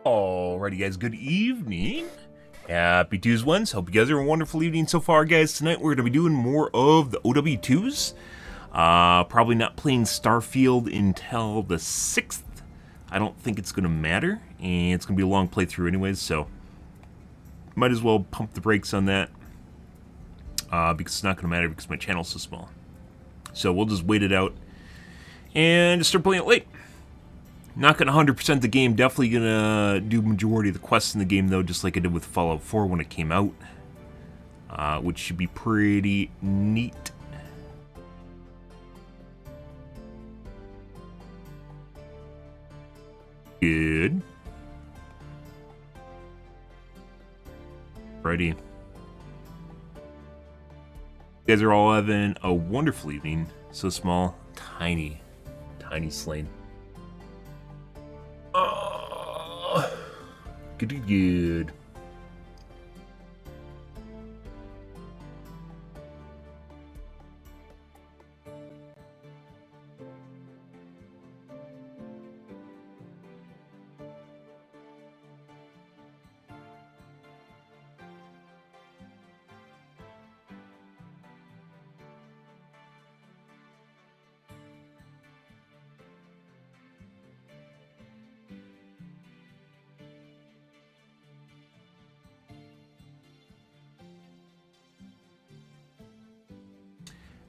Alrighty, guys, good evening. Happy Tuesday ones. Hope you guys are a wonderful evening so far, guys. Tonight we're going to be doing more of the OW2s. Probably not playing Starfield until the 6th. I don't think it's going to matter, and it's going to be a long playthrough anyways, so might as well pump the brakes on that, because it's not going to matter because my channel's so small. So we'll just wait it out and just start playing it late. Not going to 100% the game, definitely going to do majority of the quests in the game, though, just like I did with Fallout 4 when it came out, which should be pretty neat. Good. Righty. You guys are all having a wonderful evening. So small, tiny, tiny Slane. Good.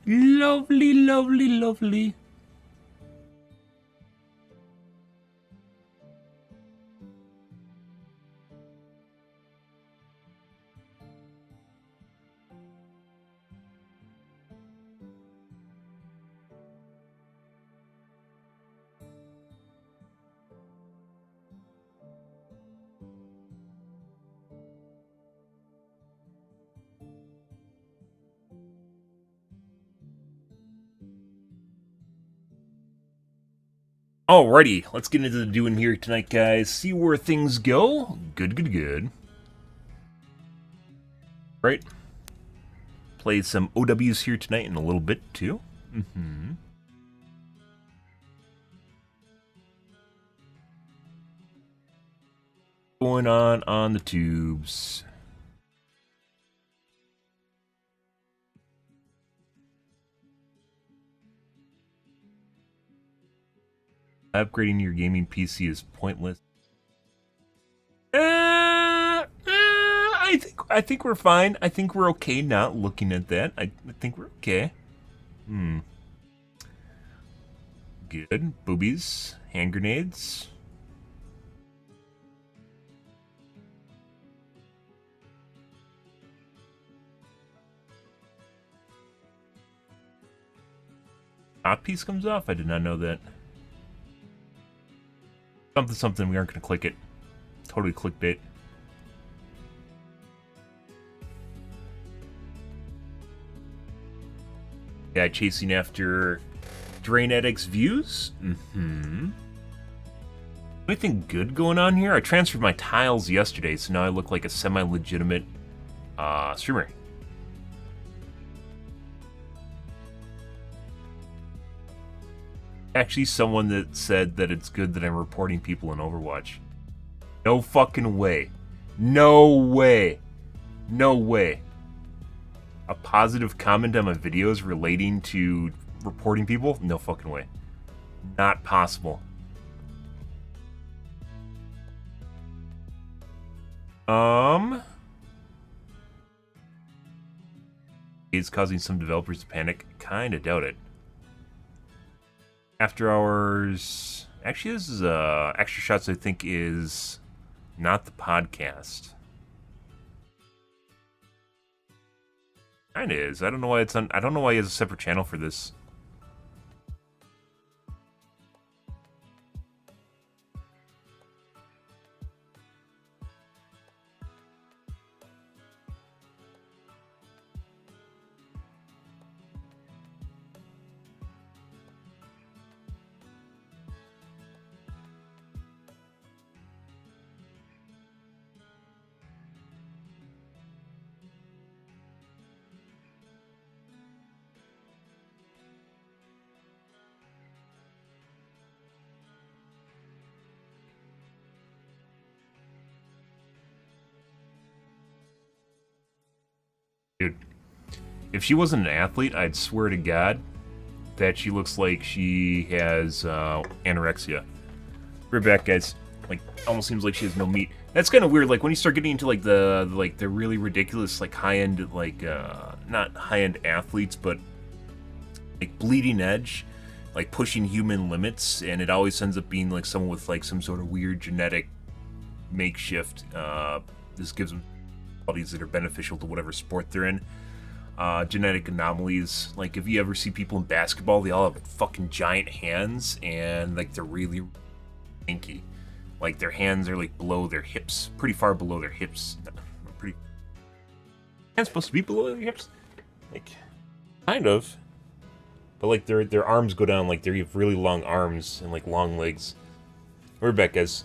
Lovely, lovely, lovely. Alrighty, let's get into the doing here tonight, guys. See where things go. Good. Right. Played some OWs here tonight in a little bit, too. Going on the tubes. Upgrading your gaming PC is pointless. I think we're fine. I think we're okay not looking at that. I think we're okay. Good. Boobies. Hand grenades. Top piece comes off? I did not know that. Something, we aren't going to click it. Totally clickbait. Yeah, chasing after Drain Addict's views? Anything good going on here? I transferred my tiles yesterday, so now I look like a semi-legitimate streamer. Actually, someone that said that it's good that I'm reporting people in Overwatch. No fucking way. No way. No way. A positive comment on my videos relating to reporting people? No fucking way. Not possible. Is causing some developers to panic? Kinda doubt it. After Hours... Actually, this is Extra Shots, I think, is not the podcast. Kinda is. I don't know why it's on... I don't know why he has a separate channel for this. If she wasn't an athlete, I'd swear to God that she looks like she has anorexia. We're back, guys. Like, almost seems like she has no meat. That's kind of weird. Like when you start getting into like the really ridiculous like high-end like not high-end athletes, but like bleeding edge, like pushing human limits, and it always ends up being like someone with like some sort of weird genetic makeshift. This gives them qualities that are beneficial to whatever sport they're in. Genetic anomalies. Like if you ever see people in basketball, they all have fucking giant hands, and like they're really stinky. Like their hands are like below their hips, pretty far below their hips. Pretty. Hands supposed to be below their hips, like kind of. But like their arms go down, like they have really long arms and like long legs. We're back, guys.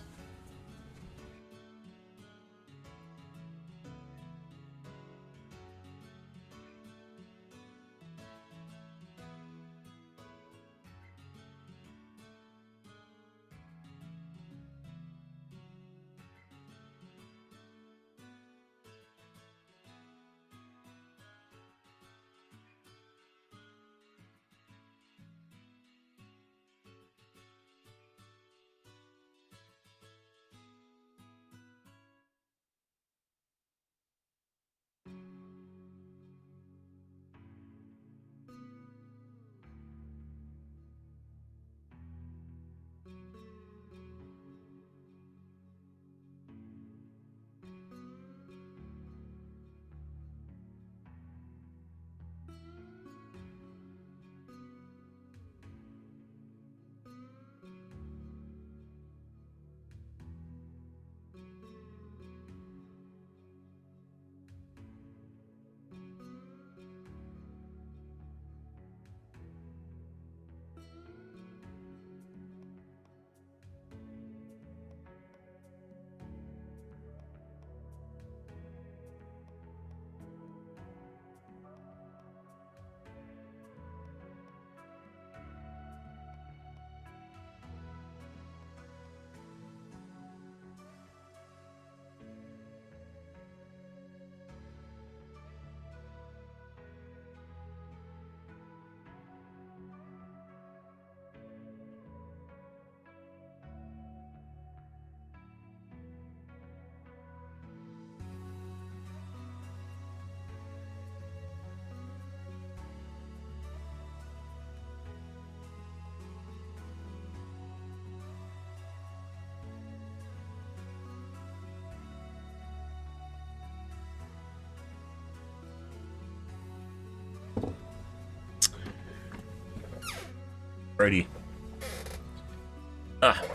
Alrighty.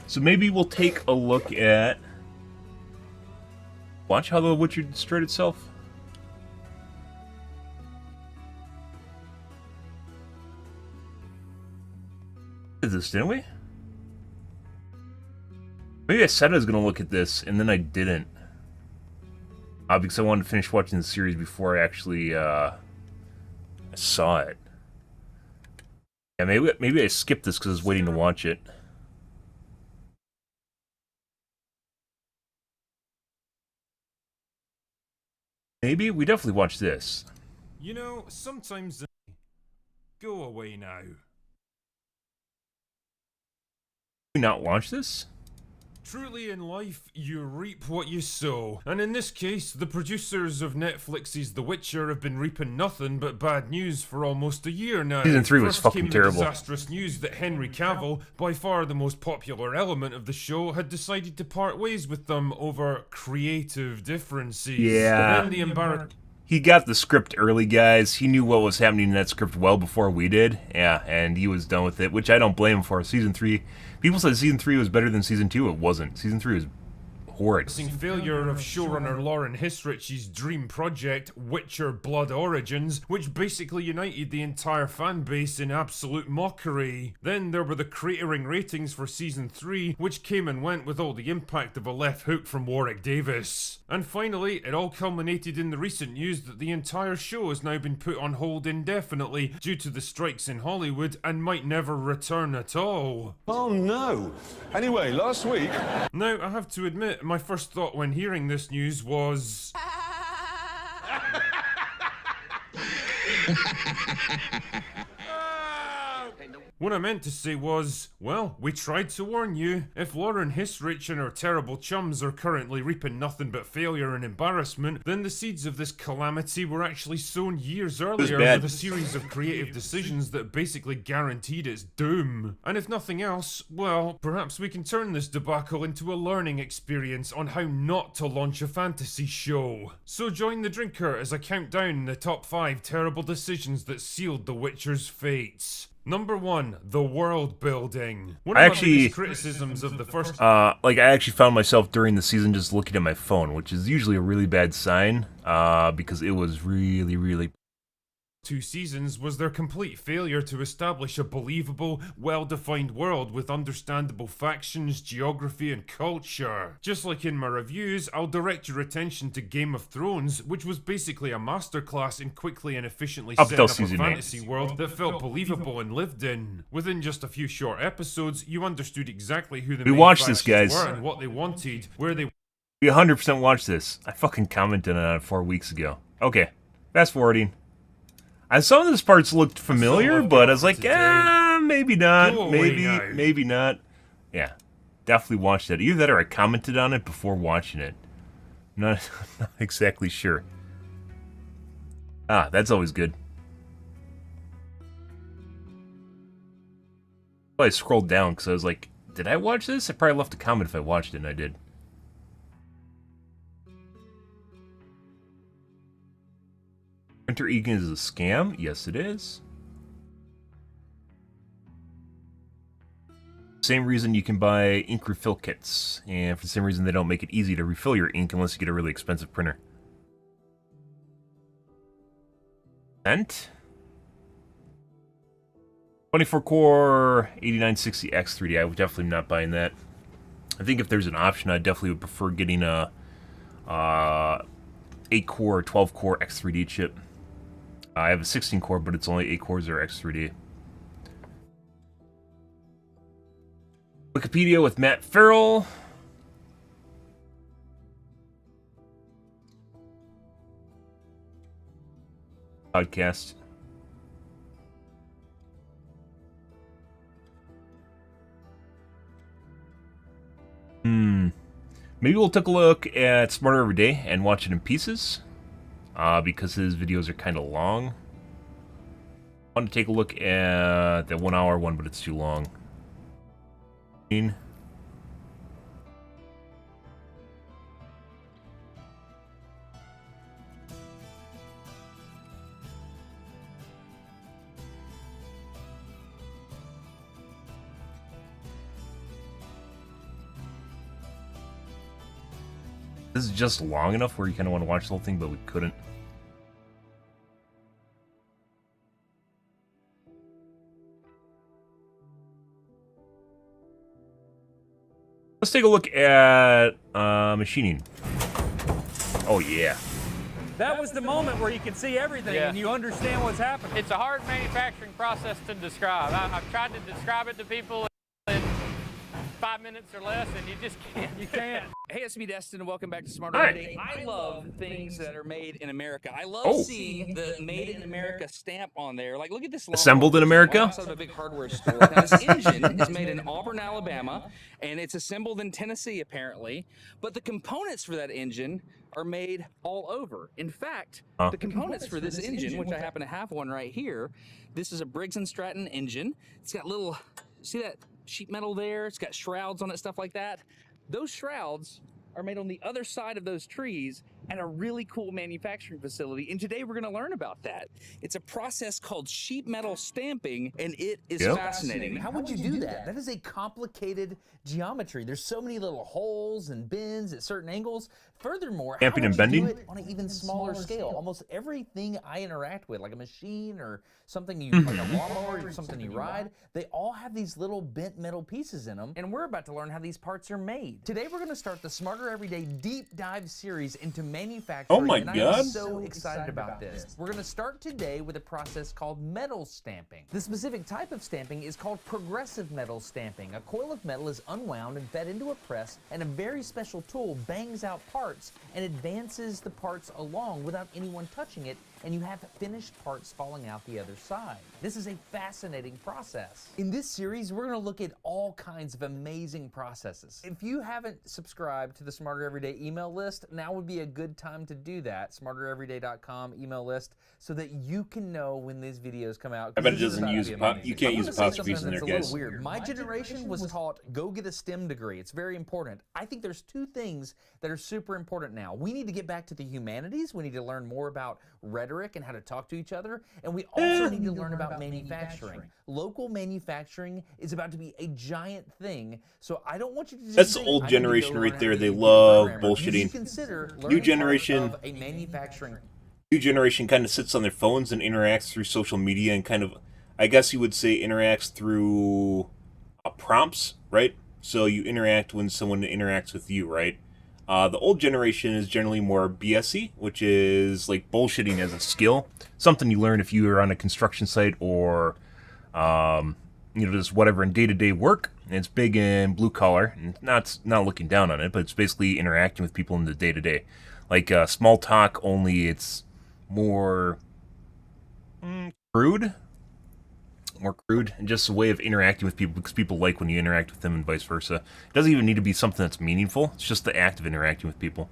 So maybe we'll take a look at... Watch how the Witcher destroyed itself. Did this, didn't we? Maybe I said I was going to look at this, and then I didn't. Because I wanted to finish watching the series before I actually saw it. Yeah, maybe I skipped this because I was waiting to watch it. Maybe? We definitely watched this. You know, sometimes... Go away now. Did we not watch this? Truly in life, you reap what you sow. And in this case, the producers of Netflix's The Witcher have been reaping nothing but bad news for almost a year now. Season 3 was First fucking came terrible. The disastrous news that Henry Cavill, by far the most popular element of the show, had decided to part ways with them over creative differences. Yeah. Then the embarrassing... He got the script early, guys. He knew what was happening in that script well before we did. Yeah, and he was done with it, which I don't blame him for. Season 3... People said Season 3 was better than Season 2. It wasn't. Season 3 was horrid. Failure of showrunner Lauren Hissrich's dream project, Witcher Blood Origins, which basically united the entire fan base in absolute mockery. Then there were the cratering ratings for Season 3, which came and went with all the impact of a left hook from Warwick Davis. And finally, it all culminated in the recent news that the entire show has now been put on hold indefinitely due to the strikes in Hollywood and might never return at all. Oh no! Anyway, last week... Now, I have to admit, my first thought when hearing this news was... What I meant to say was, well, we tried to warn you. If Lauren Hisrich and her terrible chums are currently reaping nothing but failure and embarrassment, then the seeds of this calamity were actually sown years earlier bad. with a series of creative decisions that basically guaranteed its doom. And if nothing else, well, perhaps we can turn this debacle into a learning experience on how not to launch a fantasy show. So join the drinker as I count down the top 5 terrible decisions that sealed The Witcher's fates. Number 1, the world building. One of my biggest criticisms of the first like I actually found myself during the season just looking at my phone, which is usually a really bad sign, because it was really 2 seasons was their complete failure to establish a believable, well-defined world with understandable factions, geography, and culture. Just like in my reviews, I'll direct your attention to Game of Thrones, which was basically a masterclass in quickly and efficiently setting up a fantasy world that felt believable and lived in. Within just a few short episodes, you understood exactly who the main factions were and what they wanted, where they... We 100% watched this. I fucking commented on it 4 weeks ago. Okay, fast forwarding. Some of those parts looked familiar, but I was like, maybe not, maybe not. Yeah, definitely watched that. Either that or I commented on it before watching it. Not exactly sure. That's always good. I scrolled down because I was like, did I watch this? I probably left a comment if I watched it, and I did. Printer ink is a scam? Yes, it is. Same reason you can buy ink refill kits, and for the same reason they don't make it easy to refill your ink unless you get a really expensive printer. And 24-core 8960X 3D. I would definitely not buying that. I think if there's an option, I definitely would prefer getting a 8-core or 12-core X3D chip. I have a 16-core, but it's only 8 cores or X3D. Wikipedia with Matt Farrell. Podcast. Maybe we'll take a look at Smarter Every Day and watch it in pieces. Because his videos are kind of long. I want to take a look at the 1 hour one, but it's too long. This is just long enough where you kind of want to watch the whole thing, but we couldn't. Let's take a look at machining. Oh, yeah. That was the moment where you can see everything and you understand what's happening. It's a hard manufacturing process to describe. I've tried to describe it to people in 5 minutes or less, and you just can't. You can't. Hey, it's me, Destin, and welcome back to Smarter Every Day. I love things that are made in America. I love seeing the Made in America stamp on there. Like, look at this. Assembled in America? Outside of a big hardware store. Now, this engine is made in Auburn, Alabama, and it's assembled in Tennessee, apparently. But the components for that engine are made all over. In fact, the components for this engine, which I happen to have one right here, this is a Briggs & Stratton engine. It's got little, see that sheet metal there? It's got shrouds on it, stuff like that. Those shrouds are made on the other side of those trees at a really cool manufacturing facility. And today we're going to learn about that. It's a process called sheet metal stamping, and it is fascinating. How would you do that? That is a complicated geometry. There's so many little holes and bends at certain angles. Furthermore, how would you do it on an even smaller scale? Almost everything I interact with, like a machine or something you, like a lawnmower or something you ride, they all have these little bent metal pieces in them, and we're about to learn how these parts are made. Today we're going to start the Smarter Everyday deep dive series into manufacturing. Oh my and God. I'm so excited about this. We're going to start today with a process called metal stamping. The specific type of stamping is called progressive metal stamping. A coil of metal is unwound and fed into a press, and a very special tool bangs out parts and advances the parts along without anyone touching it and you have finished parts falling out the other side. This is a fascinating process. In this series, we're gonna look at all kinds of amazing processes. If you haven't subscribed to the Smarter Everyday email list, now would be a good time to do that. SmarterEveryday.com email list, so that you can know when these videos come out. I bet it doesn't use you can't use apostrophes in there, guys. It's a little weird. My generation was taught, go get a STEM degree. It's very important. I think there's two things that are super important now. We need to get back to the humanities. We need to learn more about rhetoric and how to talk to each other. And we also need to learn about manufacturing. Local manufacturing is about to be a giant thing. So I don't want you to just That's the old generation right there. They love bullshitting. New generation, a manufacturing. New generation kind of sits on their phones and interacts through social media and kind of, I guess you would say, interacts through prompts, right? So you interact when someone interacts with you, right? The old generation is generally more BSy, which is like bullshitting as a skill, something you learn if you are on a construction site or, just whatever in day-to-day work. And it's big in blue collar, and not looking down on it, but it's basically interacting with people in the day-to-day. Like small talk, only it's more crude, and just a way of interacting with people because people like when you interact with them and vice versa. It doesn't even need to be something that's meaningful. It's just the act of interacting with people.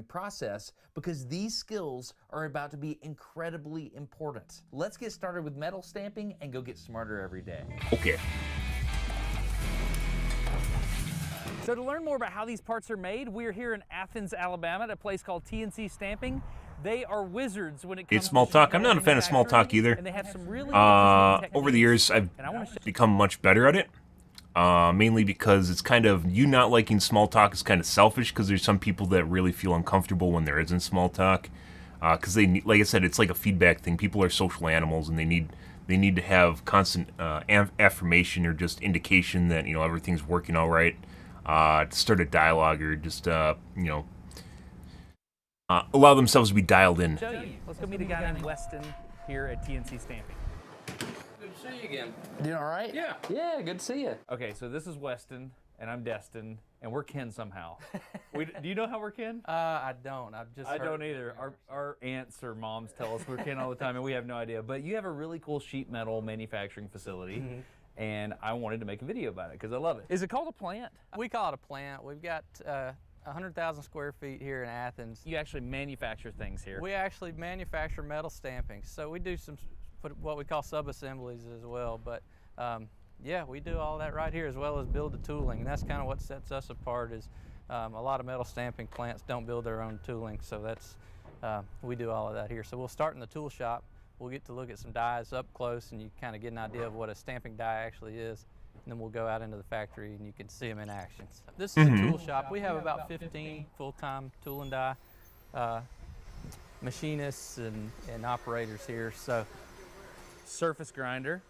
Process, because these skills are about to be incredibly important. Let's get started with metal stamping and go get smarter every day. Okay. So to learn more about how these parts are made, we're here in Athens, Alabama at a place called TNC Stamping. They are wizards when it comes It's small talk. I'm not a fan of small talk either. And they have some really interesting over the years, I've become much better at it. Mainly because it's kind of, you not liking small talk is kind of selfish, because there's some people that really feel uncomfortable when there isn't small talk. Because they, like I said, it's like a feedback thing. People are social animals, and they need to have constant affirmation or just indication that everything's working all right. To start a dialogue or just allow themselves to be dialed in. Show you. Let's go meet a guy named Weston here at TNC Stamping. Good to see you again. Doing all right? Yeah. Yeah, good to see you. Okay, so this is Weston, and I'm Destin, and we're kin somehow. Do you know how we're kin? I don't. I don't either. Our aunts or moms tell us we're kin all the time, and we have no idea. But you have a really cool sheet metal manufacturing facility, and I wanted to make a video about it because I love it. Is it called a plant? We call it a plant. We've got 100,000 square feet here in Athens. You actually manufacture things here. We actually manufacture metal stamping. So we do some what we call sub-assemblies as well. But yeah, we do all that right here as well as build the tooling. And that's kind of what sets us apart is a lot of metal stamping plants don't build their own tooling. So that's we do all of that here. So we'll start in the tool shop. We'll get to look at some dies up close and you kind of get an idea of what a stamping die actually is. And then we'll go out into the factory and you can see them in action. This is a tool shop. We have about 15 full-time tool and die machinists and operators here. So, surface grinder.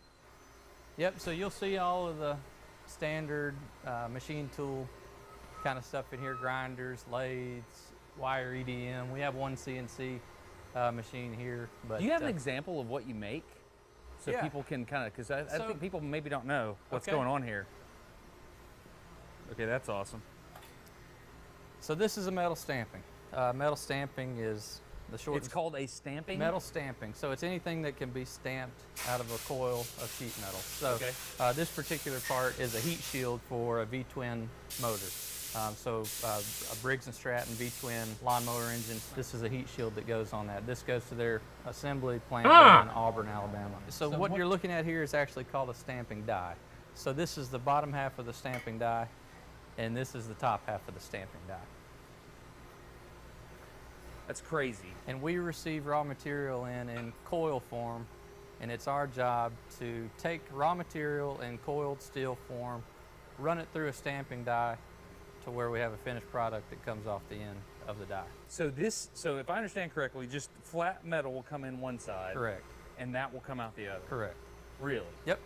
Yep, so you'll see all of the standard machine tool kind of stuff in here, grinders, lathes, wire EDM. We have one CNC machine here. But, do you have an example of what you make? So yeah. People can kind of, because I think people maybe don't know what's going on here. Okay, that's awesome. So this is a metal stamping. Metal stamping is the short. It's called a stamping? Metal stamping. So it's anything that can be stamped out of a coil of sheet metal. So this particular part is a heat shield for a V-twin motor. A Briggs & Stratton V-twin lawnmower engine. This is a heat shield that goes on that. This goes to their assembly plant in Auburn, Alabama. So what you're looking at here is actually called a stamping die. So this is the bottom half of the stamping die, and this is the top half of the stamping die. That's crazy. And we receive raw material in coil form, and it's our job to take raw material in coiled steel form, run it through a stamping die, to where we have a finished product that comes off the end of the die. So so if I understand correctly, just flat metal will come in one side. Correct. And that will come out the other. Correct. Really? Yep.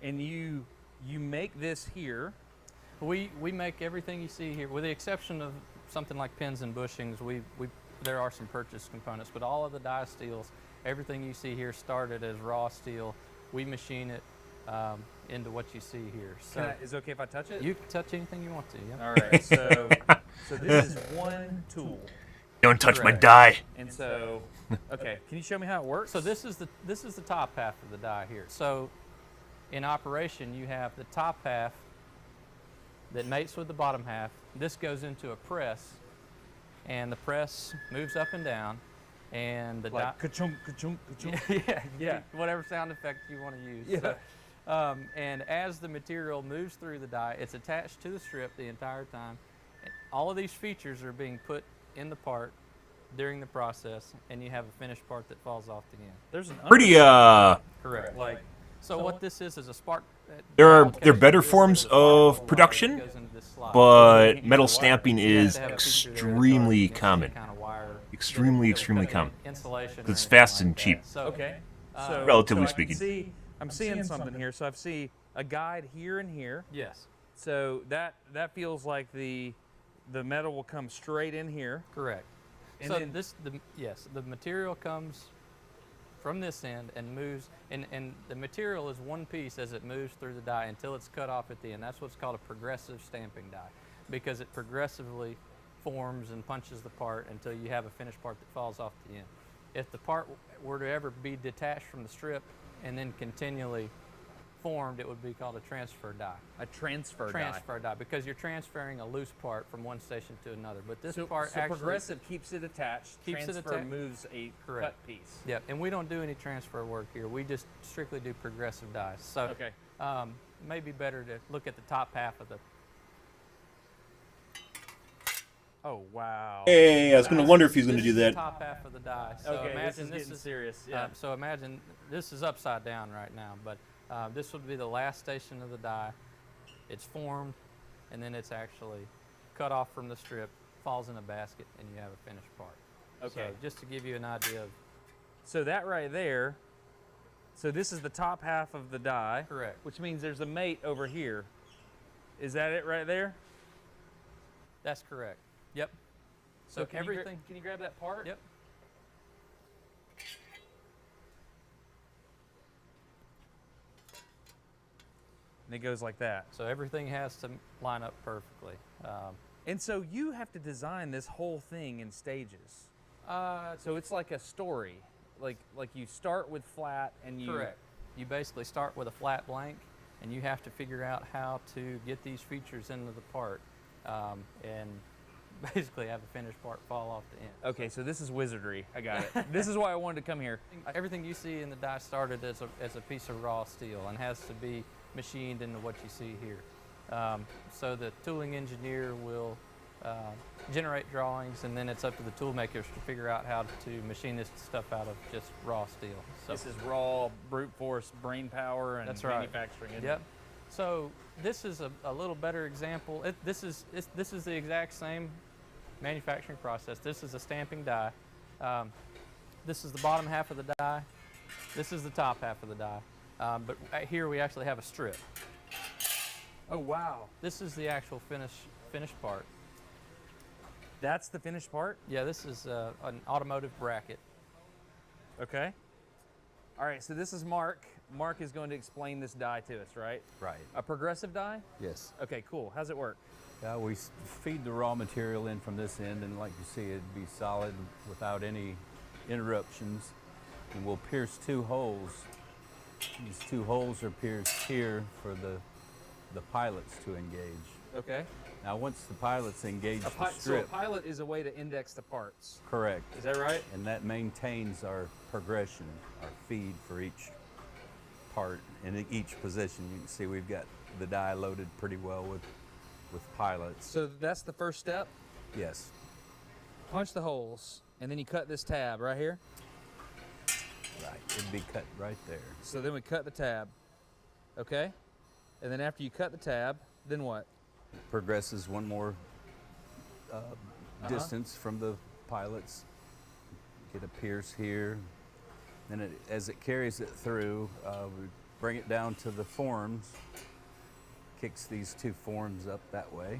And you make this here. We make everything you see here, with the exception of something like pins and bushings. There are some purchased components, but all of the die steels, everything you see here started as raw steel. We machine it into what you see here. So Is it okay if I touch it? You can touch anything you want to. Yeah. All right. So this is one tool. Don't touch my Correct. die. And so, okay, can you show me how it works? So this is the top half of the die here. So in operation, you have the top half that mates with the bottom half. This goes into a press, and the press moves up and down, and the like ka-chunk, ka-chunk, ka-chunk. yeah, whatever sound effect you want to use. Yeah. So, and as the material moves through the die, it's attached to the strip the entire time. And all of these features are being put in the part during the process, and you have a finished part that falls off the end. There's an Pretty Correct. like. So what this is a spark. There are application. better This is forms a spark of plug production, that goes into this slide. but metal stamping You have is to have a feature there that's extremely already common. kind of wire, Extremely common. insulation. It's or fast anything and like cheap. that. So, Okay. So, Relatively so I can speaking. see, I'm seeing something here. So I see a guide here and here. yes, So that feels like the metal will come straight in here. correct. And So then- the material comes from this end and moves, and the material is one piece as it moves through the die until it's cut off at the end. That's what's called a progressive stamping die, because it progressively forms and punches the part until you have a finished part that falls off the end. If the part were to ever be detached from the strip and then continually formed, it would be called a transfer die. A transfer Die, because you're transferring a loose part from one station to another. But this So, part so actually progressive keeps it attached. keeps it transfer attached. moves a Correct. cut piece. Yep, and we don't do any transfer work here. We just strictly do progressive dies. So Okay. maybe better to look at the top half of the. Oh wow. Hey, I was going to wonder if he's going to This do is the that. top half of the die. So Okay, imagine this is getting serious. Yeah. so imagine this is upside down right now, but this would be the last station of the die. It's formed, and then it's actually cut off from the strip, falls in a basket, and you have a finished part. Okay. So just to give you an idea of. So that right there. So this is the top half of the die. Correct. Which means there's a mate over here. Is that it right there? That's correct. Yep. So can everything. can you grab that part? Yep. And it goes like that. So everything has to line up perfectly. And so you have to design this whole thing in stages. So it's like a story. Like you start with flat and you. Correct. You basically start with a flat blank, and you have to figure out how to get these features into the part, and basically have a finished part fall off the end. Okay, so this is wizardry. I got it. This is why I wanted to come here. Everything you see in the die started as a piece of raw steel and has to be machined into what you see here. So the tooling engineer will generate drawings, and then it's up to the tool makers to figure out how to machine this stuff out of just raw steel. So This is raw brute force brain power and That's right. manufacturing. Isn't Yep. it? So this is a little better example. This is the exact same manufacturing process. This is a stamping die. This is the bottom half of the die. This is the top half of the die. But here we actually have a strip. Oh wow. This is the actual finished part. That's the finished part? Yeah, this is an automotive bracket. Okay. All right, so this is Mark. Mark is going to explain this die to us, right? Right. A progressive die? Yes. Okay, cool. How's it work? We feed the raw material in from this end, and like you see, it'd be solid without any interruptions. And we'll pierce two holes. These two holes are pierced here for the pilots to engage. Okay. Now, once the pilots engage the So a strip, pilot is a way to index the parts. correct, Is that right? and that maintains our progression, our feed for each part in each position. You can see we've got the die loaded pretty well with pilots. So that's the first step. Yes. Punch the holes, and then you cut this tab right here. Right. It'd be cut right there. So then we cut the tab. Okay? And then after you cut the tab, then what? Progresses one more distance from the pilots. Get a pierce here. Then as it carries it through, we bring it down to the forms. Kicks these two forms up that way.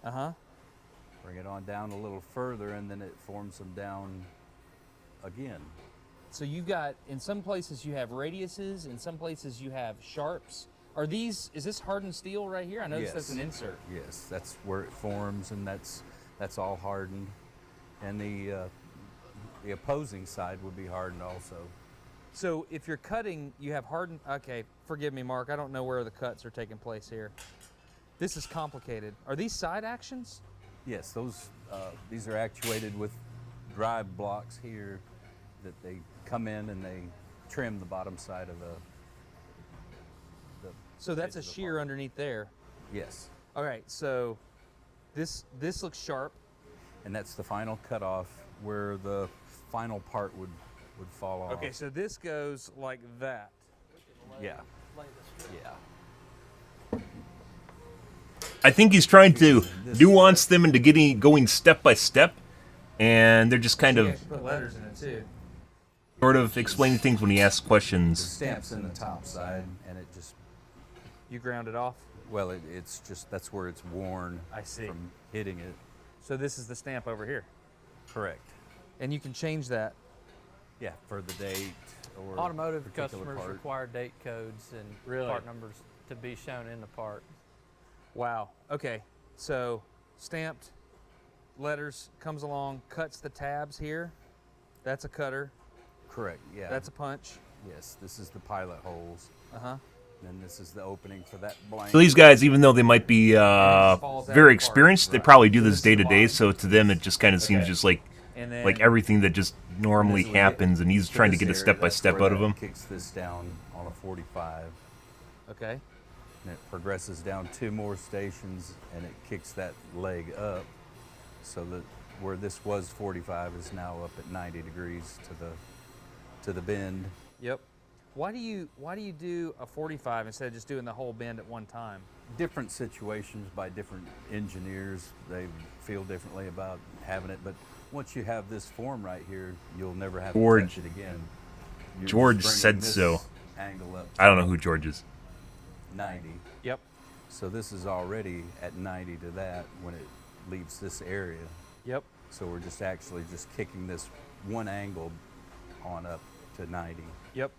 Uh-huh. Bring it on down a little further, and then it forms them down again. So you've got, in some places you have radiuses, in some places you have sharps. Are these, is this hardened steel right here? I noticed that's an insert. Yes, that's where it forms, and that's all hardened. And the opposing side would be hardened also. So if you're cutting, you have hardened. Okay, forgive me, Mark. I don't know where the cuts are taking place here. This is complicated. Are these side actions? Yes, these are actuated with drive blocks here that they come in and they trim the bottom side of the So that's a edge of the shear part. underneath there. Yes, All right, so this looks sharp. and that's the final cutoff where the final part would fall off. Okay, so this goes like that. Yeah. Yeah. I think he's trying to nuance them into going step by step, and they're just kind of Put letters in it too. sort of explaining things when he asks The questions. stamp's in the top side, and it just, You ground it off. well, it's just, that's where it's worn I see. from hitting it. So this is the stamp over here, Correct. and you can change that. Yeah, for the date or Automotive particular customers part. require date codes and Really? part numbers to be shown in the part. Wow. Okay. So stamped letters comes along, cuts the tabs here. That's a cutter. Correct, yeah. That's a punch. Yes, this is the pilot holes. Uh-huh. And this is the opening for that blank. So these guys, even though they might be falls out very apart. experienced, they Right. probably do So this this is day to the day. bottom. So to them, it just kind of seems Okay. just like And then everything that just normally As we get happens, and he's to trying to this get a area, step by that's step where out of that him. Kicks this down on a 45, Okay. and it progresses down 2 more stations, and it kicks that leg up, so that where this was 45 is now up at 90 degrees to the bend. Yep. Why do you do a 45 instead of just doing the whole bend at one time? Different situations by different engineers, they feel differently about having it, but once you have this form right here, you'll never have to touch it again. You're just George bringing said this so. Angle up I don't know who George is. 90. Yep. So this is already at 90 to that when it leaves this area. Yep. So we're just actually just kicking this one angle on up to 90. Yep.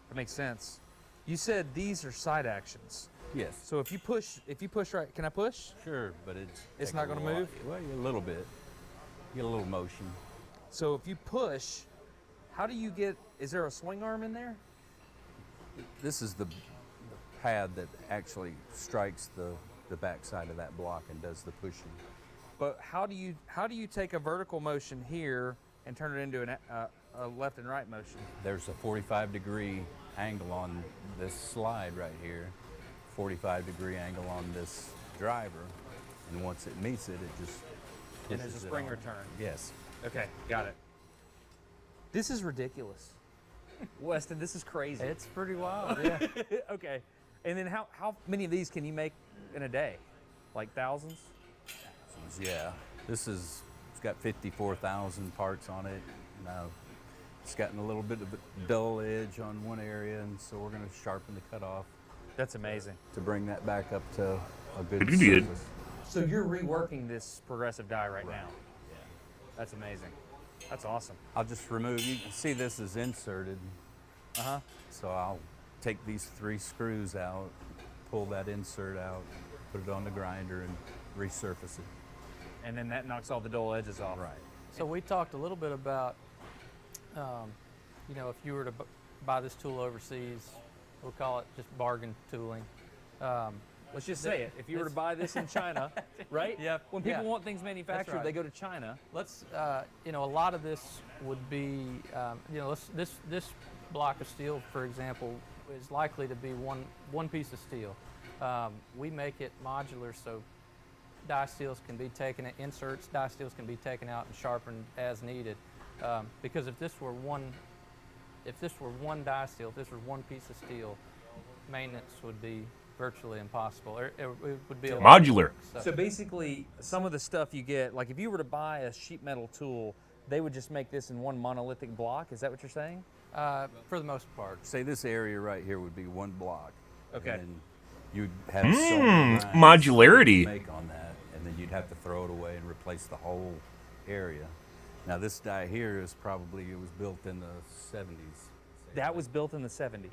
That makes sense. You said these are side actions. Yes. So if you push right, can I push? Sure, but It's take not a gonna while. move? Well, a little bit. You get a little motion. So if you push, how do you get, is there a swing arm in there? This is the pad that actually strikes the back side of that block and does the pushing. But how do you take a vertical motion here and turn it into a left and right motion? There's a 45-degree angle on this slide right here, 45-degree angle on this driver, and once it meets it, it just And there's a pushes it spring on. return. Yes. Okay, got it. This is ridiculous. Weston, this is crazy. It's pretty wild, yeah. Okay. And then how many of these can you make in a day? Like thousands? Yeah. It's got 54,000 parts on it. Now, it's gotten a little bit of a dull edge on one area, and so we're going to sharpen the cutoff That's amazing. to bring that back up to a good Pretty good. surface. So you're reworking this progressive die right now. Yeah. That's amazing. That's awesome. I'll just remove, you can see this is inserted, Uh-huh. so I'll take these 3 screws out, pull that insert out, put it on the grinder, and resurface it. And then that knocks all the dull edges off. Right. So we talked a little bit about, you know, if you were to buy this tool overseas, we'll call it just bargain tooling. Let's just say it. If you were to buy this in China, right? Yep. When people Yeah. want things manufactured, right. they go to China. Let's, you know, a lot of this would be, you know, this block of steel, for example, is likely to be one piece of steel. We make it modular, so die steels can be taken, inserts, die steels can be taken out and sharpened as needed. Because if this were one die steel, if this were one piece of steel, maintenance would be virtually impossible. It would be a lot of Modular. work, So basically, some of the stuff you get, like if you were to buy a sheet metal tool, they would just make this in one monolithic block. Is that what you're saying? for the most part. Say this area right here would be one block. Okay. And you'd have so many lines modularity. to make on that, and then you'd have to throw it away and replace the whole area. Now this die here is probably, it was built in the 70s. That was built in the 70s.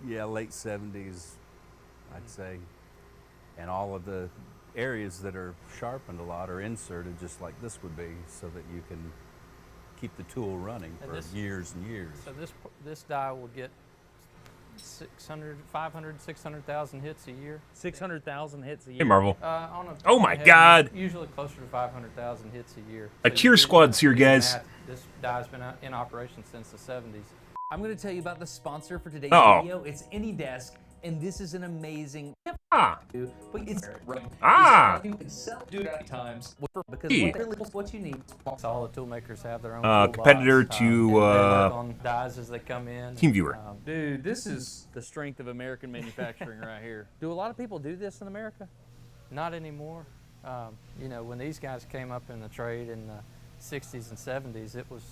Yeah, late 70s, I'd say. And all of the areas that are sharpened a lot are inserted just like this would be, so that you can keep the tool running And for this- years and years. So this die will get 500, 600,000 hits a year. 600,000 hits a year. Hey, Marvel. On a Oh my head, God. Usually closer to 500,000 hits a year. A So cheer you do squad's here, the guys. math. This die's been in operation since the 70s. I'm going to tell you about the sponsor for today's Uh-oh. video. It's AnyDesk, and this is an amazing. Ah. But it's Ah. you can sell do at times because Gee. what you need. All the tool makers have their own Competitor toolbox, to, and they work on dies as they come in. TeamViewer. Dude, this is the strength of American manufacturing right here. Do a lot of people do this in America? Not anymore. You know, when these guys came up in the trade in the 60s and 70s, it was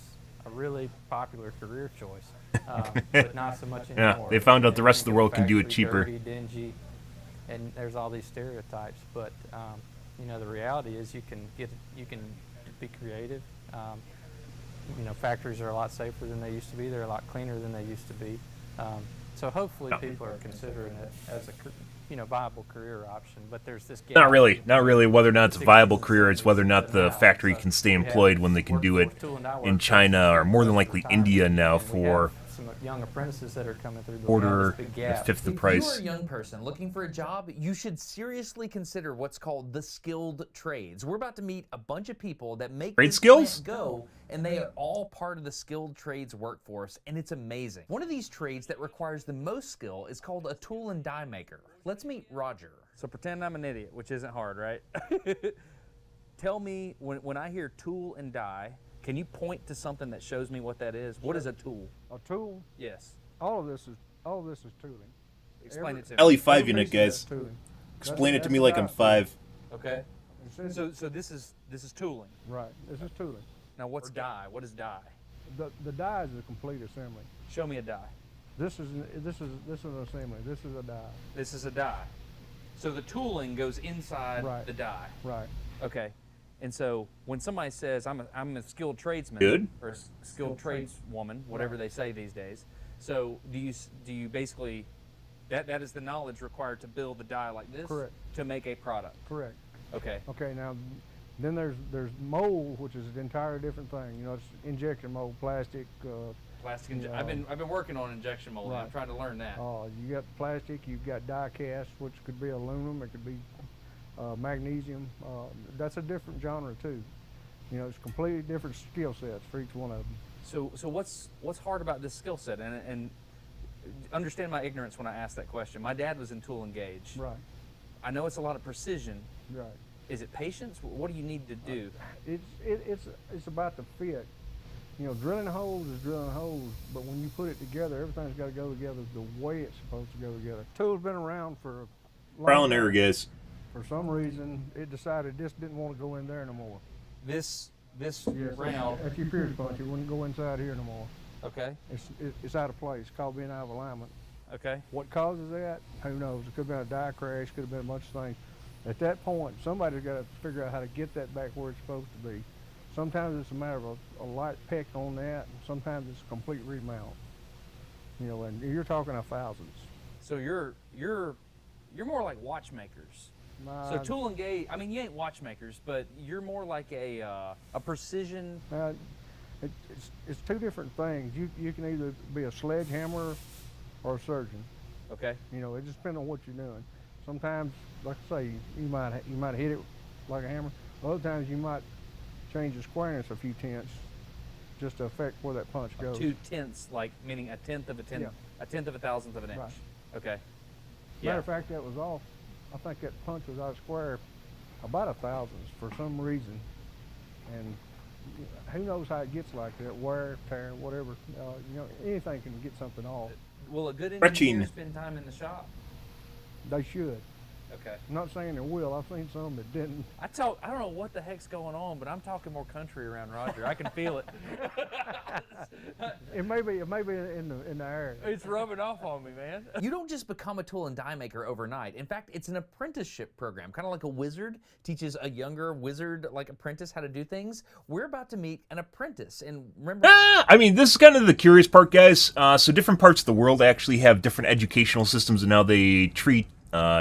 a really popular career choice, but not so much Yeah, anymore. they found out the rest of the Think world can do it factory, cheaper. dirty, dingy, and there's all these stereotypes. But you know, the reality is you can be creative. You know, factories are a lot safer than they used to be. They're a lot cleaner than they used to be. So hopefully people are considering it as a viable career option. But there's this gap. Not really whether or not it's a viable career. It's whether or not the factory can stay employed when they can do it in China, or more than likely India now, for some young apprentices that are coming through. order big a gap. fifth the If price. you're a young person looking for a job, you should seriously consider what's called the skilled trades. We're about to meet a bunch of people that make Trade this skills? plant go, and they are all part of the skilled trades workforce, and it's amazing. One of these trades that requires the most skill is called a tool and die maker. Let's meet Roger. So pretend I'm an idiot, which isn't hard, right? Tell me, when I hear tool and die, can you point to something that shows me what that is? What is a tool? A tool. Yes. All of this is tooling. Explain it to me. LE5 unit, guys. Tooling. Explain it to That's me the like die I'm field. 5. Okay. It's- So this is tooling. right. This is tooling. Now what's die? What is die? The die is a complete assembly. Show me a die. This is an assembly. This is a die. This is a die. So the tooling goes inside Right. the die. Right. Okay. And so when somebody says I'm a skilled tradesman Good. or a skilled tradeswoman, whatever they say these days, so do you basically that is the knowledge required to build the die like this? Correct. To make a product. Correct. Okay. Okay. Now, then there's mold, which is an entirely different thing. You know, it's injection mold, plastic. Plastic. Yeah. I've been working on injection molding. I'm Right. trying to learn that. You got plastic. You've got die cast, which could be aluminum. It could be magnesium. That's a different genre too. You know, it's completely different skill sets for each one of them. So what's hard about this skill set? And understand my ignorance when I ask that question. My dad was in tool and gauge. Right. I know it's a lot of precision. Right. Is it patience? What do you need to do? It's about the fit. You know, drilling holes is drilling holes, but when you put it together, everything's got to go together the way it's supposed to go together. Tool's been around for a long Trial and time. error, guys. For some reason, it decided this didn't want to go in there no more. This Yes, round. If you pierce punch, it wouldn't go inside here no more. Okay. It's out of place. It's called being out of alignment. Okay. What causes that? Who knows? It could have been a die crash. Could have been a bunch of things. At that point, somebody's got to figure out how to get that back where it's supposed to be. Sometimes it's a matter of a light peck on that. And sometimes it's a complete remount. You know, and you're talking of thousands. So you're more like watchmakers. So Uh, tool and gauge. I mean, you ain't watchmakers, but you're more like a precision. It's two different things. You can either be a sledgehammer or a surgeon. Okay. You know, it just depends on what you're doing. Sometimes, like I say, you might hit it like a hammer. Other times you might change the squareness a few tenths just to affect where that punch goes. 2/10, like meaning a tenth of a tenth, Yeah. a tenth of a thousandth of an inch. Right. Okay. Matter of fact, that was off. I think that punch was out of square about a thousandth for some reason, and who knows how it gets like that? Wear, tear, whatever. You know, anything can get something off. Will a good Stretching. engineer spend time in the shop? They should. Okay. I'm not saying they will. I've seen some that didn't. I don't know what the heck's going on, but I'm talking more country around Roger. I can feel it. It may be in the air. It's rubbing off on me, man. You don't just become a tool and die maker overnight. In fact, it's an apprenticeship program, kind of like a wizard teaches a younger wizard like apprentice how to do things. We're about to meet an apprentice, and remember. I mean, this is kind of the curious part, guys. So different parts of the world actually have different educational systems and how they treat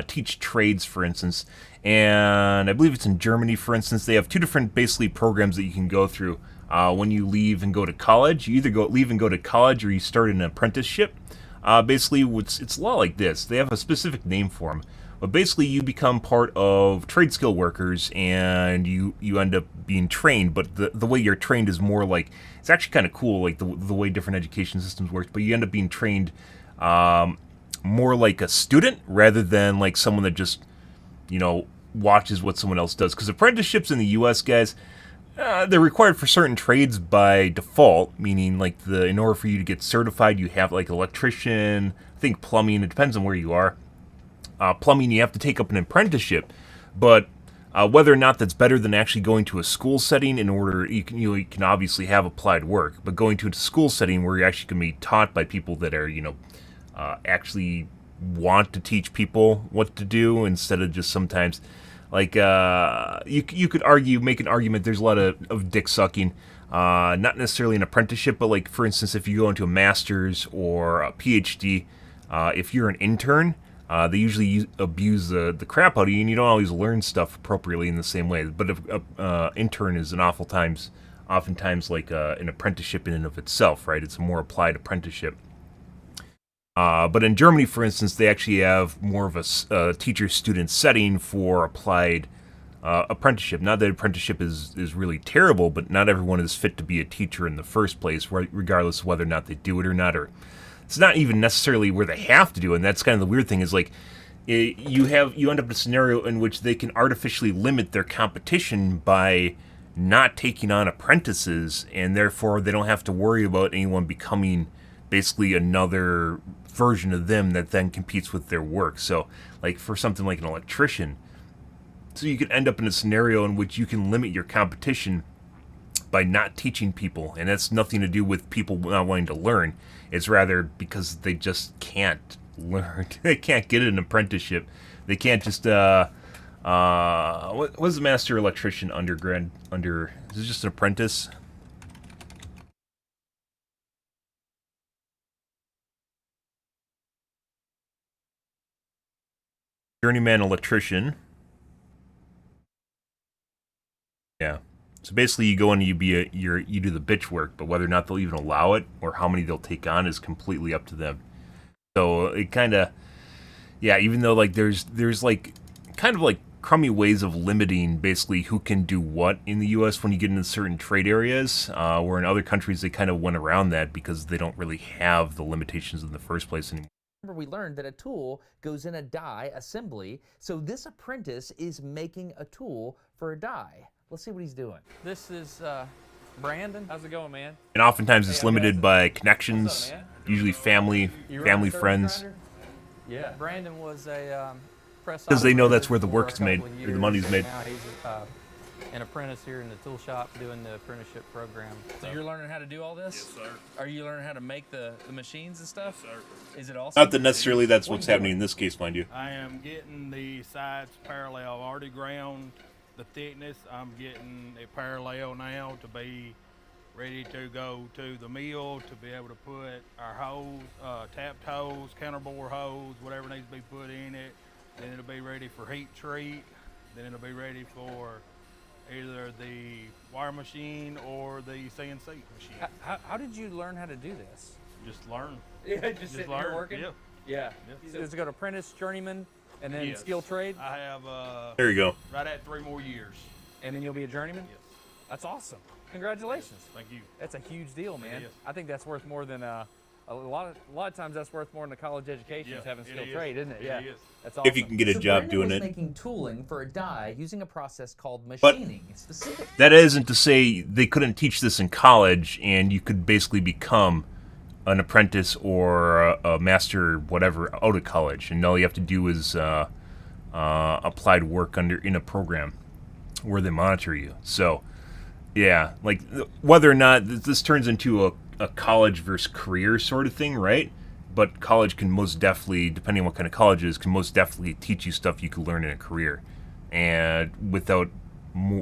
teach trades, for instance. And I believe it's in Germany, for instance. They have two different, basically, programs that you can go through when you leave and go to college. You either leave and go to college, or you start an apprenticeship. Basically, it's a lot like this. They have a specific name for them. But basically, you become part of trade skill workers, and you end up being trained. But the way you're trained is more like, it's actually kind of cool, like the way different education systems work. But you end up being trained more like a student rather than like someone that just, watches what someone else does. Because apprenticeships in the U.S., guys, they're required for certain trades by default, meaning like in order for you to get certified, you have like electrician, I think plumbing. It depends on where you are. Plumbing, you have to take up an apprenticeship, but whether or not that's better than actually going to a school setting, in order you can obviously have applied work, but going to a school setting where you're actually going to be taught by people that are actually want to teach people what to do, instead of just sometimes like you could make an argument. There's a lot of dick sucking, not necessarily an apprenticeship, but like, for instance, if you go into a master's or a PhD, if you're an intern. They usually abuse the crap out of you, and you don't always learn stuff appropriately in the same way. But an intern is oftentimes like an apprenticeship in and of itself, right? It's a more applied apprenticeship. But in Germany, for instance, they actually have more of a teacher-student setting for applied apprenticeship. Not that apprenticeship is really terrible, but not everyone is fit to be a teacher in the first place, regardless of whether or not they do it or not, or it's not even necessarily where they have to do it. And that's kind of the weird thing, is like you end up in a scenario in which they can artificially limit their competition by not taking on apprentices, and therefore they don't have to worry about anyone becoming basically another version of them that then competes with their work. So like for something like an electrician, so you could end up in a scenario in which you can limit your competition by not teaching people, and that's nothing to do with people not wanting to learn. It's rather because they just can't learn. They can't get an apprenticeship. They can't just what was the master electrician undergrad under? Is it just an apprentice? Journeyman electrician. Yeah. So basically, you go in and you do the bitch work, but whether or not they'll even allow it or how many they'll take on is completely up to them. So it kind of, yeah. Even though like there's like kind of like crummy ways of limiting basically who can do what in the U.S. when you get into certain trade areas, where in other countries they kind of went around that because they don't really have the limitations in the first place anymore. Remember, we learned that a tool goes in a die assembly, so this apprentice is making a tool for a die. Let's see what he's doing. This is Brandon. How's it going, man? And oftentimes it's limited by connections, usually family friends. Yeah. Brandon was a press because they know that's operator where the for work's a made, couple of or the money's years, made. and now he's an apprentice here in the tool shop doing the apprenticeship program. So you're learning how to do all this? Yes, sir. Are you learning how to make the machines and stuff? Yes, sir. Is it also? Not that necessarily that's what's happening in this case, mind you. I am getting the sides parallel. I've already ground the thickness. I'm getting a parallel now to be ready to go to the mill to be able to put our hose, tapped hose, counterbore hose, whatever needs to be put in it. Then it'll be ready for heat treat. Then it'll be ready for either the wire machine or the CNC machine. How did you learn how to do this? Just learn. Yeah, just sitting here working? Yeah. Yeah. So it's got apprentice, journeyman, and then Yes. skill trade? I have, There you go. right at 3 more years. And then you'll be a journeyman? Yes. That's awesome. Congratulations. Thank you. That's a huge deal, man. It is. I think that's worth more than a lot of times that's worth more than a college education is having skilled trade, isn't it? Yeah. It is. That's awesome. If you can get a So job Brandon doing was it. making tooling for a die using a process called But machining. Specific. that isn't to say they couldn't teach this in college, and you could basically become an apprentice or a master, whatever, out of college, and all you have to do is applied work in a program where they monitor you. So, yeah, like whether or not this turns into a college versus career sort of thing, right? But college can most definitely, depending on what kind of college it is, can most definitely teach you stuff you could learn in a career, and without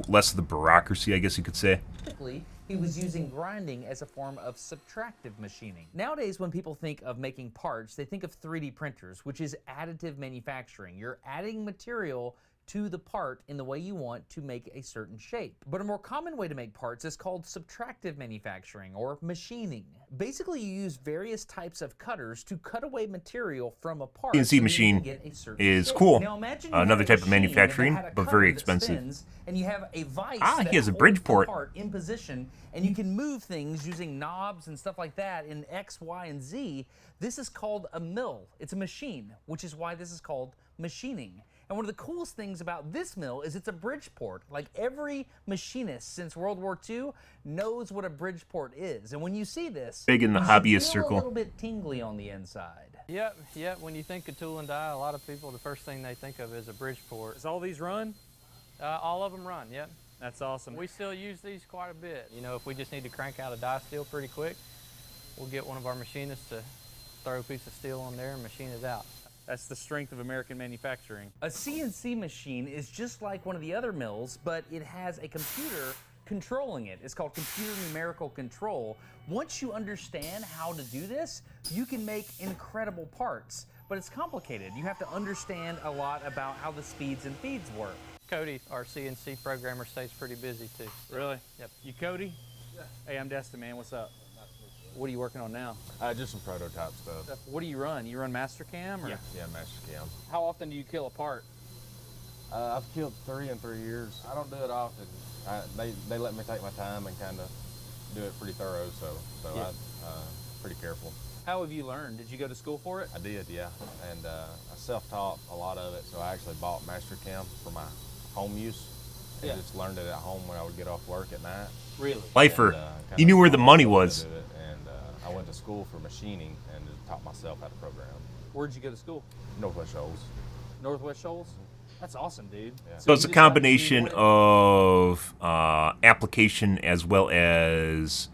less of the bureaucracy, I guess you could say. Typically, He was using grinding as a form of subtractive machining. Nowadays, when people think of making parts, they think of 3D printers, which is additive manufacturing. You're adding material to the part in the way you want to make a certain shape. But a more common way to make parts is called subtractive manufacturing or machining. Basically, you use various types of cutters to cut away material from a part. CNC machine is cool. Now imagine Another type of manufacturing, that had a but very cutter that expensive. spins, and you have a vise He has a that bridge holds the port. part in position, and you can move things using knobs and stuff like that in X, Y, and Z. This is called a mill. It's a machine, which is why this is called machining. And one of the coolest things about this mill is it's a bridge port. Like every machinist since World War II knows what a bridge port is. And when you see this, Big in the you should hobbyist feel circle. a little bit tingly on the inside. Yep. When you think of tool and die, a lot of people, the first thing they think of is a bridge port. Does all these run? All of them run, yep. That's awesome. We still use these quite a bit. You know, if we just need to crank out a die steel pretty quick, we'll get one of our machinists to throw a piece of steel on there and machine it out. That's the strength of American manufacturing. A CNC machine is just like one of the other mills, but it has a computer controlling it. It's called computer numerical control. Once you understand how to do this, you can make incredible parts. But it's complicated. You have to understand a lot about how the speeds and feeds work. Cody, our CNC programmer, stays pretty busy too. Really? Yep. You Cody? Yeah. Hey, I'm Destin, man. What's up? What are you working on now? Just some prototype stuff. What do you run? You run Mastercam? Or? Yeah, Mastercam. How often do you kill a part? I've killed 3 in 3 years. I don't do it often. They let me take my time and kind of do it pretty thorough, so Yeah. I'm pretty careful. How have you learned? Did you go to school for it? I did, yeah, and I self-taught a lot of it, so I actually bought Mastercam for my home use and just learned it at home when I would get off work at night. Really? Lifer. And, You knew where the money was. And I went to school for machining and taught myself how to program. Where'd you go to school? Northwest Shoals. Northwest Shoals? That's awesome, dude. Yeah. So it's you a just got to combination do of application as well as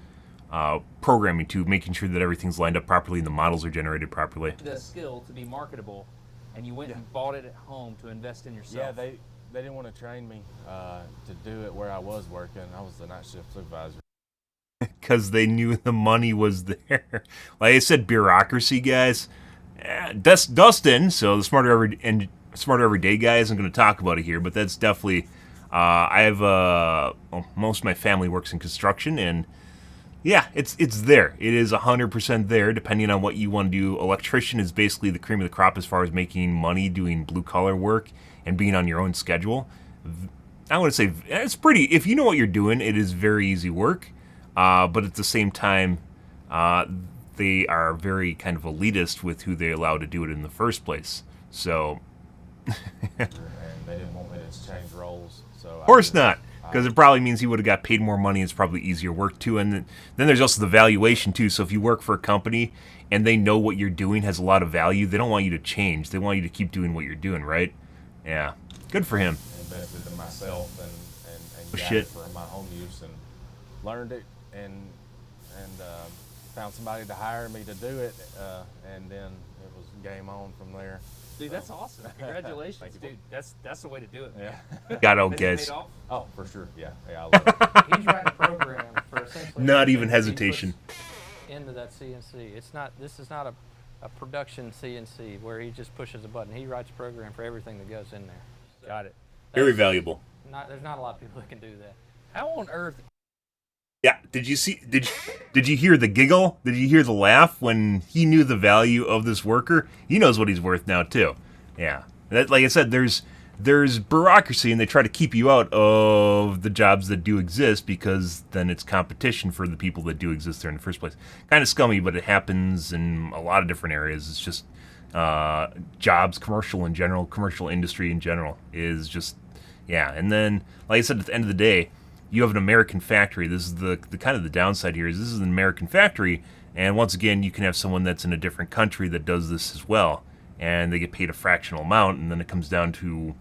programming too, making sure that everything's lined up properly and the models are generated properly. the skill to be marketable, and you went and bought it at home to invest in yourself. Yeah, they didn't want to train me to do it where I was working. I was the night shift supervisor. Because they knew the money was there. Like I said, bureaucracy, guys. Dustin, so the Smarter Everyday guy, isn't going to talk about it here, but that's definitely. I have most of my family works in construction, and yeah, it's there. It is 100% there, depending on what you want to do. Electrician is basically the cream of the crop as far as making money, doing blue collar work, and being on your own schedule. I want to say it's pretty. If you know what you're doing, it is very easy work. But at the same time, they are very kind of elitist with who they allow to do it in the first place. So, And they didn't want me to change roles. So of course not, because it probably means he would have got paid more money. It's probably easier work too. And then there's also the valuation too. So if you work for a company and they know what you're doing has a lot of value, they don't want you to change. They want you to keep doing what you're doing, right? Yeah, good for him. Invested in myself and got Shit. it for my home use and learned it and found somebody to hire me to do it, and then it was game on from there. Dude, that's awesome. Congratulations, dude. That's the way to do it, man. Got out, Has it guys. paid off? Oh, for sure. Yeah, I love it. He's writing a program for essentially Not everything even he hesitation. puts into that CNC. This is not a production CNC where he just pushes a button. He writes a program for everything that goes in there. Got it. Very valuable. There's not a lot of people that can do that. How on earth? Yeah, did you hear the giggle? Did you hear the laugh when he knew the value of this worker? He knows what he's worth now too. Yeah, that, like I said, there's bureaucracy, and they try to keep you out of the jobs that do exist because then it's competition for the people that do exist there in the first place. Kind of scummy, but it happens in a lot of different areas. It's just jobs, commercial in general, commercial industry in general is just, yeah. And then, like I said, at the end of the day, you have an American factory. This is the kind of the downside here is this is an American factory, and once again, you can have someone that's in a different country that does this as well, and they get paid a fractional amount, and then it comes down to,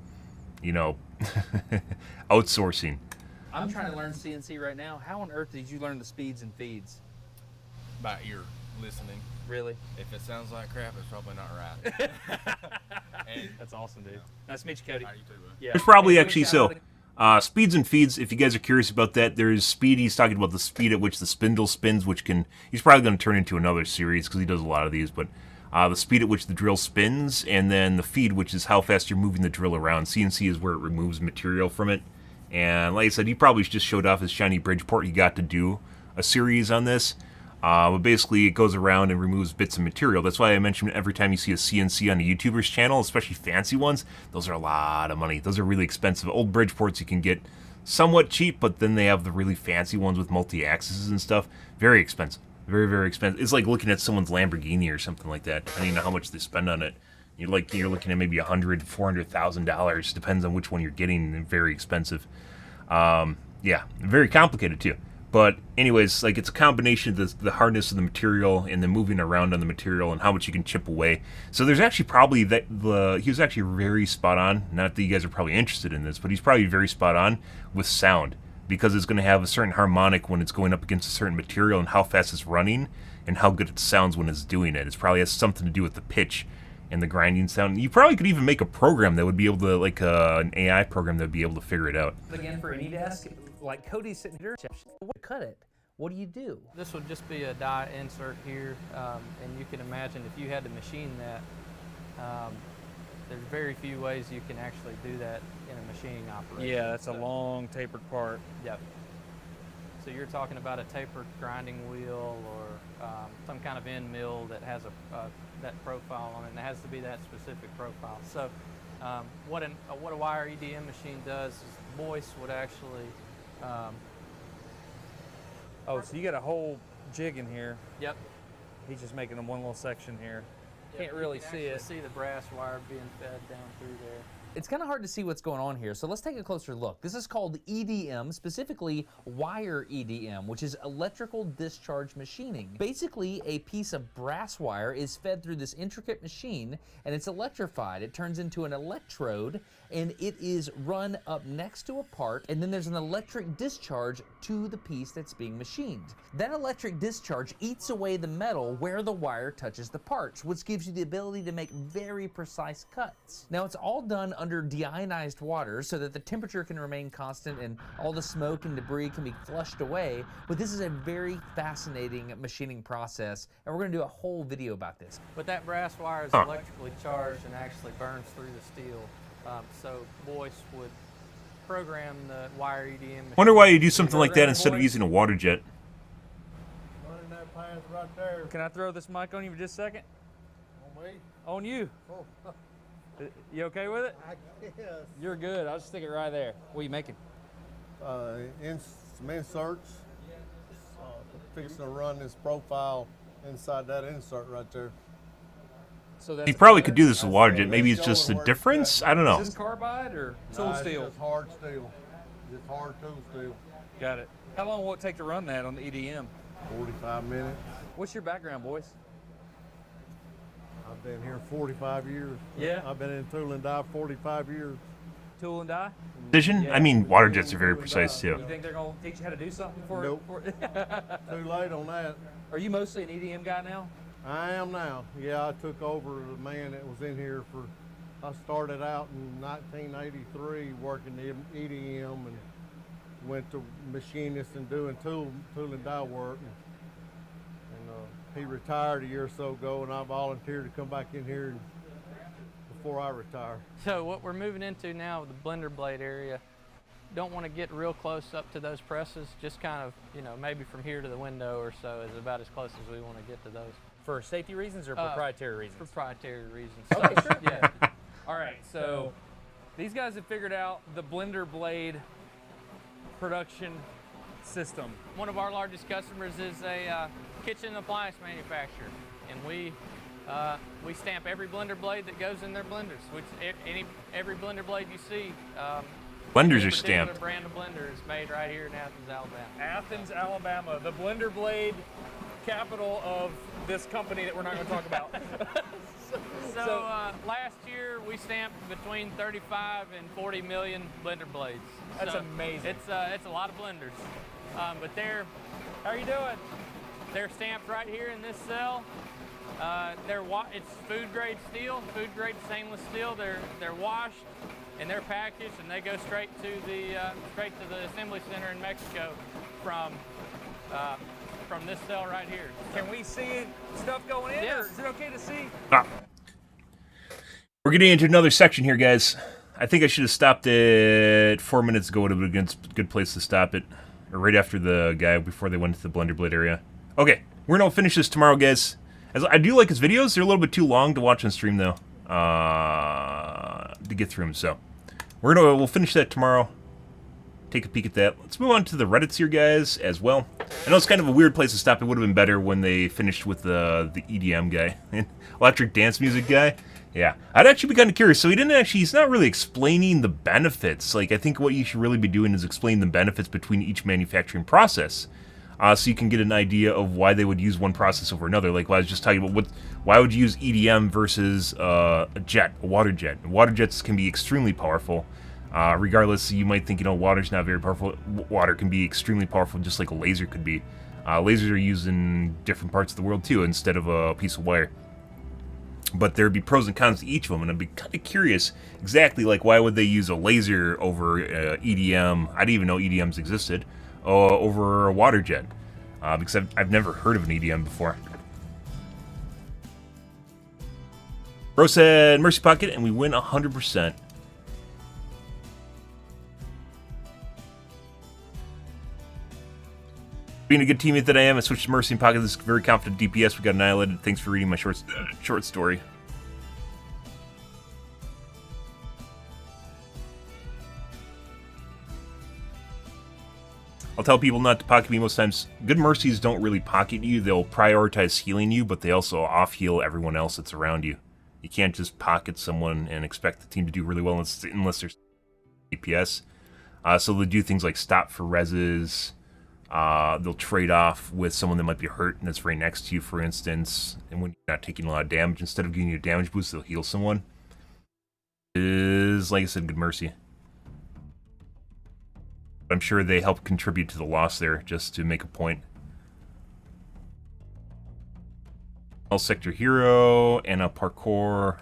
outsourcing. I'm trying to learn CNC right now. How on earth did you learn the speeds and feeds? By ear listening. Really? If it sounds like crap, it's probably not right. That's awesome, dude. Nice to meet you, Cody. How you too, bud? Yeah. There's probably actually Speeds and feeds, if you guys are curious about that, there's speed. He's talking about the speed at which the spindle spins, which he's probably going to turn into another series because he does a lot of these, but the speed at which the drill spins, and then the feed, which is how fast you're moving the drill around. CNC is where it removes material from it. And like I said, he probably just showed off his shiny Bridgeport. He got to do a series on this. But basically, it goes around and removes bits of material. That's why I mentioned every time you see a CNC on a YouTuber's channel, especially fancy ones, those are a lot of money. Those are really expensive. Old Bridgeports you can get somewhat cheap, but then they have the really fancy ones with multi-axes and stuff. Very expensive. Very, very expensive. It's like looking at someone's Lamborghini or something like that. I don't even know how much they spend on it. You're looking at maybe $100,000 to $400,000. Depends on which one you're getting. They're very expensive. Yeah, very complicated too. But anyways, like it's a combination of the hardness of the material and the moving around on the material and how much you can chip away. So there's actually probably he was actually very spot on. Not that you guys are probably interested in this, but he's probably very spot on with sound because it's going to have a certain harmonic when it's going up against a certain material and how fast it's running and how good it sounds when it's doing it. It probably has something to do with the pitch and the grinding sound. You probably could even make a program that would be able to, like an AI program that would be able to figure it out. Again, for any desk, like Cody's sitting here, cut it. What do you do? This would just be a die insert here, and you can imagine if you had to machine that, there's very few ways you can actually do that in a machining operation. Yeah, that's a long tapered part. Yep. So you're talking about a tapered grinding wheel or some kind of end mill that has that profile on it, and it has to be that specific profile. So what a wire EDM machine does is Boyce would actually Oh, so you got a whole jig in here. Yep. He's just making them one little section here. Can't really see it. See the brass wire being fed down through there. It's kind of hard to see what's going on here, so let's take a closer look. This is called EDM, specifically wire EDM, which is electrical discharge machining. Basically, a piece of brass wire is fed through this intricate machine, and it's electrified. It turns into an electrode, and it is run up next to a part, and then there's an electric discharge to the piece that's being machined. That electric discharge eats away the metal where the wire touches the parts, which gives you the ability to make very precise cuts. Now, it's all done under deionized water so that the temperature can remain constant and all the smoke and debris can be flushed away, but this is a very fascinating machining process, and we're going to do a whole video about this. But that brass wire is electrically charged and actually burns through the steel. So Boyce would program the wire EDM machine. Wonder why you do something like that instead of using a water jet. Running that path right there. Can I throw this mic on you for just a second? On me? On you. Oh. You okay with it? I guess. You're good. I'll just stick it right there. What are you making? Some inserts. Fixing to run this profile inside that insert right there. So that's He probably could do this with water jet. Maybe it's just a difference. I don't know. Is this carbide or tool steel? It's hard steel. It's hard tool steel. Got it. How long will it take to run that on the EDM? 45 minutes. What's your background, Boyce? I've been here 45 years. Yeah. I've been in tool and die 45 years. Tool and die? Precision? I mean, water jets are very precise too. You think they're going to teach you how to do something for Nope. Too late on that. Are you mostly an EDM guy now? I am now. Yeah, I took over the man that was in here I started out in 1983 working the EDM and went to machinist and doing tool and die work. And he retired a year or so ago, and I volunteered to come back in here before I retire. So what we're moving into now, the blender blade area, don't want to get real close up to those presses, just kind of, maybe from here to the window or so is about as close as we want to get to those. For safety reasons or proprietary reasons? Proprietary reasons. Okay, sure. Yeah. All right, so these guys have figured out the blender blade production system. One of our largest customers is a kitchen appliance manufacturer, and we stamp every blender blade that goes in their blenders. Every blender blade you see. Blenders are stamped. The brand of blender is made right here in Athens, Alabama. Athens, Alabama, the blender blade capital of this company that we're not going to talk about. So last year we stamped between 35 and 40 million blender blades. That's amazing. It's a lot of blenders, but how are you doing? They're stamped right here in this cell. It's food grade steel, food grade stainless steel. They're washed, and they're packaged and they go straight to the assembly center in Mexico from this cell right here. Can we see stuff going in, or is it okay to see? We're getting into another section here, guys. I think I should have stopped it 4 minutes ago. Would have been a good place to stop it. Or right after the guy, before they went to the Blender Blade area. Okay, we're going to finish this tomorrow, guys. As I do like his videos. They're a little bit too long to watch on stream, though. To get through them, so. We'll finish that tomorrow. Take a peek at that. Let's move on to the Reddits here, guys, as well. I know it's kind of a weird place to stop. It would have been better when they finished with the EDM guy. Electric dance music guy. Yeah, I'd actually be kind of curious. So he's not really explaining the benefits. Like, I think what you should really be doing is explain the benefits between each manufacturing process. So you can get an idea of why they would use one process over another. Like, I was just talking about why would you use EDM versus a water jet. Water jets can be extremely powerful. Regardless, you might think, water's not very powerful. Water can be extremely powerful, just like a laser could be. Lasers are used in different parts of the world, too, instead of a piece of wire. But there'd be pros and cons to each of them, and I'd be kind of curious exactly, like, why would they use a laser over EDM? I didn't even know EDMs existed. Over a water jet, because I've never heard of an EDM before. Bro said Mercy Pocket, and we win 100%. Being a good teammate that I am, I switched to Mercy Pocket. This is very confident DPS. We got annihilated. Thanks for reading my short story. I'll tell people not to pocket me most times. Good Mercies don't really pocket you. They'll prioritize healing you, but they also off-heal everyone else that's around you. You can't just pocket someone and expect the team to do really well unless there's DPS. So they'll do things like stop for reses. They'll trade off with someone that might be hurt and that's right next to you, for instance. And when you're not taking a lot of damage, instead of giving you a damage boost, they'll heal someone. Is, like I said, good mercy. I'm sure they help contribute to the loss there, just to make a point. All sector hero and a parkour.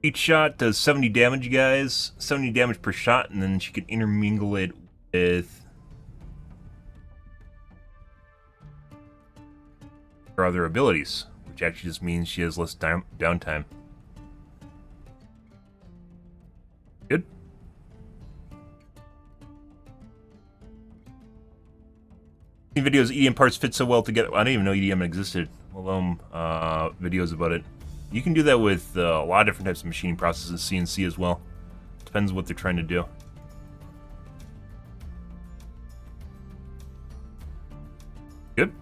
Each shot does 70 damage, you guys. 70 damage per shot, and then she can intermingle it with her other abilities, which actually just means she has less downtime. Good. Videos EDM parts fit so well together. I didn't even know EDM existed. Videos about it. You can do that with a lot of different types of machining processes, CNC as well. Depends what they're trying to do. Good.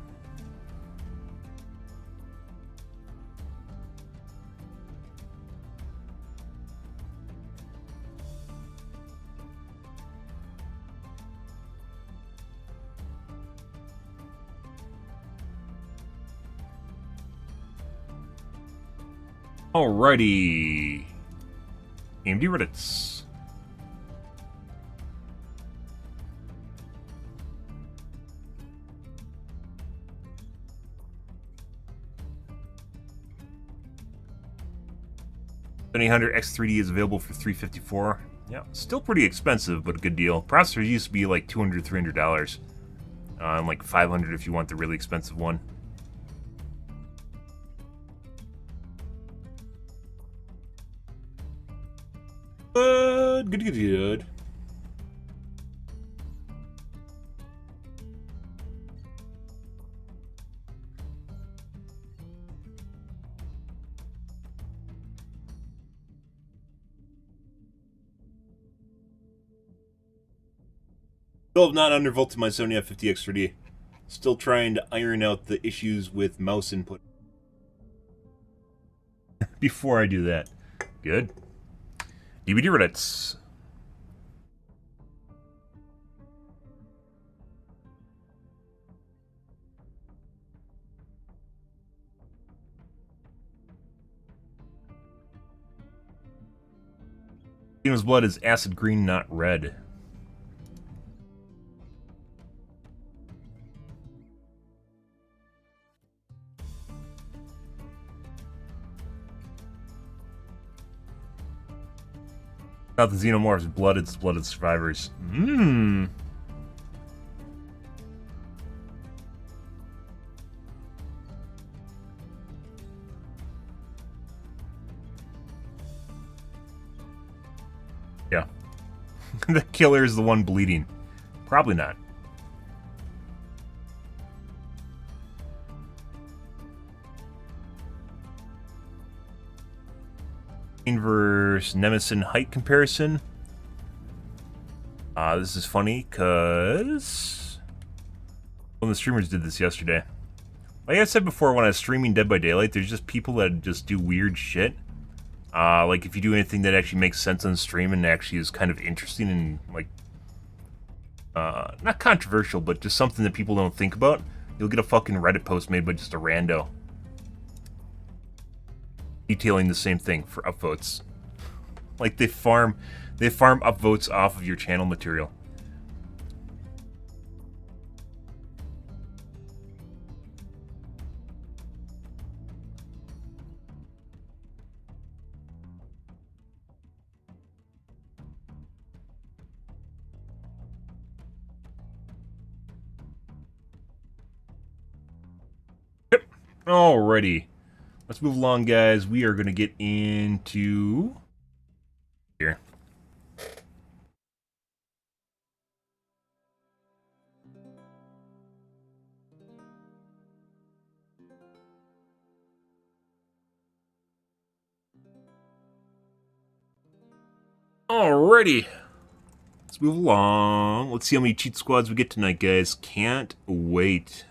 Alrighty. AMD Reddits. X3D is available for $354. Yeah, still pretty expensive, but a good deal. Processors used to be like $200, $300. And like $500 if you want the really expensive one. Good. Still have not undervolted my Sony F50 X3D. Still trying to iron out the issues with mouse input. Before I do that. Good. DVD Reddits. Xeno's blood is acid green, not red. Not the xenomorph's blood, it's blood of survivors. Mmm. Yeah. The killer is the one bleeding. Probably not. Versus Nemesis height comparison. This is funny because one of the streamers did this yesterday. Like I said before, when I was streaming Dead by Daylight, there's just people that just do weird shit. Like if you do anything that actually makes sense on stream and actually is kind of interesting and like not controversial, but just something that people don't think about, you'll get a fucking Reddit post made by just a rando detailing the same thing for upvotes. Like they farm upvotes off of your channel material. Yep. Alrighty. Let's move along, guys. We are going to get into here. Alrighty. Let's move along. Let's see how many cheat squads we get tonight, guys. Can't wait.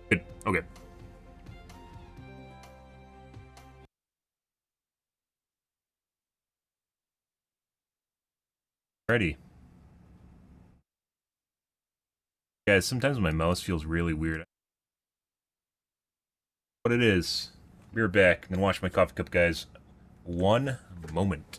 Good. Okay. Ready. Guys, sometimes my mouse feels really weird. What it is. Be right back. I'm gonna wash my coffee cup, guys. One moment.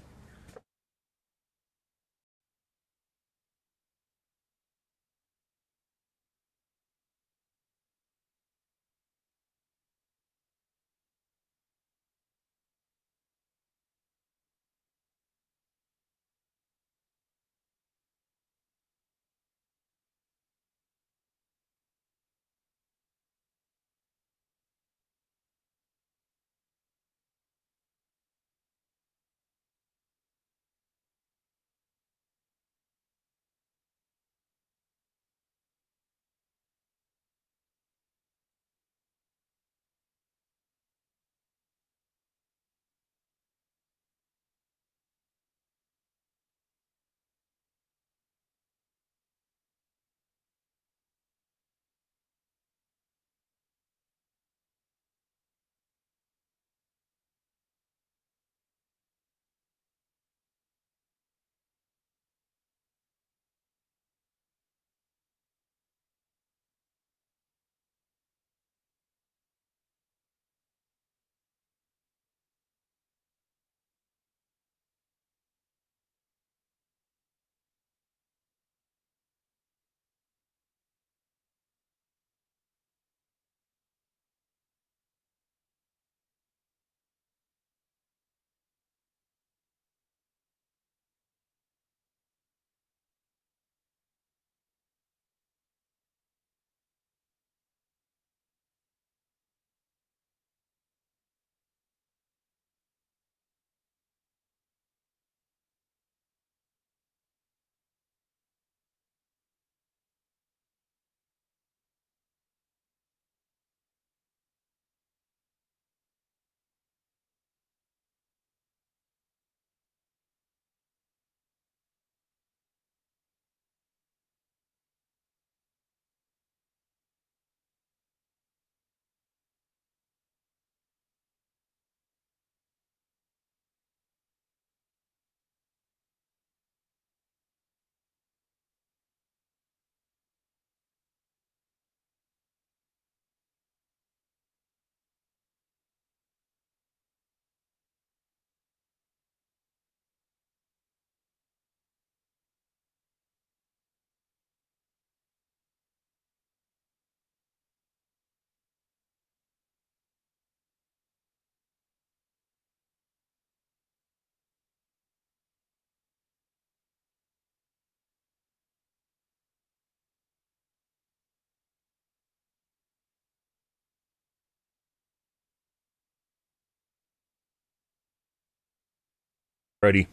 Ready.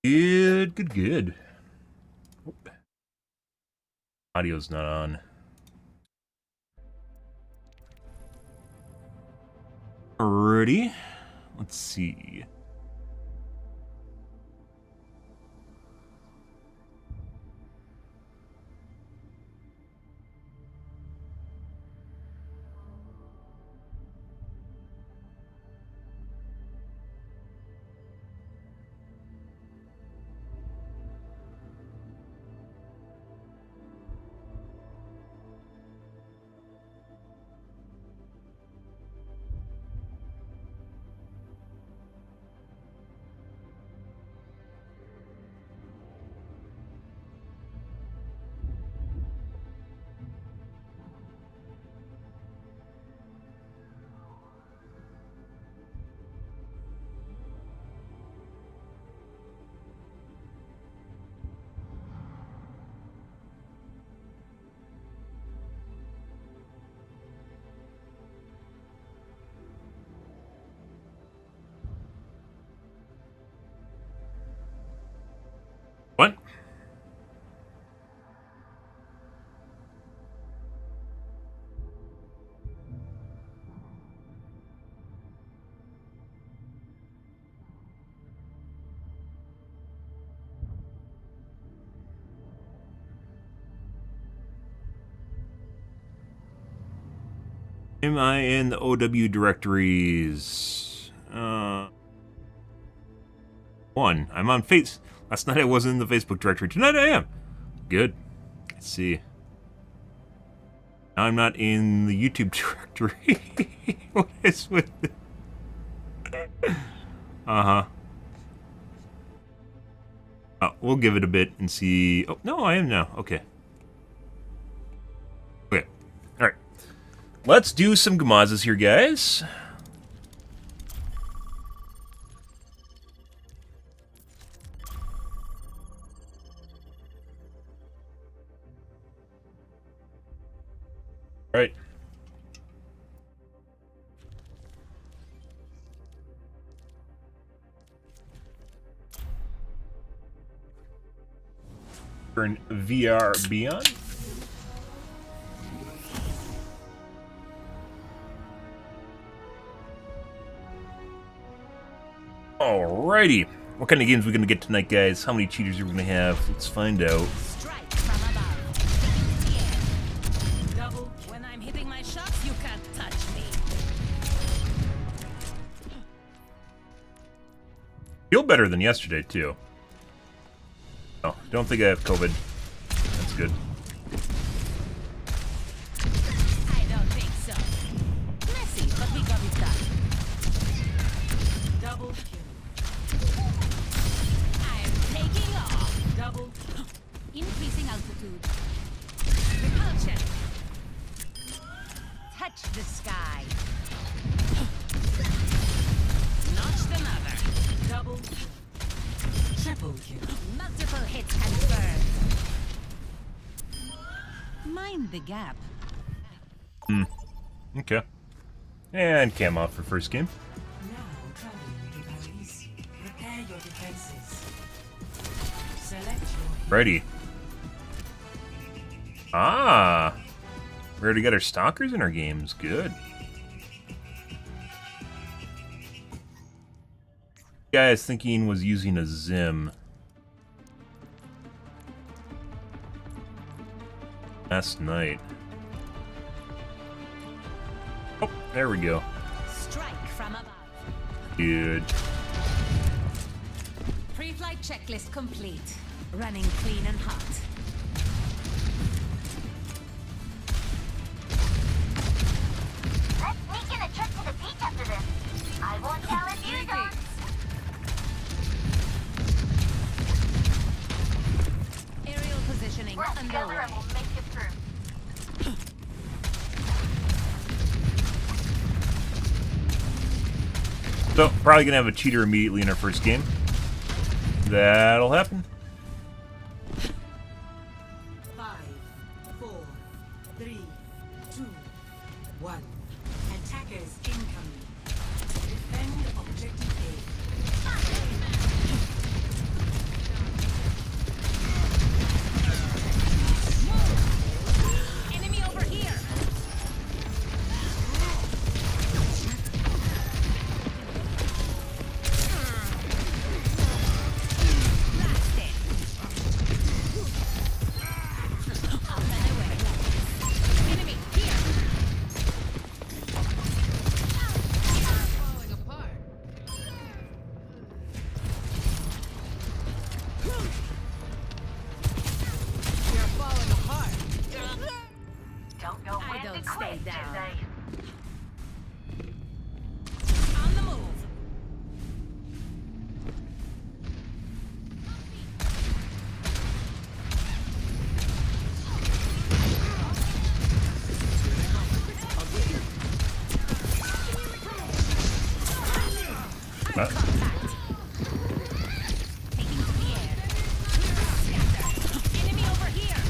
Good, good, good. Oop. Audio's not on. Alrighty. Let's see. What? Am I in the OW directories? One. I'm on Face. Last night I wasn't in the Facebook directory. Tonight I am. Good. Let's see. Now I'm not in the YouTube directory. What is with this? Uh-huh. Oh, we'll give it a bit and see. Oh, no, I am now. Okay. Okay. All right. Let's do some gamazes here, guys. All right. Turn VR Beyond. Alrighty. What kind of games are we going to get tonight, guys? How many cheaters are we going to have? Let's find out. Strike from above. Yeah. Double. When I'm hitting my shots, you can't touch me. Feel better than yesterday, too. Oh, don't think I have COVID. That's good. I don't think so. Messy, but we got it done. Double kill. I'm taking off. Double. Increasing altitude. Repulsion. Touch the sky. Notch the mother. Double. Triple kill. Multiple hits confirmed. Mind the gap. Okay. And cam off for first game. Now traveling to Paris. Prepare your defenses. Select your Ready. Ah! We already got our stalkers in our games. Good. Guys thinking was using a Zim. Last night. Oh, there we go. strike from above. Good. Pre-flight checklist complete. Running clean and hot. Let's sneak in a trip to the beach after this. I won't tell if you don't. Aerial positioning Work together underway. and we'll make it through. So, probably gonna have a cheater immediately in our first game. That'll happen. 5, 4, 3, 2, 1. Attackers incoming. Defend objective A. Enemy over here. Enemy here. Falling apart. You're falling apart. Don't know when I don't to stay quit, down. do they? On the move. What? Taking to the air. Scatter. Enemy over here.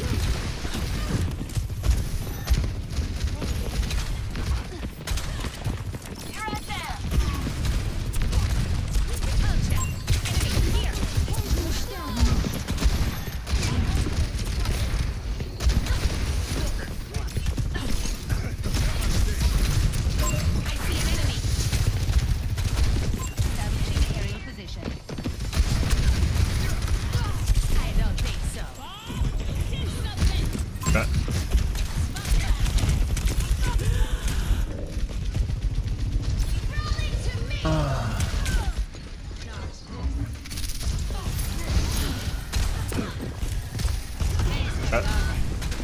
You're right there. Gotcha. Enemy here. I see an enemy. Establishing aerial position. I don't think so. Do something. Uh,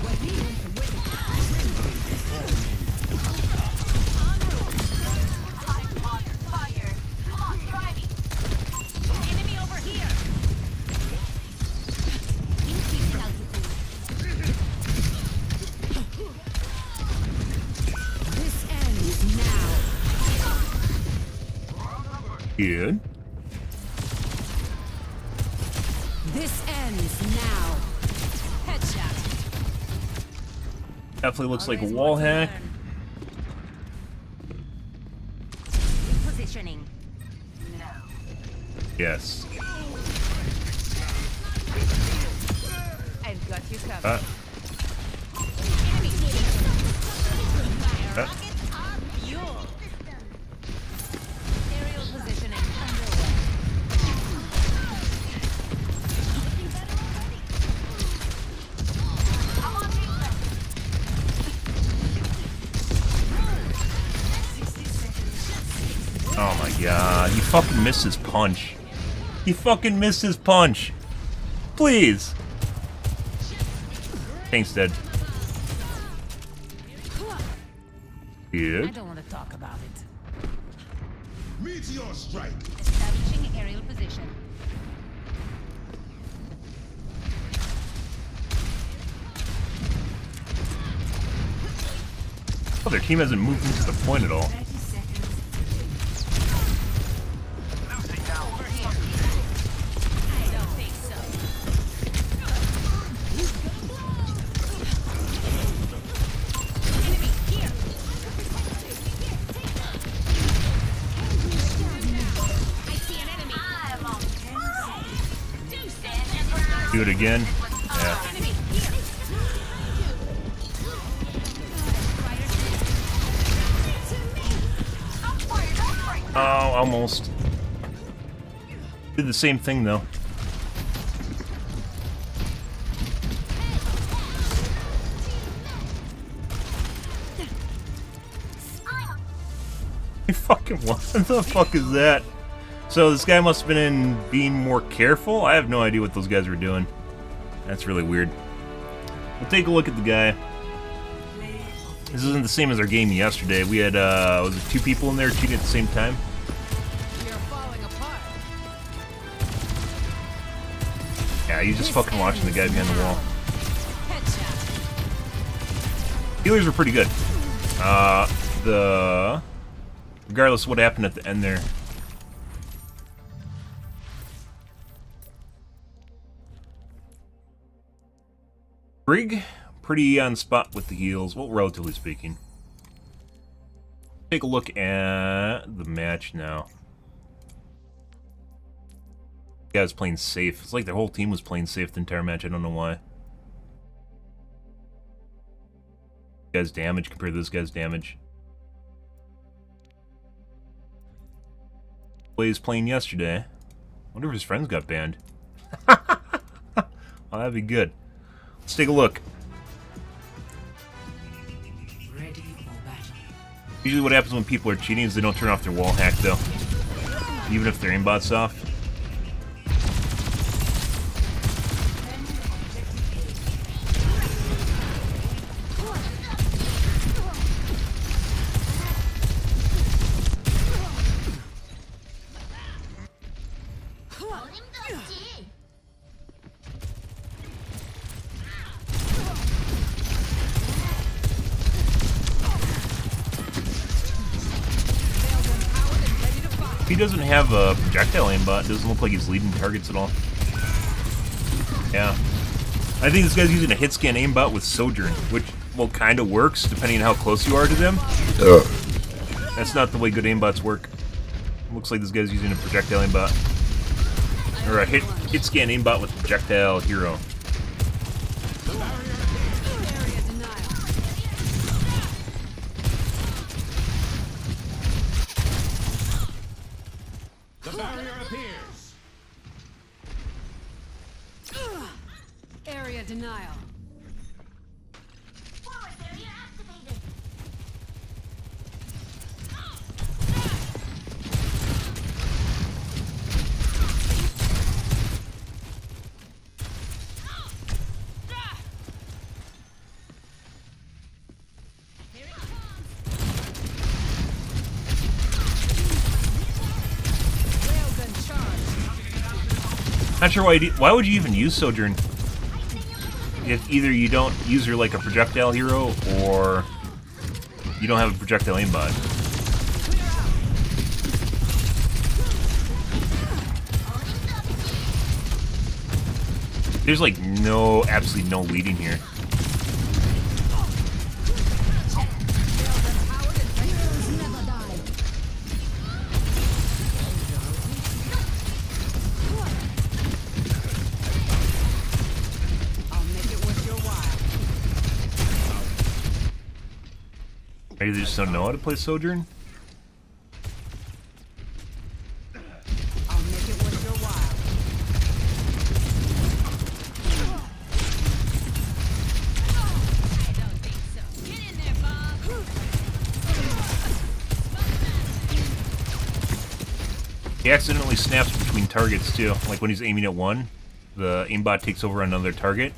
Rolling to me. Fire. Come on, try me. Enemy over here. Increasing altitude. This ends now. good. This ends now. Headshot. Definitely looks like a wall hack. Positioning. Yes. I've got you covered. Uh, Rockets are fuel. Aerial positioning underway. oh my god, he fucking missed his punch. He fucking missed his punch. Please. Tank's dead. I Good. don't want to talk about it. Meteor strike. Establishing aerial position. Oh, their team hasn't moved into the point at all. Over here. I don't think so. Enemy here. I see an enemy. I'm on Do stand. Do it again. Yeah. Enemy here. Oh, almost. Did the same thing though. He fucking what the fuck is that? So this guy must have been in being more careful? I have no idea what those guys were doing. That's really weird. We'll take a look at the guy. This isn't the same as our game yesterday. We had, was it 2 people in there cheating at the same time? You're falling apart. Yeah, he's just fucking watching the guy behind the wall. Headshot. Healers are pretty good. Regardless of what happened at the end there. Brig, pretty on spot with the heals, well, relatively speaking. Take a look at the match now. Guys playing safe. It's like their whole team was playing safe the entire match. I don't know why. Guy's damage compared to this guy's damage. Blaze playing yesterday. Wonder if his friends got banned. Oh, that'd be good. Let's take a look. Usually what happens when people are cheating is they don't turn off their wall hack, though. Even if their aimbot's off. He doesn't have a projectile aimbot. Doesn't look like he's leading targets at all. Yeah. I think this guy's using a hit scan aimbot with Sojourn, which, well, kind of works, depending on how close you are to them. That's not the way good aimbots work. Looks like this guy's using a projectile aimbot. Or a hit scan aimbot with projectile hero. The barrier appears. Area denial. Forward barrier activated. Not sure why would you even use Sojourn? If either you don't use her like a projectile hero, or you don't have a projectile aimbot. There's like absolutely no leading here. Maybe they just don't know how to play Sojourn? He accidentally snaps between targets too. Like when he's aiming at one, the aimbot takes over on another target,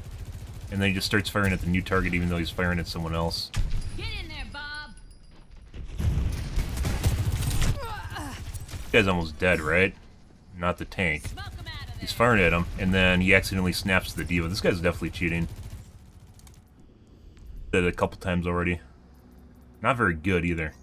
and then he just starts firing at the new target even though he's firing at someone else. This guy's almost dead, right? Not the tank. He's firing at him, and then he accidentally snaps the diva. This guy's definitely cheating. Did it a couple times already. Not very good either.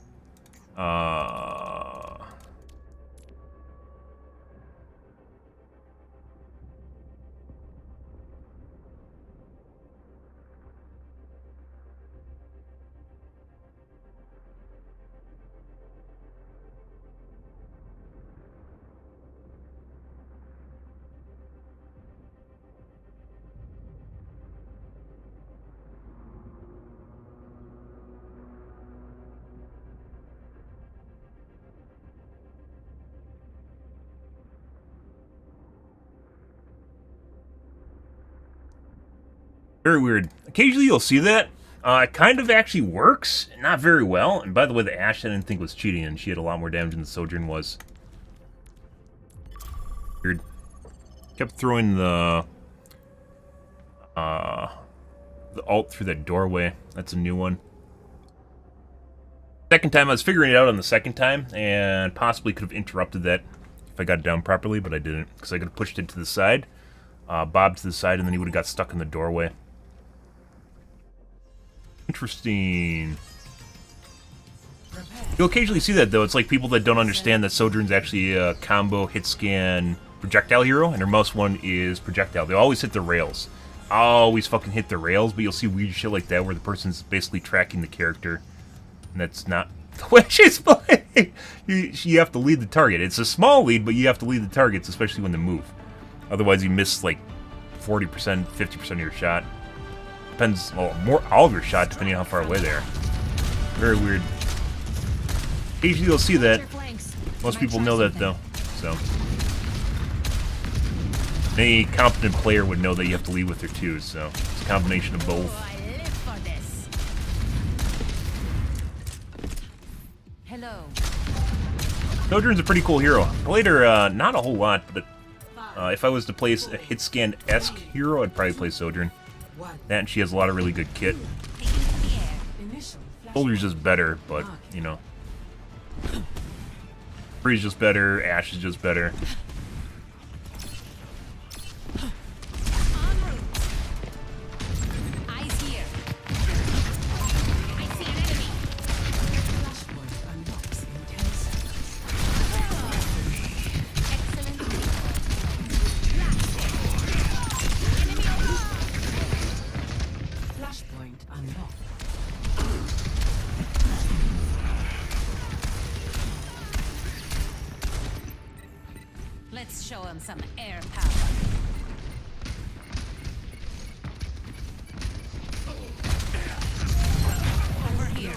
Very weird. Occasionally you'll see that. It kind of actually works. Not very well. And by the way, the Ashe I didn't think was cheating, and she had a lot more damage than the Sojourn was. Weird. Kept throwing the ult through that doorway. That's a new one. Second time, I was figuring it out on the second time, and possibly could have interrupted that if I got it down properly, but I didn't, because I could have pushed it to the side, bobbed to the side, and then he would have got stuck in the doorway. Interesting. You'll occasionally see that, though. It's like people that don't understand that Sojourn's actually a combo hit scan projectile hero, and her most one is projectile. They always hit the rails. Always fucking hit the rails, but you'll see weird shit like that where the person's basically tracking the character. And that's not the way she's playing. You have to lead the target. It's a small lead, but you have to lead the targets, especially when they move. Otherwise, you miss like 40%, 50% of your shot. Depends, well, all of your shot, depending on how far away they are. Very weird. Occasionally you'll see that. Most people know that though, so. Any competent player would know that you have to lead with their twos, so it's a combination of both. Hello. Sojourn's a pretty cool hero. Played her not a whole lot, but if I was to place a hit scan-esque hero, I'd probably play Sojourn. That and she has a lot of really good kit. Soldier's just better, but you know. Bree's just better, Ash is just better. Let's show him some air power. Over here.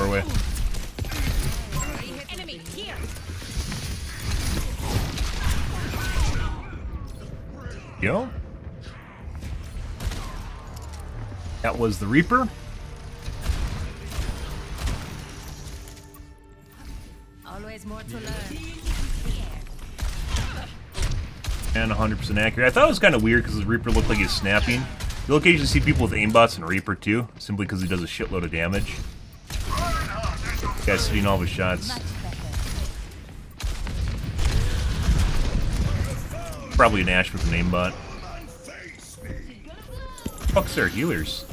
Away. Enemy here. Yo. That was the Reaper. Always more to learn. And 100% accurate. I thought it was kind of weird because the Reaper looked like he was snapping. You'll occasionally see people with aimbots and Reaper too, simply because he does a shitload of damage. Guy's hitting all of his shots. Probably an Ash with an aimbot. Fuck's their healers?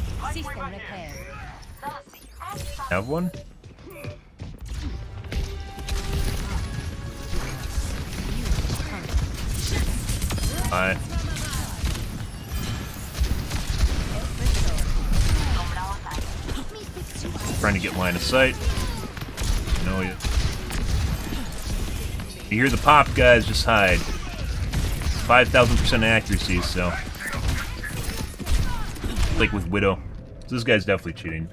Have one? Hi. Trying to get line of sight. No, you hear the pop, guys, just hide. 5,000% accuracy, so. Like with Widow. So this guy's definitely cheating.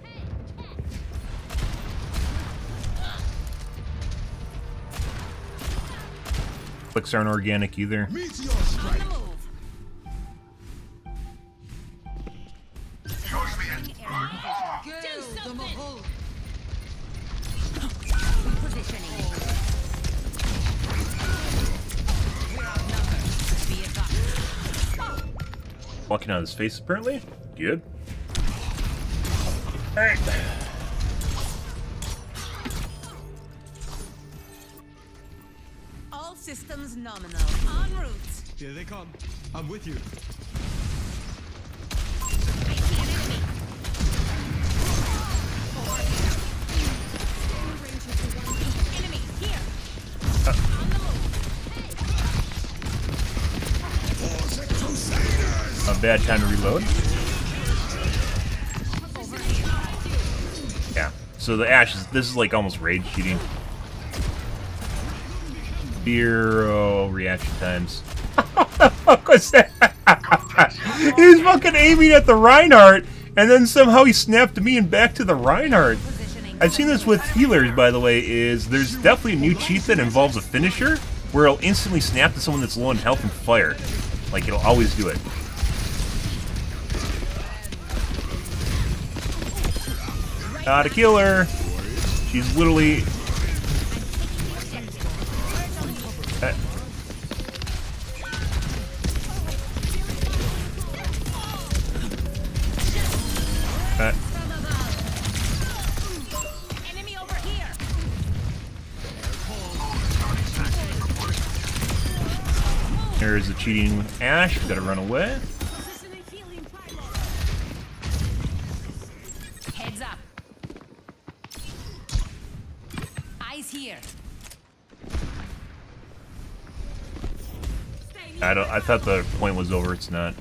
Clicks aren't organic either. Walking out of his face, apparently. Good. Alright. All systems nominal. En route. Here they come. I'm with you. I see an enemy. Enemy here. On the move. A bad time to reload. Yeah. So the Ash is, this is like almost rage cheating. 0 reaction times. What the fuck was that? He was fucking aiming at the Reinhardt, and then somehow he snapped to me and back to the Reinhardt. I've seen this with healers, by the way, is there's definitely a new cheat that involves a finisher, where it'll instantly snap to someone that's low in health and fire. Like, it'll always do it. Gotta kill her. She's literally... Enemy over here. There's the cheating with Ash. We gotta run away. Heads up. I thought the point was over. It's not.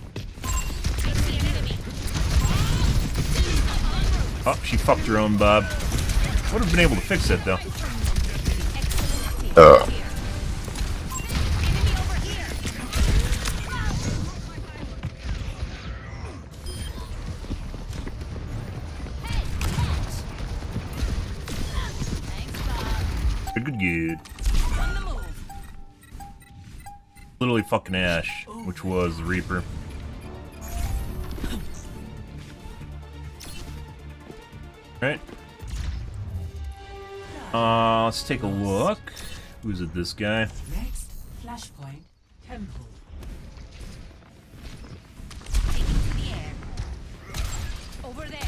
Oh, she fucked her own Bob. Would have been able to fix it though. Good. Literally fucking Ash, which was the Reaper. Right. Let's take a look. Who's it? This guy. Next flashpoint temple. Over there.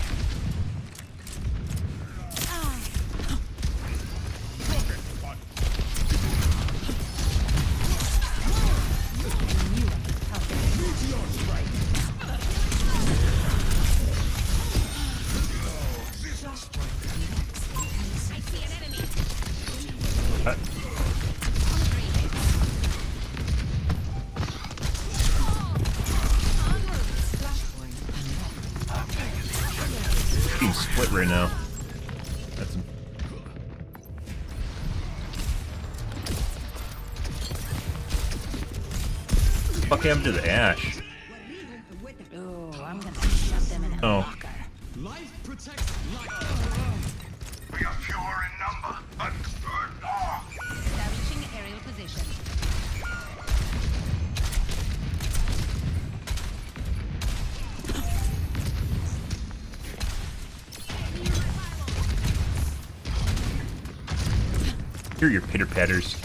Being split right now. That's fuck happened to the Ash? Oh. Life protects life. We are fewer in number, but Establishing aerial position. Hear your pitter patters.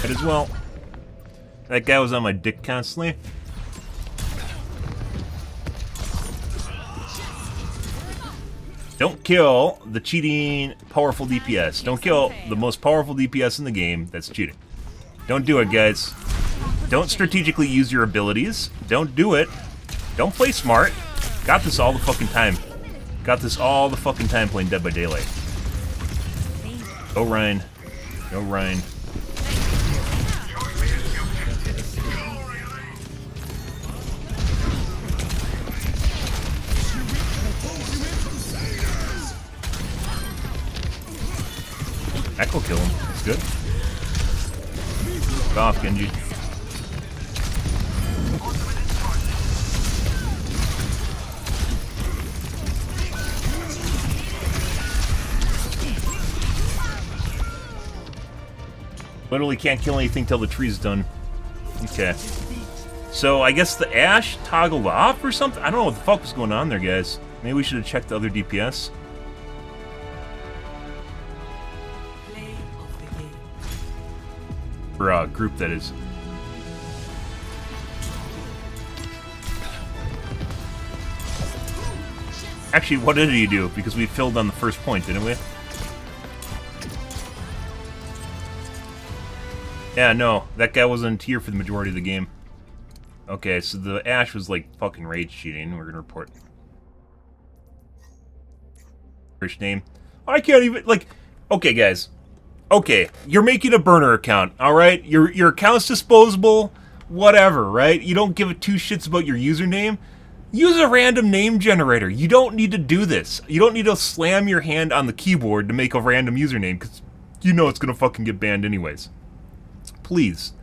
Might as well. That guy was on my dick constantly. Don't kill the cheating powerful DPS. Don't kill the most powerful DPS in the game that's cheating. Don't do it, guys. Don't strategically use your abilities. Don't do it. Don't play smart. Got this all the fucking time. Got this all the fucking time playing Dead by Daylight. Go Ryan. Go Ryan. That will kill him. That's good. Get off, Genji. Literally can't kill anything till the tree's done. Okay. So I guess the Ash toggled off or something? I don't know what the fuck was going on there, guys. Maybe we should have checked the other DPS. For group, that is. Actually, what did he do? Because we filled on the first point, didn't we? Yeah, no, that guy wasn't here for the majority of the game. Okay, so the Ash was like fucking rage cheating. We're gonna report. First name. I can't even, like, okay, guys. Okay, you're making a burner account, alright? Your account's disposable, whatever, right? You don't give a two shits about your username. Use a random name generator. You don't need to do this. You don't need to slam your hand on the keyboard to make a random username, because you know it's gonna fucking get banned anyways. Please.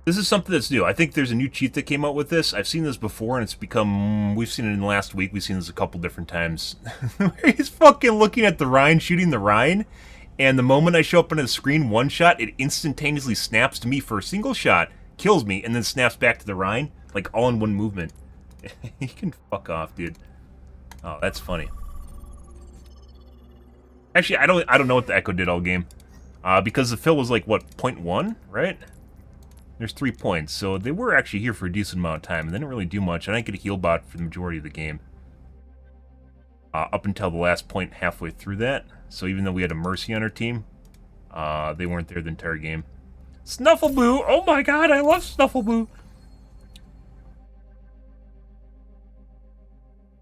This is something that's new. I think there's a new cheat that came out with this. I've seen this before, and it's become... We've seen it in the last week. We've seen this a couple different times. He's fucking looking at the Rhine, shooting the Rhine, and the moment I show up on the screen, one shot, it instantaneously snaps to me for a single shot, kills me, and then snaps back to the Rhine, like all in one movement. You can fuck off, dude. Oh, that's funny. Actually, I don't know what the Echo did all game. Because the fill was like, what, 0.1, right? There's 3 points, so they were actually here for a decent amount of time, and they didn't really do much. I didn't get a heal bot for the majority of the game. Up until the last point halfway through that. So even though we had a Mercy on our team, they weren't there the entire game. Snuffleboo! Oh my god, I love Snuffleboo!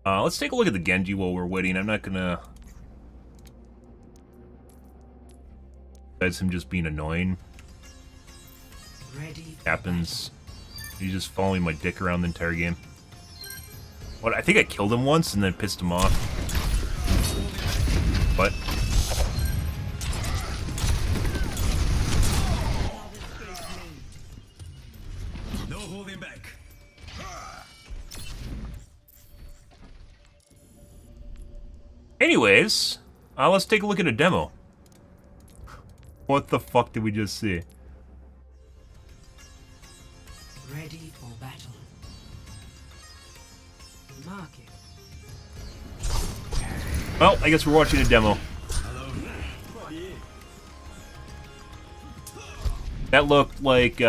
Let's take a look at the Genji while we're waiting. I'm not gonna... Besides him just being annoying. Happens. He's just following my dick around the entire game. What? I think I killed him once and then pissed him off. What? No holding back. Anyways, let's take a look at a demo. What the fuck did we just see? Ready for battle. Mark it. Well, I guess we're watching a demo. That looked like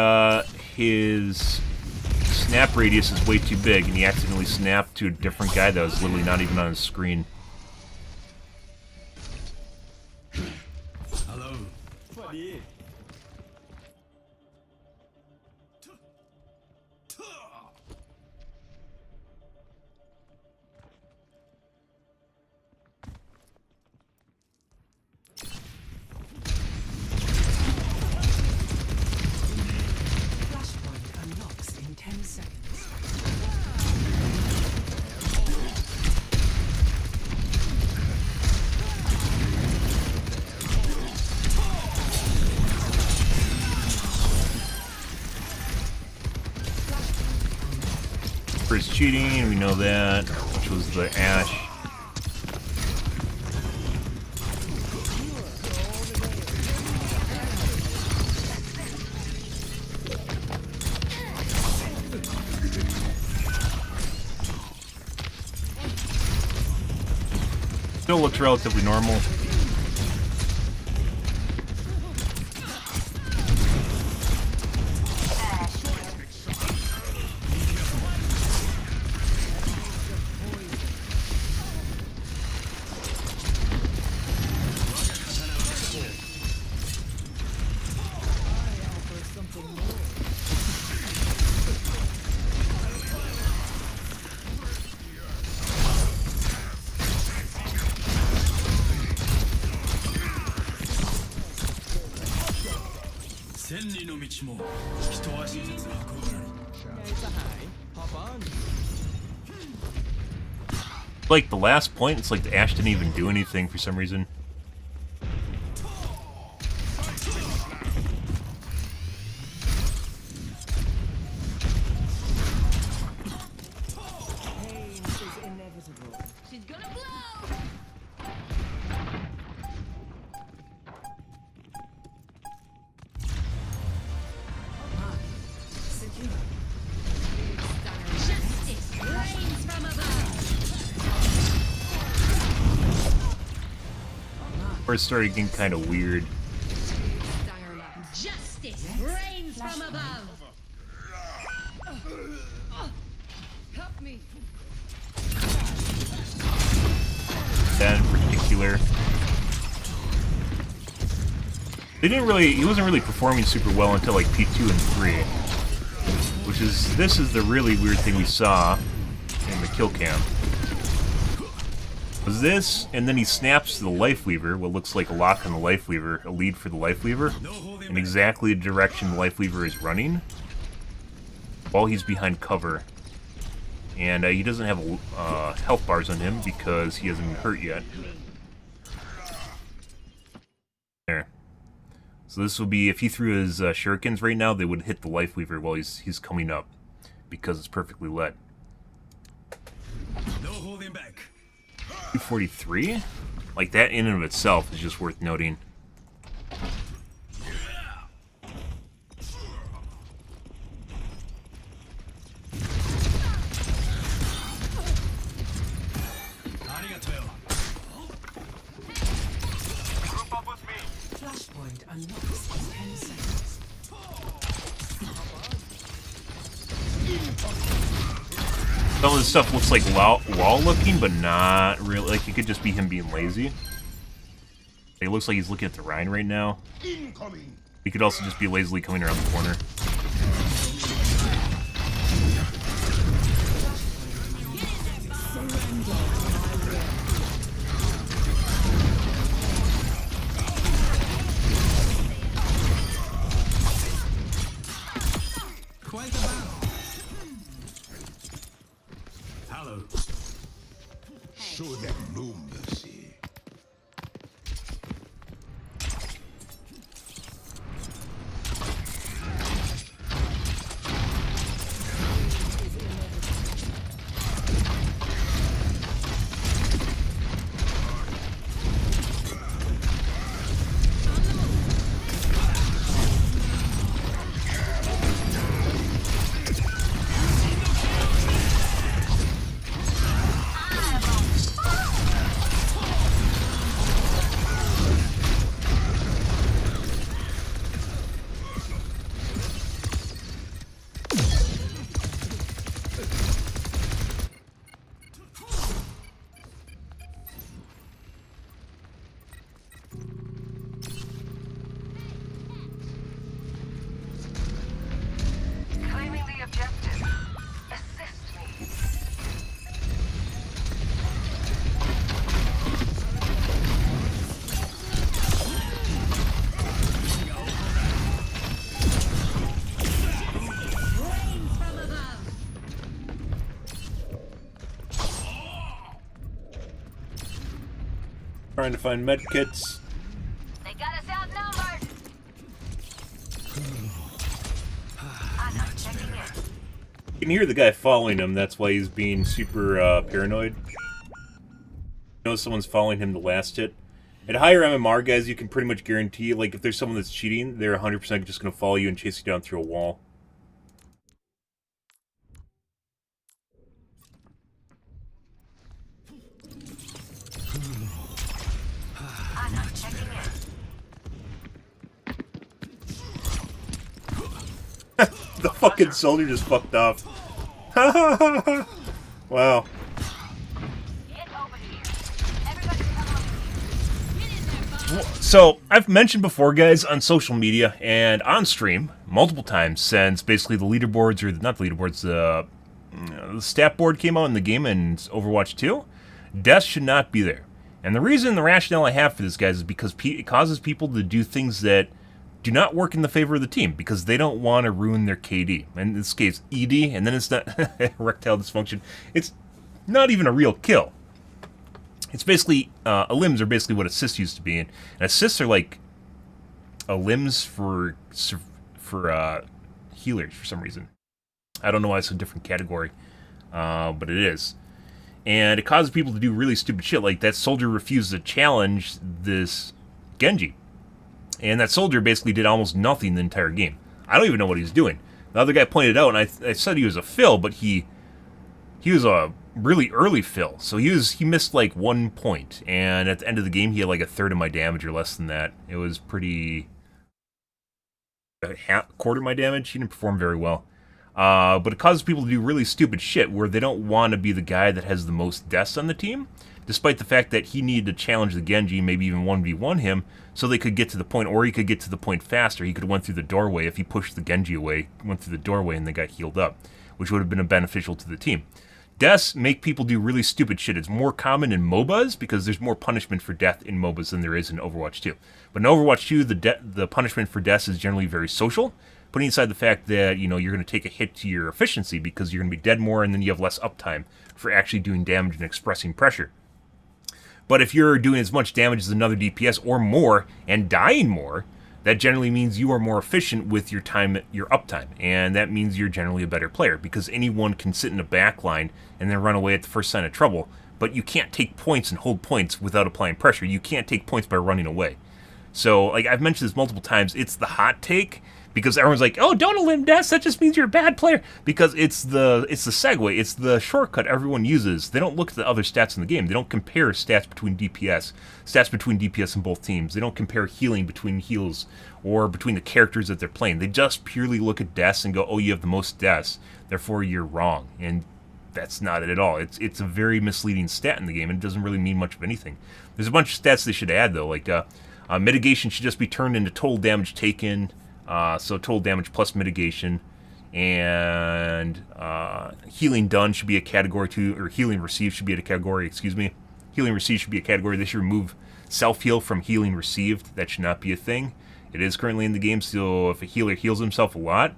his snap radius is way too big, and he accidentally snapped to a different guy that was literally not even on his screen. Hello. Flashpoint unlocks in 10 seconds. First cheating, we know that, which was the Ash. Still looks relatively normal. Like the last point, it's like the Ash didn't even do anything for some reason. She's gonna blow! Justice reigns from above! First started getting kind of weird. Justice reigns from above! Help me! That in particular. He wasn't really performing super well until like P2 and 3. Which is, this is the really weird thing we saw in the kill cam. Was this, and then he snaps to the Life Weaver, what looks like a lock on the Life Weaver, a lead for the Life Weaver, in exactly the direction the Life Weaver is running, while he's behind cover. And he doesn't have health bars on him because he hasn't been hurt yet. There. So this would be, if he threw his shurikens right now, they would hit the Life Weaver while he's coming up, because it's perfectly lit. No holding back. 243? Like, that in and of itself is just worth noting. Flashpoint unlocks in 10 seconds. Some of this stuff looks like wall looking, but not really. Like, it could just be him being lazy. It looks like he's looking at the Rhine right now. He could also just be lazily coming around the corner. Quite a battle. Hello. Show them no mercy. Claiming the objective. Assist me. Rain from above. Trying to find med kits. They got us outnumbered. I'm not checking it. You can hear the guy following him, that's why he's being super paranoid. You know someone's following him the last hit. At higher MMR, guys, you can pretty much guarantee, like, if there's someone that's cheating, they're 100% just going to follow you and chase you down through a wall. I'm not checking it. The fucking soldier just fucked off. Wow. Get over here. Everybody come on. So, I've mentioned before, guys, on social media and on stream multiple times since basically the leaderboards, or not the leaderboards, the stat board came out in the game in Overwatch 2, death should not be there. And the reason, the rationale I have for this, guys, is because it causes people to do things that do not work in the favor of the team, because they don't want to ruin their KD. In this case, ED, and then it's not erectile dysfunction. It's not even a real kill. It's basically, limbs are basically what assists used to be, and assists are like limbs for healers for some reason. I don't know why it's a different category, but it is. And it causes people to do really stupid shit, like that soldier refused to challenge this Genji. And that soldier basically did almost nothing the entire game. I don't even know what he was doing. The other guy pointed out, and I said he was a fill, but he was a really early fill. So he missed like 1 point. And at the end of the game, he had like a third of my damage or less than that. It was pretty... quarter of my damage. He didn't perform very well. But it causes people to do really stupid shit where they don't want to be the guy that has the most deaths on the team, despite the fact that he needed to challenge the Genji, maybe even 1v1 him, so they could get to the point, or he could get to the point faster. He could have went through the doorway if he pushed the Genji away, went through the doorway, and they got healed up, which would have been beneficial to the team. Deaths make people do really stupid shit. It's more common in MOBAs because there's more punishment for death in MOBAs than there is in Overwatch 2. But in Overwatch 2, the punishment for deaths is generally very social, putting aside the fact that, you know, you're going to take a hit to your efficiency because you're going to be dead more and then you have less uptime for actually doing damage and expressing pressure. But if you're doing as much damage as another DPS or more and dying more, that generally means you are more efficient with your time, your uptime, and that means you're generally a better player, because anyone can sit in a back line and then run away at the first sign of trouble, but you can't take points and hold points without applying pressure. You can't take points by running away. So, like, I've mentioned this multiple times, it's the hot take, because everyone's like, oh, don't eliminate deaths, that just means you're a bad player, because it's the segue, it's the shortcut everyone uses. They don't look at the other stats in the game. They don't compare stats between DPS in both teams. They don't compare healing between heals or between the characters that they're playing. They just purely look at deaths and go, oh, you have the most deaths, therefore you're wrong. And that's not it at all. It's a very misleading stat in the game, and it doesn't really mean much of anything. There's a bunch of stats they should add, though, like mitigation should just be turned into total damage taken, so total damage plus mitigation, and healing done should be a category too, or healing received should be a category, excuse me. Healing received should be a category. They should remove self-heal from healing received. That should not be a thing. It is currently in the game, so if a healer heals himself a lot,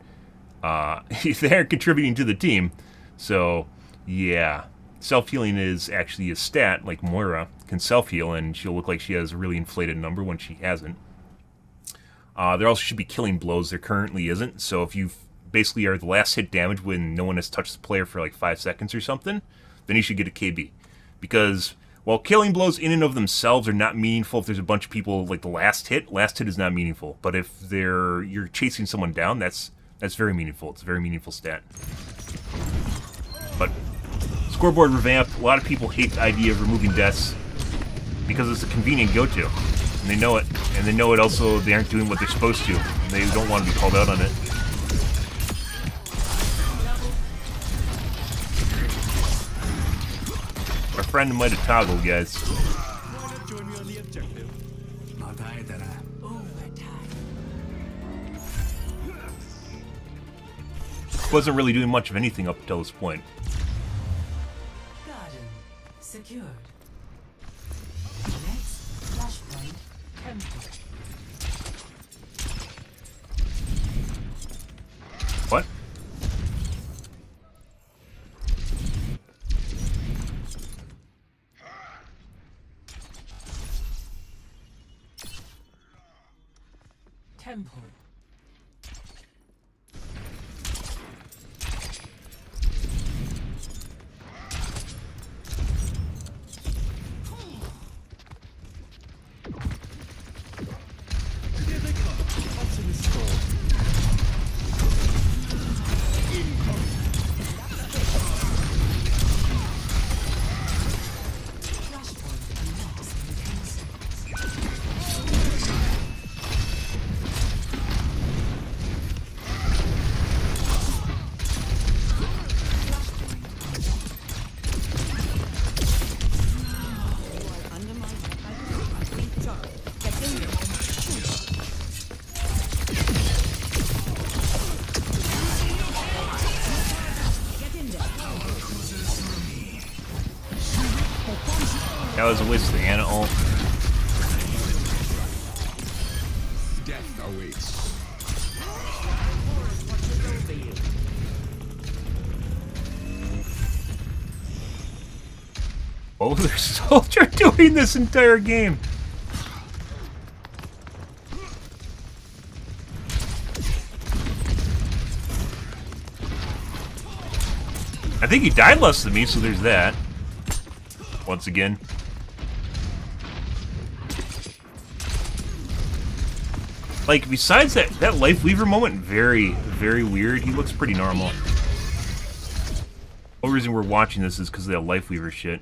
they're contributing to the team. So, yeah. Self-healing is actually a stat, like Moira can self-heal, and she'll look like she has a really inflated number when she hasn't. There also should be killing blows. There currently isn't. So if you basically are the last hit damage when no one has touched the player for like 5 seconds or something, then you should get a KB. Because while killing blows in and of themselves are not meaningful if there's a bunch of people, like the last hit is not meaningful. But if you're chasing someone down, that's very meaningful. It's a very meaningful stat. But scoreboard revamp, a lot of people hate the idea of removing deaths because it's a convenient go-to. And they know it. And they know it also, they aren't doing what they're supposed to. And they don't want to be called out on it. Our friend might have toggled, guys. Join me on the objective. Wasn't really doing much of anything up until this point. Garden secured. Next flashpoint temple. What? Temple. That was a waste of the Ana ult. Death awaits. What was their soldier doing this entire game? I think he died less than me, so there's that. Once again. Like, besides that Lifeweaver moment, very, very weird. He looks pretty normal. The only reason we're watching this is because of that Lifeweaver shit.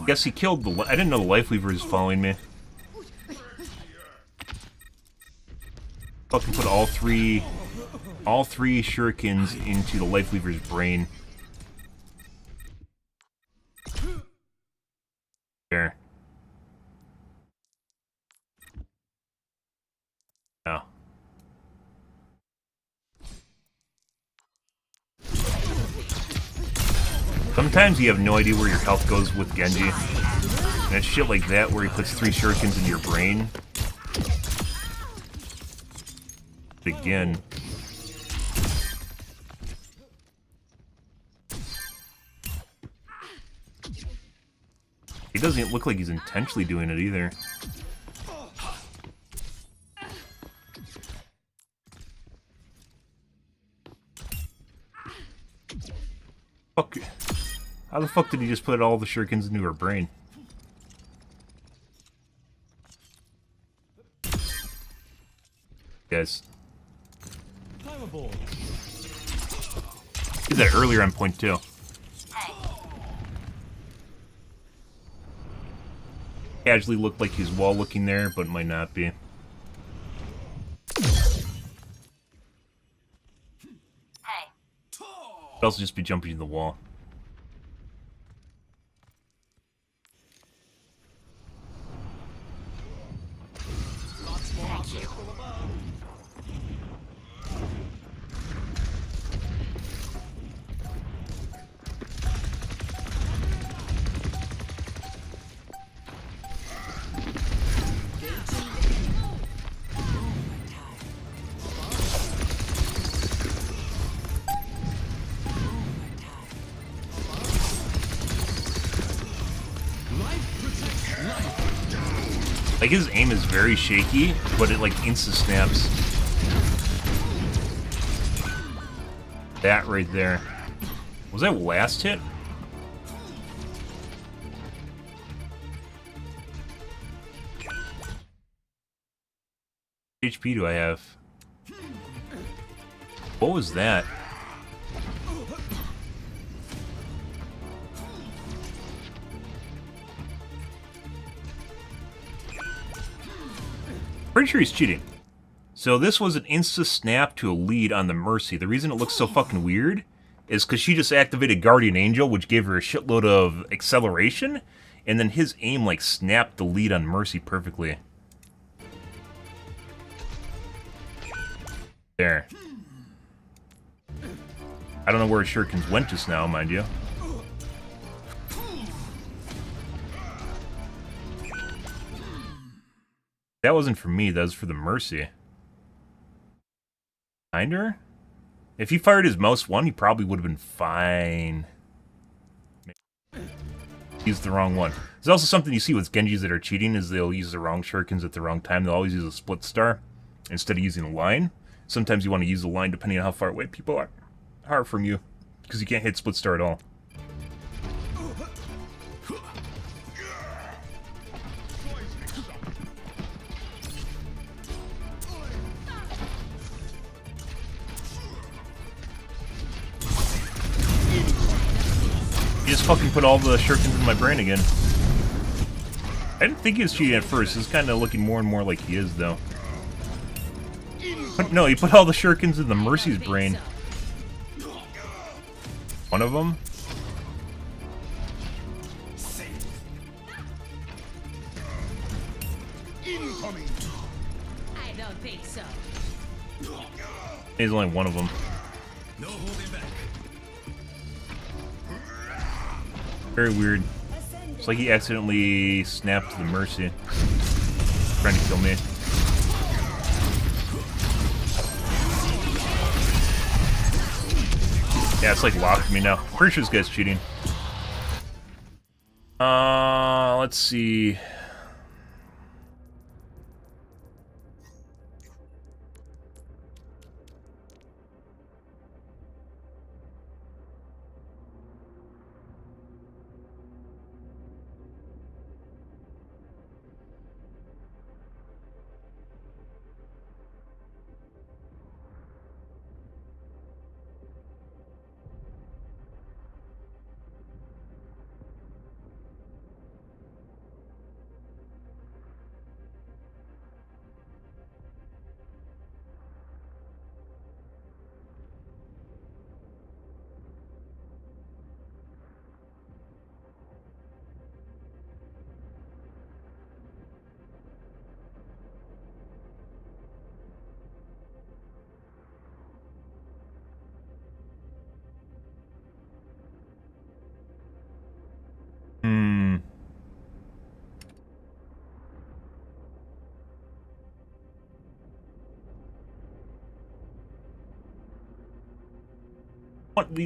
Guess he killed the. I didn't know the Lifeweaver was following me. Fucking put all three shurikens into the Lifeweaver's brain. There. No. Sometimes you have no idea where your health goes with Genji. And it's shit like that where he puts 3 shurikens in your brain. Again. He doesn't look like he's intentionally doing it either. Fuck. How the fuck did he just put all the shurikens into her brain? Guys. Did that earlier on point 2. Casually looked like he's wall looking there, but might not be. Could also just be jumping to the wall. Like, his aim is very shaky, but it, like, insta-snaps. That right there. Was that last hit? How much HP do I have? What was that? Pretty sure he's cheating. So this was an insta-snap to a lead on the Mercy. The reason it looks so fucking weird is because she just activated Guardian Angel, which gave her a shitload of acceleration, and then his aim, like, snapped the lead on Mercy perfectly. There. I don't know where his shurikens went just now, mind you. That wasn't for me, that was for the Mercy. Behind her? If he fired his mouse 1, he probably would have been fine. Used the wrong one. There's also something you see with Genjis that are cheating, is they'll use the wrong shurikens at the wrong time. They'll always use a split star instead of using a line. Sometimes you want to use a line depending on how far away people are from you, because you can't hit split star at all. He just fucking put all the shurikens in my brain again. I didn't think he was cheating at first. He's kind of looking more and more like he is, though. But no, he put all the shurikens in the Mercy's brain. One of them? I don't think so. He's only one of them. No holding back. Very weird. It's like he accidentally snapped the Mercy. Trying to kill me. Yeah, it's like locked me now. Pretty sure this guy's cheating. Let's see.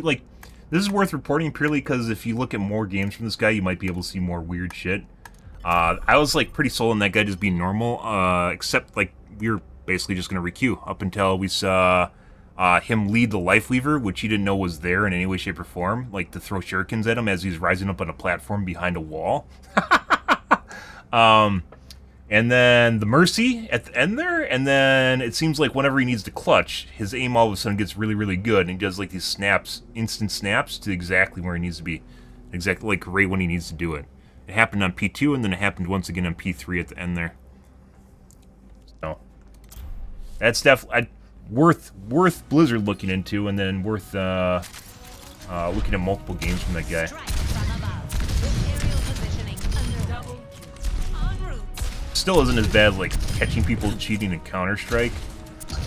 like, this is worth reporting purely because if you look at more games from this guy, you might be able to see more weird shit. I was like pretty sold on that guy just being normal, except like we were basically just gonna requeue up until we saw him lead the life lever, which he didn't know was there in any way, shape, or form, like to throw shurikens at him as he's rising up on a platform behind a wall. And then the Mercy at the end there, and then it seems like whenever he needs to clutch, his aim all of a sudden gets really, really good, and he does like these snaps, instant snaps to exactly where he needs to be. Exactly like right when he needs to do it. It happened on P2, and then it happened once again on P3 at the end there. So, that's definitely worth Blizzard looking into, and then worth looking at multiple games from that guy. Still isn't as bad as like catching people cheating in Counter-Strike.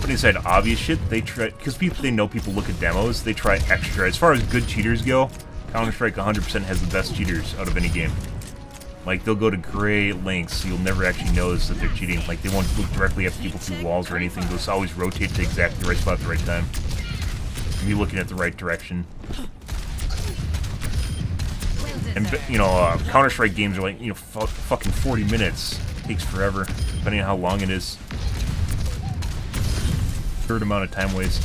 But inside obvious shit, they try, because they know people look at demos, they try extra. As far as good cheaters go, Counter-Strike 100% has the best cheaters out of any game. Like, they'll go to great lengths, so you'll never actually notice that they're cheating. Like, they won't look directly at people through walls or anything. They'll always rotate to exactly the right spot at the right time. And be looking at the right direction. And, you know, Counter-Strike games are like, you know, fucking 40 minutes. Takes forever, depending on how long it is. Third amount of time waste.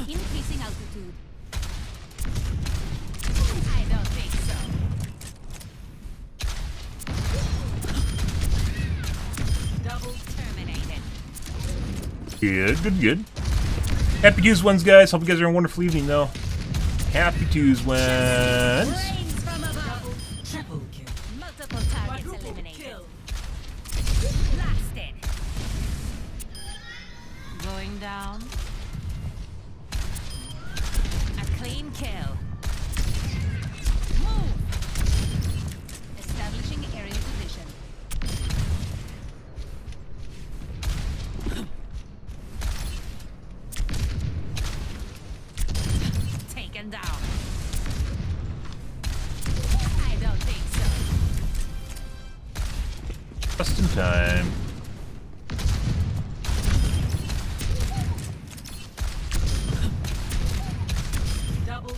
Increasing altitude. I don't think so. Double terminated. Good. Happy Tuesdays, ones, guys. Hope you guys are having a wonderful evening, though. Happy Tuesdays, ones. Brains from above. Triple kill. Multiple targets eliminated. Blasted. Going down. A clean kill. Move. Establishing area position. Taken down. I don't think so. Just in time. Double.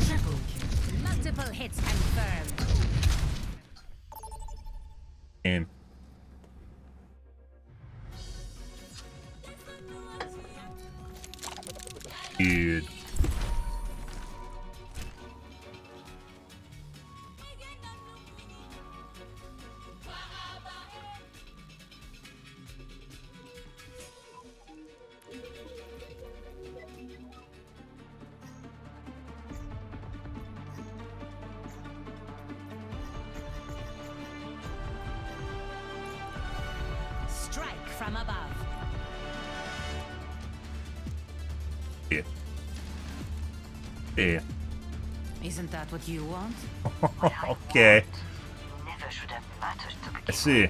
Triple kill. Multiple hits confirmed. Game. Dude. Strike from above. Yeah. Yeah. Isn't that what you want? Okay. I see.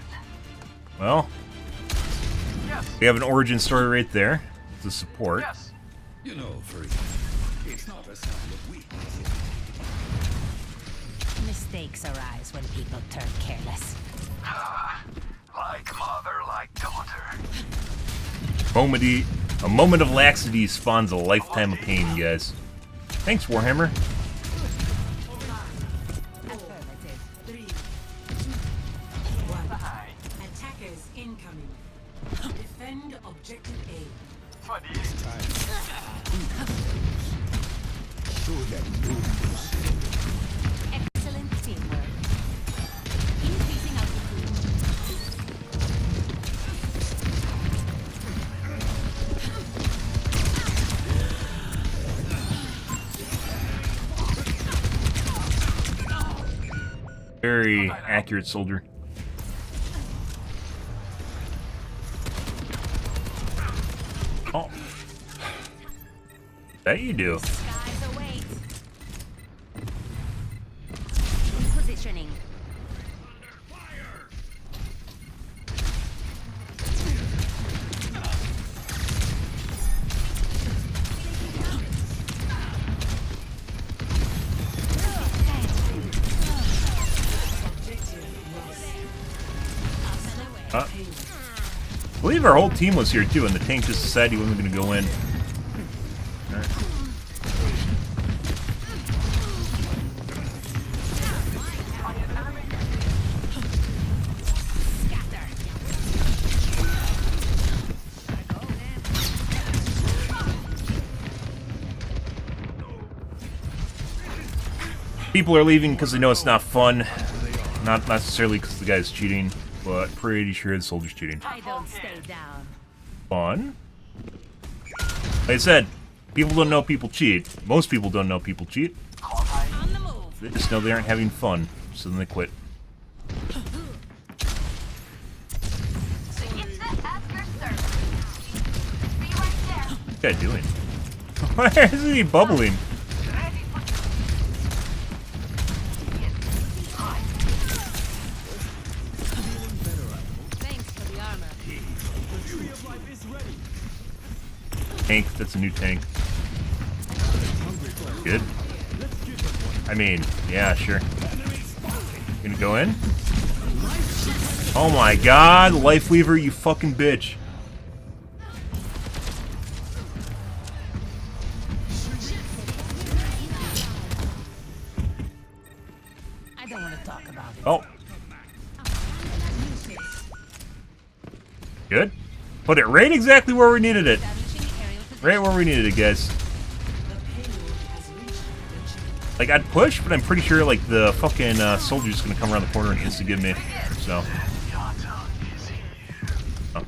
Well, we have an origin story right there. The support. You know, Free, it's not a sign of weakness. Mistakes arise when people turn careless. Like mother, like daughter. A moment of laxity spawns a lifetime of pain, guys. Thanks, Warhammer. Affirmative. 3, 2, 1. Attackers incoming. Defend objective A. Excellent teamwork. Increasing altitude. Very accurate soldier. Oh. That you do. Skies await. Positioning. I believe our whole team was here too, and the tank just decided he wasn't going to go in. Alright. People are leaving because they know it's not fun. Not necessarily because the guy's cheating, but pretty sure the soldier's cheating. I don't stay down. Fun? Like I said, people don't know people cheat. Most people don't know people cheat. On the move. They just know they aren't having fun, so then they quit. It's the after service. Be right there. What's that doing? Why isn't he bubbling? Thanks for the armor. Tank, that's a new tank. Good. I mean, yeah, sure. Gonna go in? Oh my god, Life Weaver, you fucking bitch. I don't want to talk about it. Oh. Good. Put it right exactly where we needed it. Right where we needed it, guys. Like, I'd push, but I'm pretty sure, like, the fucking soldier's gonna come around the corner and insta-give me. So. Oh.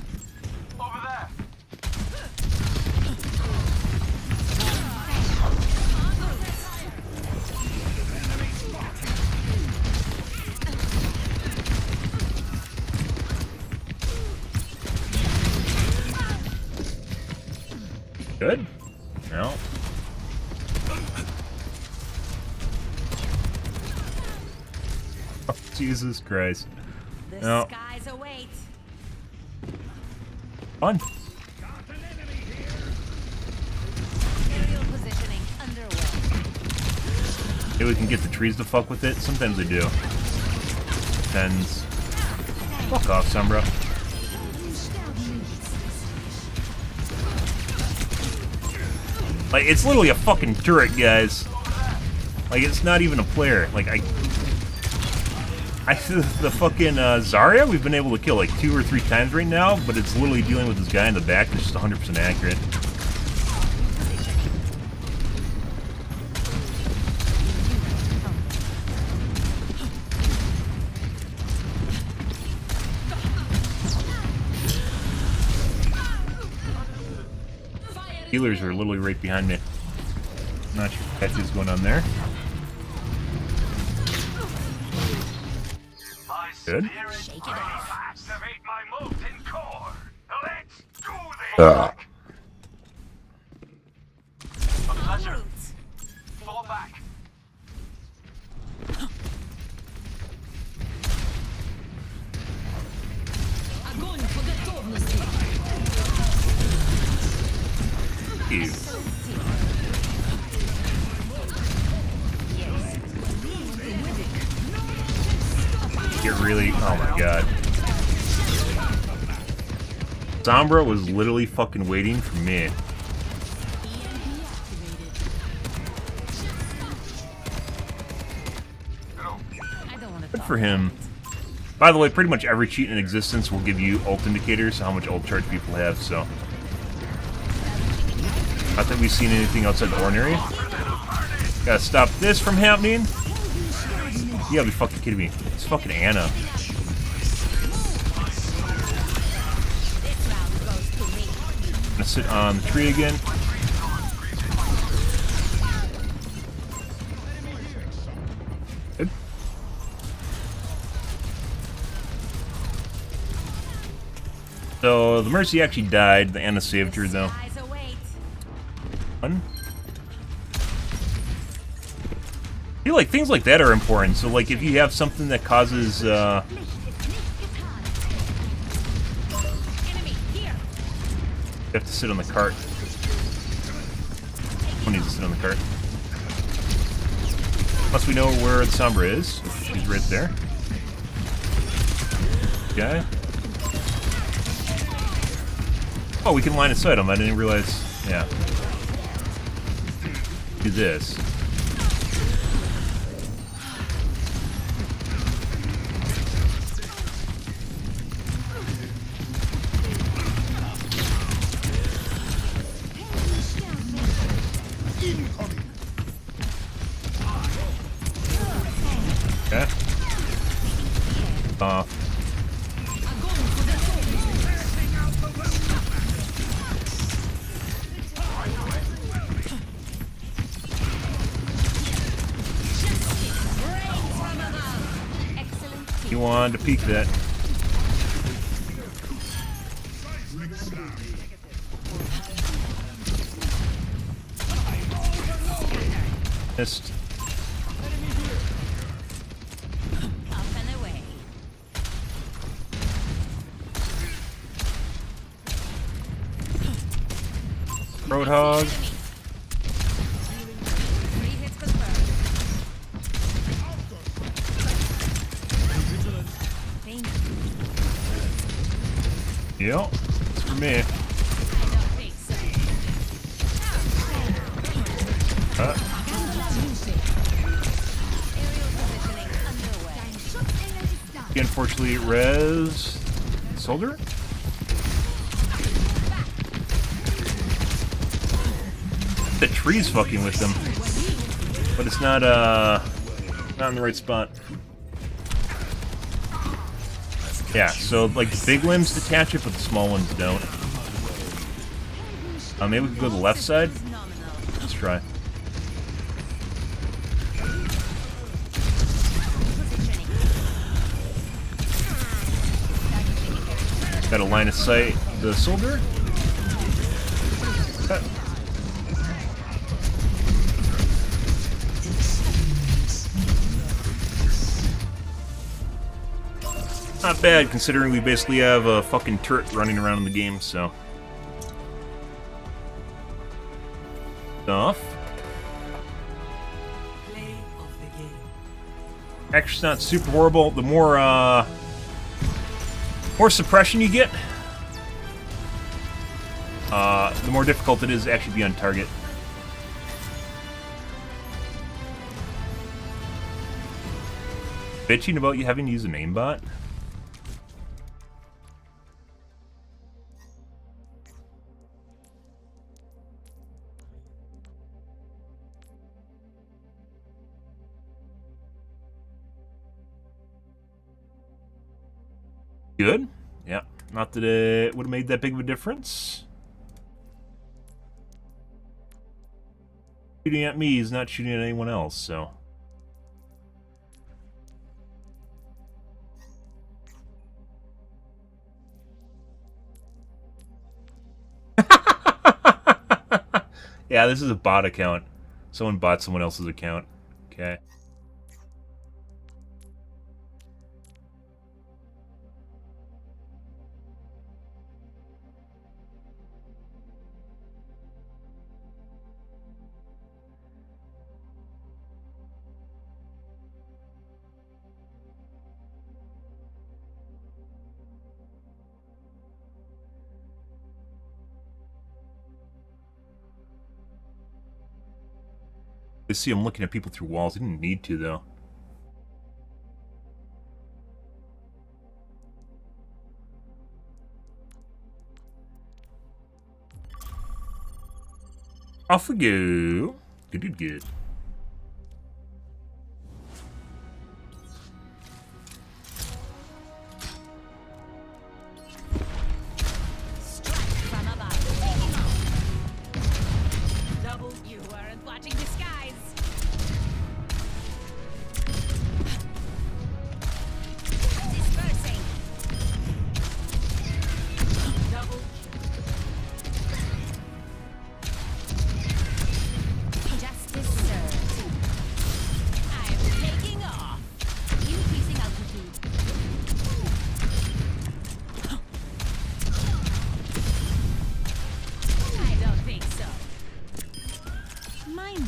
Good. No. Oh, Jesus Christ. The No. skies await. Fun. Aerial positioning underway. Maybe we can get the trees to fuck with it. Sometimes they do. Depends. Fuck off, Sombra. Like, it's literally a fucking turret, guys. Like, it's not even a player. Like, the fucking Zarya, we've been able to kill like 2 or 3 times right now, but it's literally dealing with this guy in the back that's just 100% accurate. Healers are literally right behind me. Not sure what is going on there. Good. Shake it off. Activate my molten core. Let's do this. A pleasure. Fall back. Ew. It really, oh my god. Sombra was literally fucking waiting for me. Good for him. By the way, pretty much every cheat in existence will give you ult indicators, how much ult charge people have, so. Not that we've seen anything outside the ordinary. Gotta stop this from happening. You gotta be fucking kidding me. It's fucking Anna. I'm gonna sit on the tree again. Good. So the Mercy actually died. The Anna saved her though. Fun. I feel like things like that are important. So like if you have something that causes you have to sit on the cart. One needs to sit on the cart. Unless we know where the Sombra is. She's right there. Okay. Oh, we can line of sight them. I didn't realize. Yeah. Do this. Okay. Off. You wanted to peek that. Missed. Roadhog. Yep, it's for me. He unfortunately res soldier. The tree's fucking with them, but it's not not in the right spot. Yeah, so like the big limbs detach it, but the small ones don't. Maybe we can go to the left side. Let's try. Got a line of sight. The soldier. Not bad, considering we basically have a fucking turret running around in the game, so. Stuff. Actually, it's not super horrible. The more suppression you get, the more difficult it is to actually be on target. Bitching about you having to use an aimbot? Good. Yeah. Not that it would have made that big of a difference. Shooting at me is not shooting at anyone else, so. Yeah, this is a bot account. Someone bought someone else's account. Okay. I see him looking at people through walls. He didn't need to, though. Off we go. Good.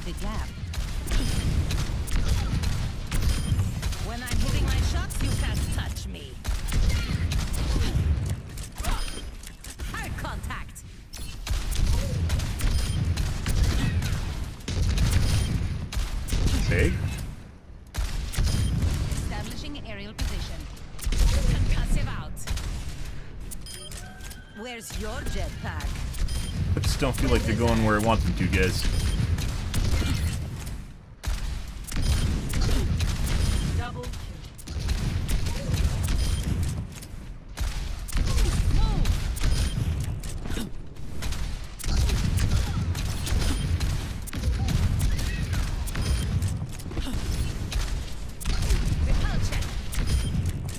The gap. When I'm hitting my shots, you can't touch me. Hard contact. Big. Establishing aerial position. Concussive out. Where's your jetpack? I just don't feel like they're going where I want them to, guys. Double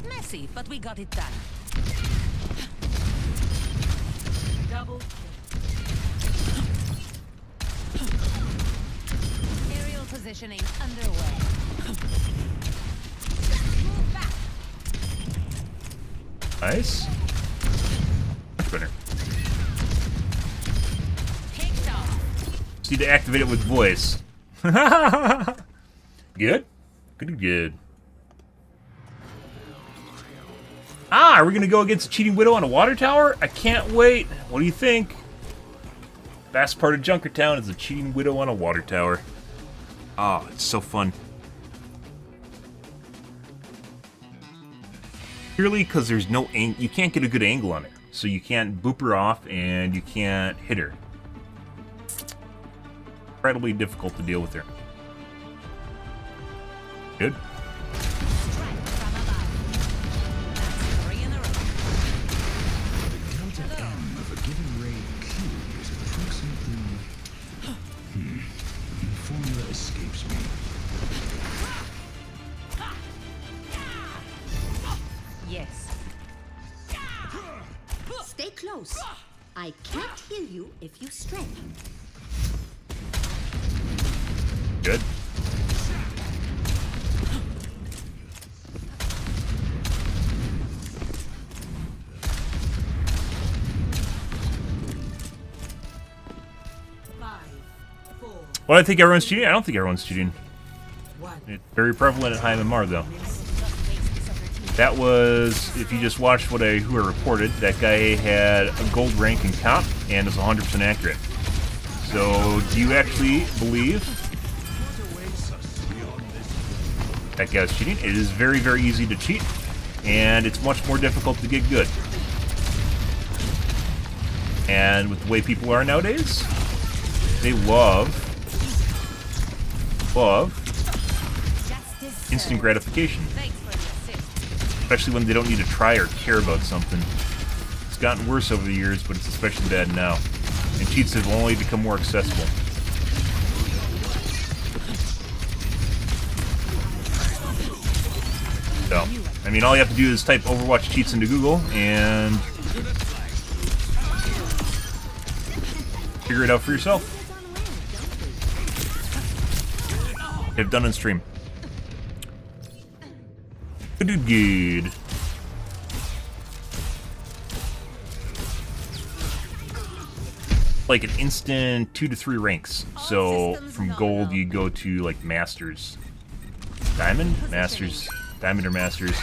Messy, but we got it done. double Aerial positioning underway. Move back. Nice. Much better. Picked off. Just need to activate it with voice. Good? Good. Ah, are we gonna go against a cheating widow on a water tower? I can't wait. What do you think? Best part of Junkertown is a cheating widow on a water tower. Oh, it's so fun. Purely because there's no angle. You can't get a good angle on her. So you can't boop her off and you can't hit her. Incredibly difficult to deal with her. Good. Yes. Stay close. I can't hear you if you stray. Good. Well, I think everyone's cheating. I don't think everyone's cheating. It's very prevalent at high MMR, though. That was, if you just watched who I reported, that guy had a gold rank in comp and is 100% accurate. So, do you actually believe that guy's cheating? It is very, very easy to cheat, and it's much more difficult to get good. And with the way people are nowadays, they love instant gratification. Especially when they don't need to try or care about something. It's gotten worse over the years, but it's especially bad now. And cheats have only become more accessible. So, I mean, all you have to do is type Overwatch cheats into Google and figure it out for yourself. I've done on stream. Good. Like an instant 2 to 3 ranks. So from gold you go to like masters. Diamond? Masters. Diamond or masters.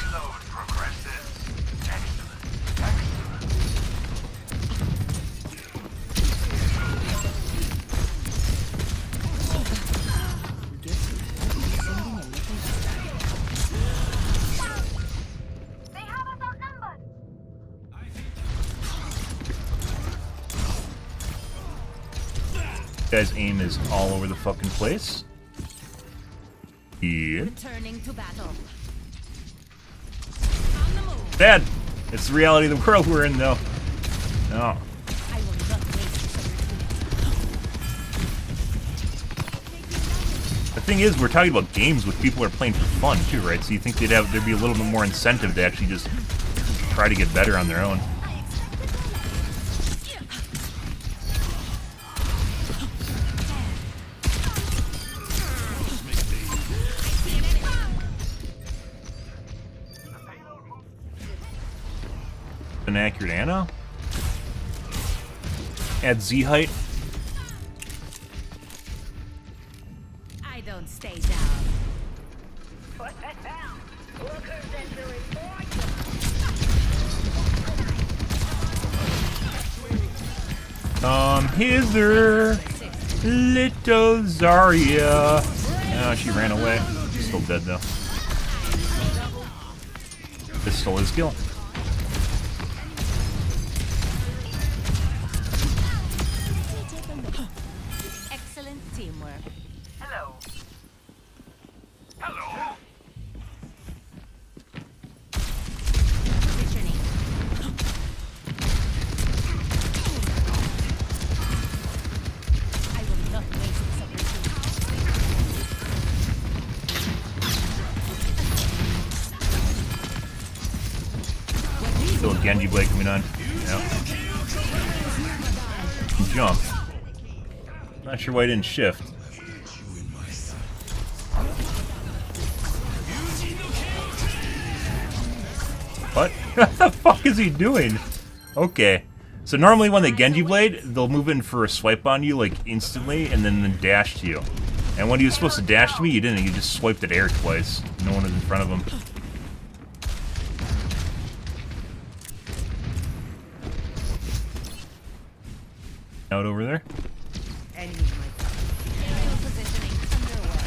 Guy's aim is all over the fucking place. Yeah. Returning to battle. Bad. It's the reality of the world we're in, though. No. The thing is, we're talking about games with people who are playing for fun too, right? So you think there'd be a little bit more incentive to actually just try to get better on their own. An accurate Ana. Add Z height. I don't stay down. Hither, little Zarya. No, she ran away. She's still dead though. This stole his kill. Excellent teamwork. Hello. Hello. Positioning. I will not waste this opportunity. Still a Genji blade coming on. Yep. Jump. Not sure why I didn't shift. What? What the fuck is he doing? Okay. So normally when they Genji blade, they'll move in for a swipe on you like instantly and then dash to you. And when he was supposed to dash to me, you didn't. You just swiped at air twice. No one was in front of him. Out over there. Positioning underway.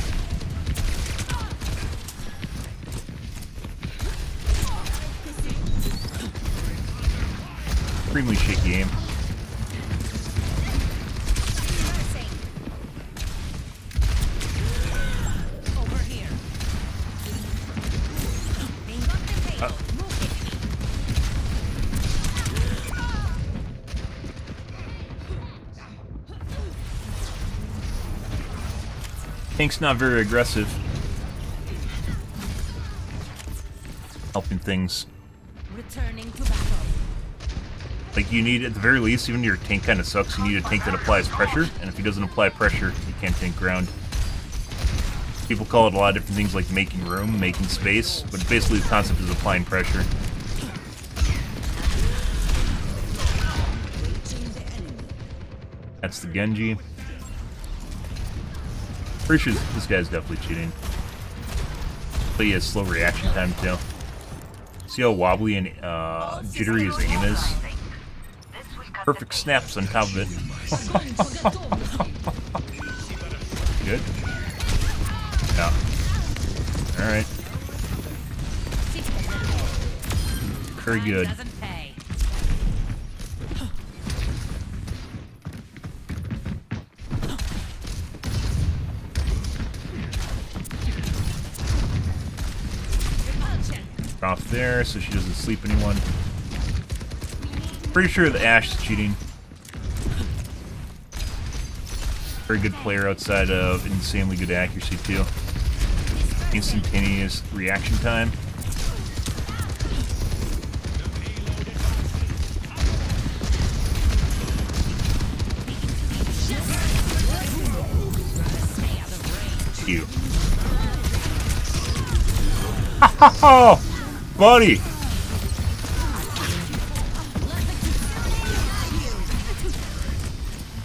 Extremely shaky aim. Over here. Tank's not very aggressive. Helping things. Returning to battle. Like you need, at the very least, even if your tank kind of sucks, you need a tank that applies pressure, and if he doesn't apply pressure, you can't tank ground. People call it a lot of different things like making room, making space, but basically the concept is applying pressure. That's the Genji. Pretty sure this guy's definitely cheating. But he has slow reaction time too. See how wobbly and jittery his aim is? Perfect snaps on top of it. Good. Yeah. Alright. Very good. Off there so she doesn't sleep anyone. Pretty sure the Ashe is cheating. Very good player outside of insanely good accuracy too. Instantaneous reaction time. You. Oh, buddy.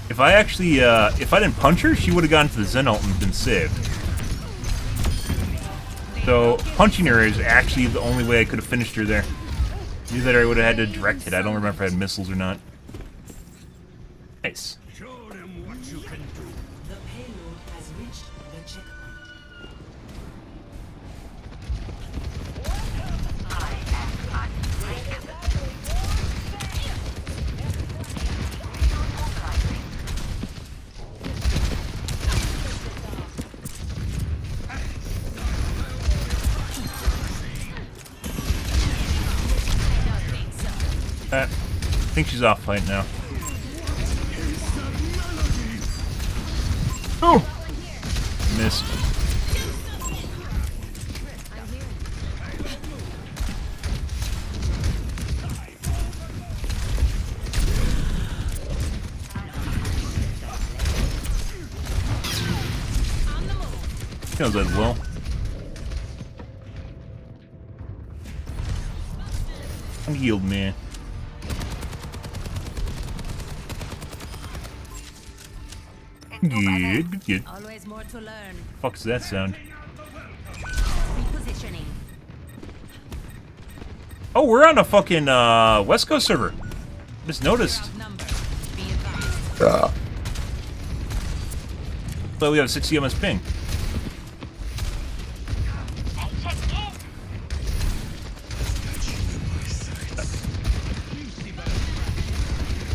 If I actually, if I didn't punch her, she would have gone to the Zen ult and been saved. So, punching her is actually the only way I could have finished her there. Either that or I would have had to direct hit. I don't remember if I had missiles or not. Nice. Show them what you can do. The payload has reached the checkpoint. I think she's off fight now. Oh! Missed. Kills as well. Yield man. Good, good. Always more to learn. Fuck's that sound? Repositioning. Oh, we're on a fucking West Coast server. Just noticed. So we have 60 ms ping.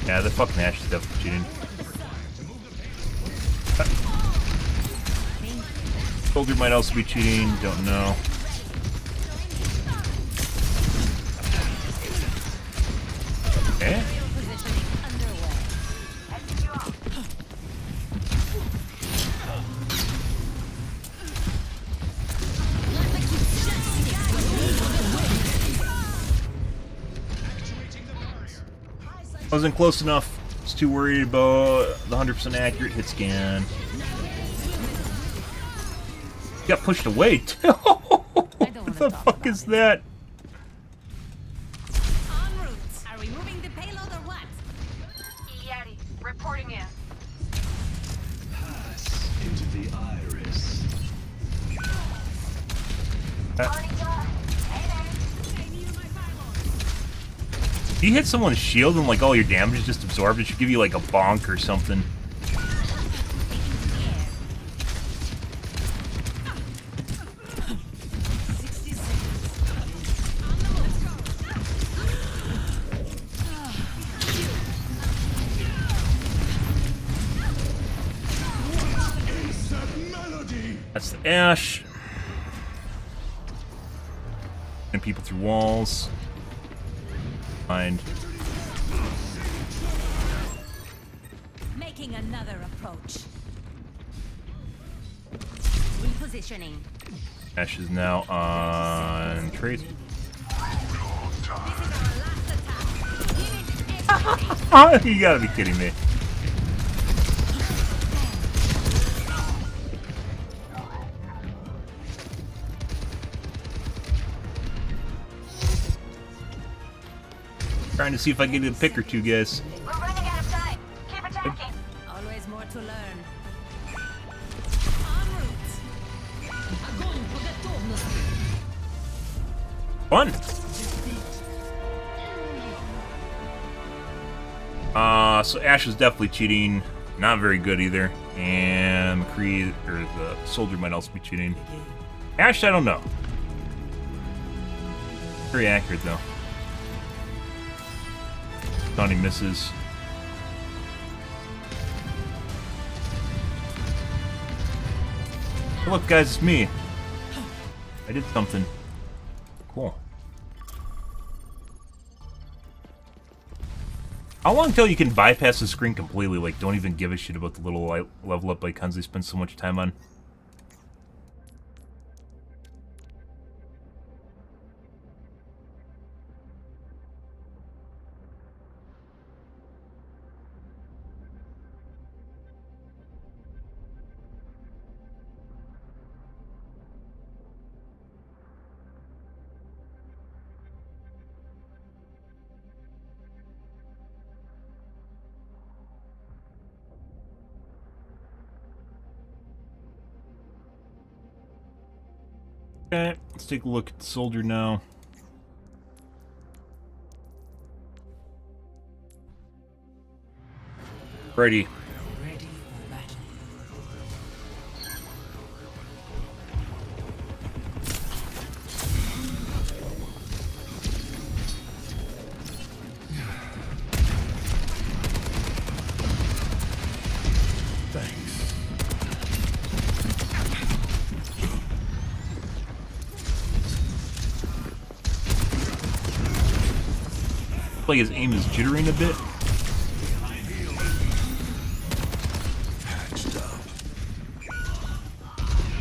Yeah, the fucking Ash is definitely cheating. Soldier might also be cheating, don't know. Okay. Wasn't close enough. Was too worried about the 100% accurate hit scan. Got pushed away too. What the fuck is that? En route. Are we moving the payload or what? Yeti, reporting in. Pass into the iris. If you hit someone's shield and like all your damage is just absorbed, it should give you like a bonk or something. That's the Ash. And people through walls. Find. Making another approach. Repositioning. Ash is now on Trace. You gotta be kidding me. Trying to see if I can get a pick or two, guys. We're running out of time. Keep attacking. Always more to learn. Fun. So Ash is definitely cheating. Not very good either. And McCree, or the soldier, might also be cheating. Ash, I don't know. Very accurate though. Donnie misses. Oh, look, guys, it's me. I did something. Cool. How long till you can bypass the screen completely? Like, don't even give a shit about the little level up icons they spend so much time on. Okay, let's take a look at the soldier now. Ready. Like his aim is jittering a bit. Patched up.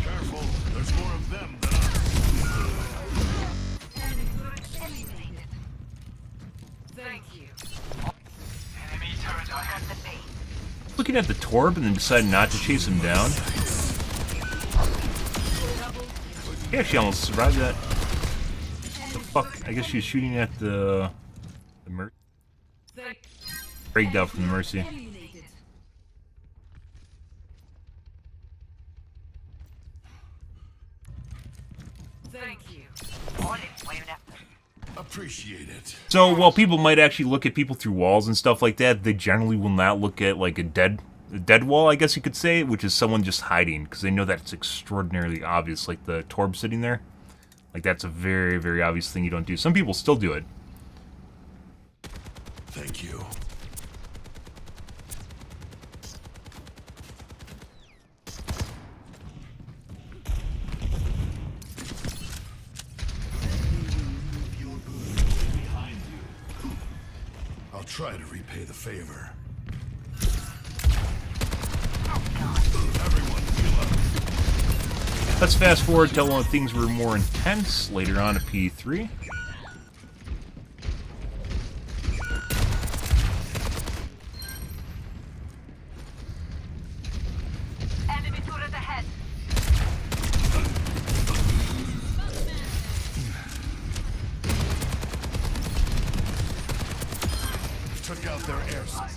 Careful, there's more of them than us. Thank you. Enemy turret at the base. Looking at the Torb and then deciding not to chase him down. He actually almost survived that. What the fuck? I guess she was shooting at the Mercy. Breaked out from the Mercy. Thank you. Appreciate it. So while people might actually look at people through walls and stuff like that, they generally will not look at like a dead wall, I guess you could say, which is someone just hiding, because they know that it's extraordinarily obvious, like the Torb sitting there. Like that's a very, very obvious thing you don't do. Some people still do it. Thank you. try to repay the favor. Let's fast forward till when things were more intense later on at P3. Enemy turret ahead. Took out their air support.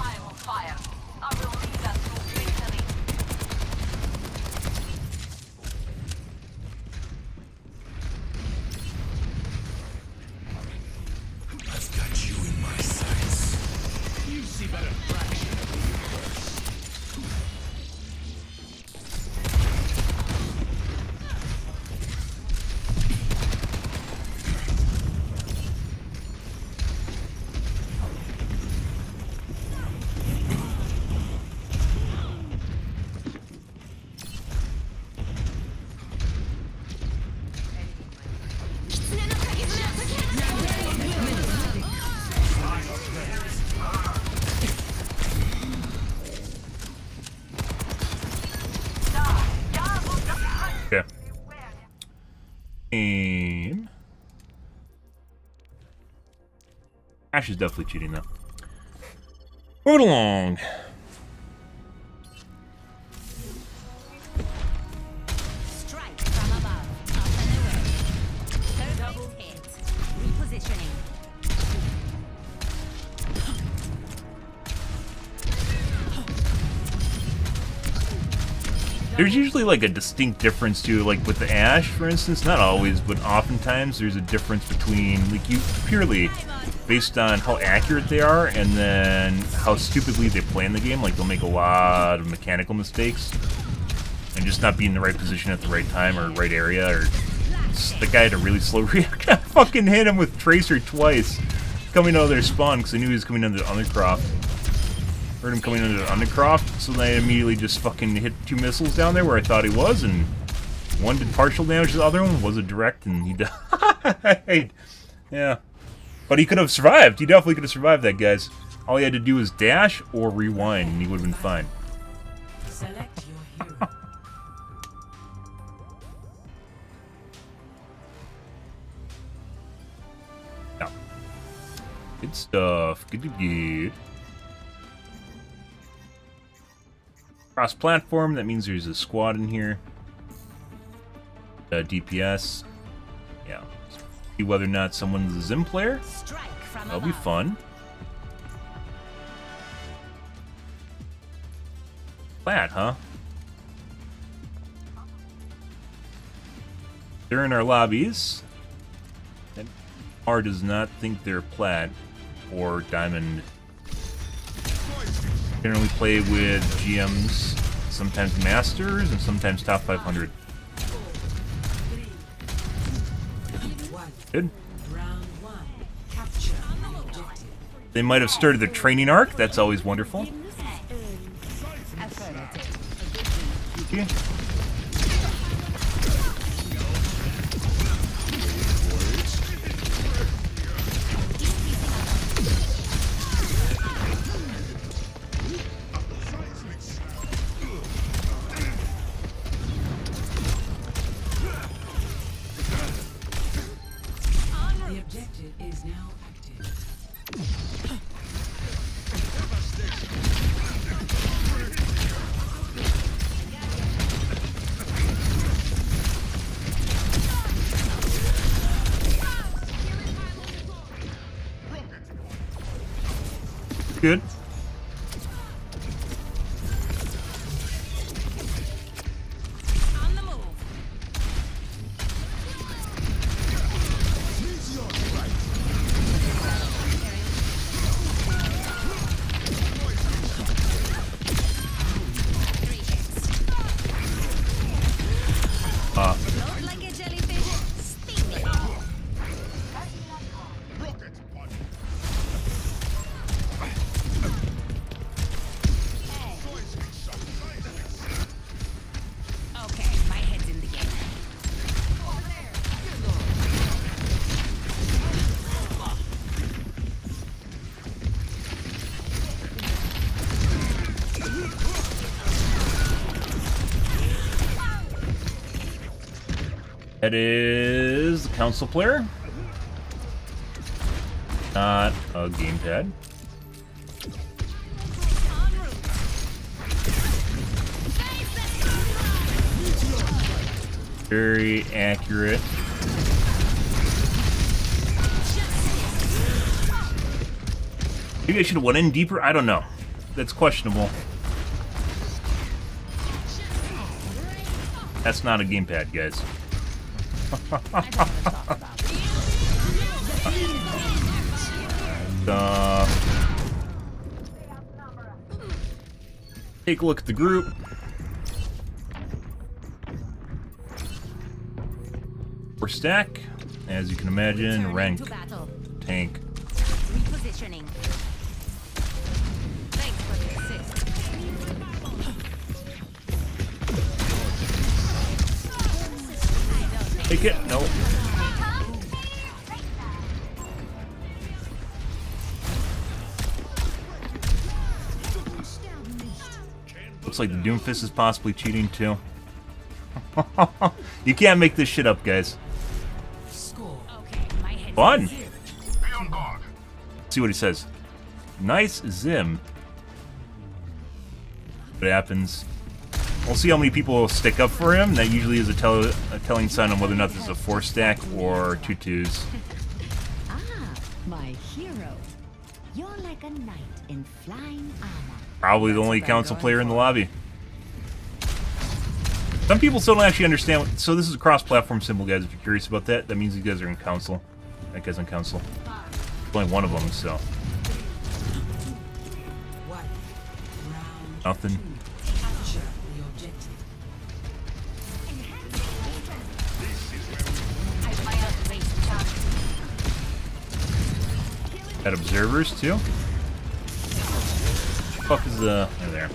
I will fire. I will lead us to victory. I've got you in my sights. You see but a fraction of the universe. Okay. Aim. Ash is definitely cheating though. Move it along. Strike from above. Up and away. Double hit. Repositioning. There's usually like a distinct difference too, like with the Ash, for instance. Not always, but oftentimes there's a difference between like you purely based on how accurate they are and then how stupidly they play in the game. Like they'll make a lot of mechanical mistakes and just not be in the right position at the right time or right area, or the guy had a really slow react. I fucking hit him with Tracer twice coming out of their spawn because I knew he was coming under the Undercroft. Heard him coming under the Undercroft, so then I immediately just fucking hit 2 missiles down there where I thought he was, and one did partial damage to the other one, was a direct, and he died. Yeah. But he could have survived. He definitely could have survived that, guys. All he had to do was dash or rewind, and he would have been fine. Select your hero. Yeah. Good stuff. Good to get. Cross-platform, that means there's a squad in here. DPS. Yeah. See whether or not someone's a Zim player. That'll be fun. Plat, huh? They're in our lobbies. And R does not think they're plat or diamond. Generally play with GMs, sometimes masters, and sometimes top 500. Good. They might have started their training arc. That's always wonderful. Okay. The objective is now active. Good. That is the console player. Not a gamepad. Very accurate. Maybe I should have went in deeper. I don't know. That's questionable. That's not a gamepad, guys. Take a look at the group. We're stack, as you can imagine, rank, tank. Repositioning. Thanks for the assist. Take it. No. Looks like the Doomfist is possibly cheating too. You can't make this shit up, guys. Fun. Let's see what he says. Nice Zim. What happens? We'll see how many people will stick up for him. That usually is a telling sign on whether or not this is a 4-stack or 2 2s. Ah, my hero. You're like a knight in flying armor. Probably the only council player in the lobby. Some people still don't actually understand what, so this is a cross-platform symbol, guys. If you're curious about that, that means you guys are in council. That guy's in council. There's only one of them, so. Nothing. Got observers too. What the fuck is the? Oh, there.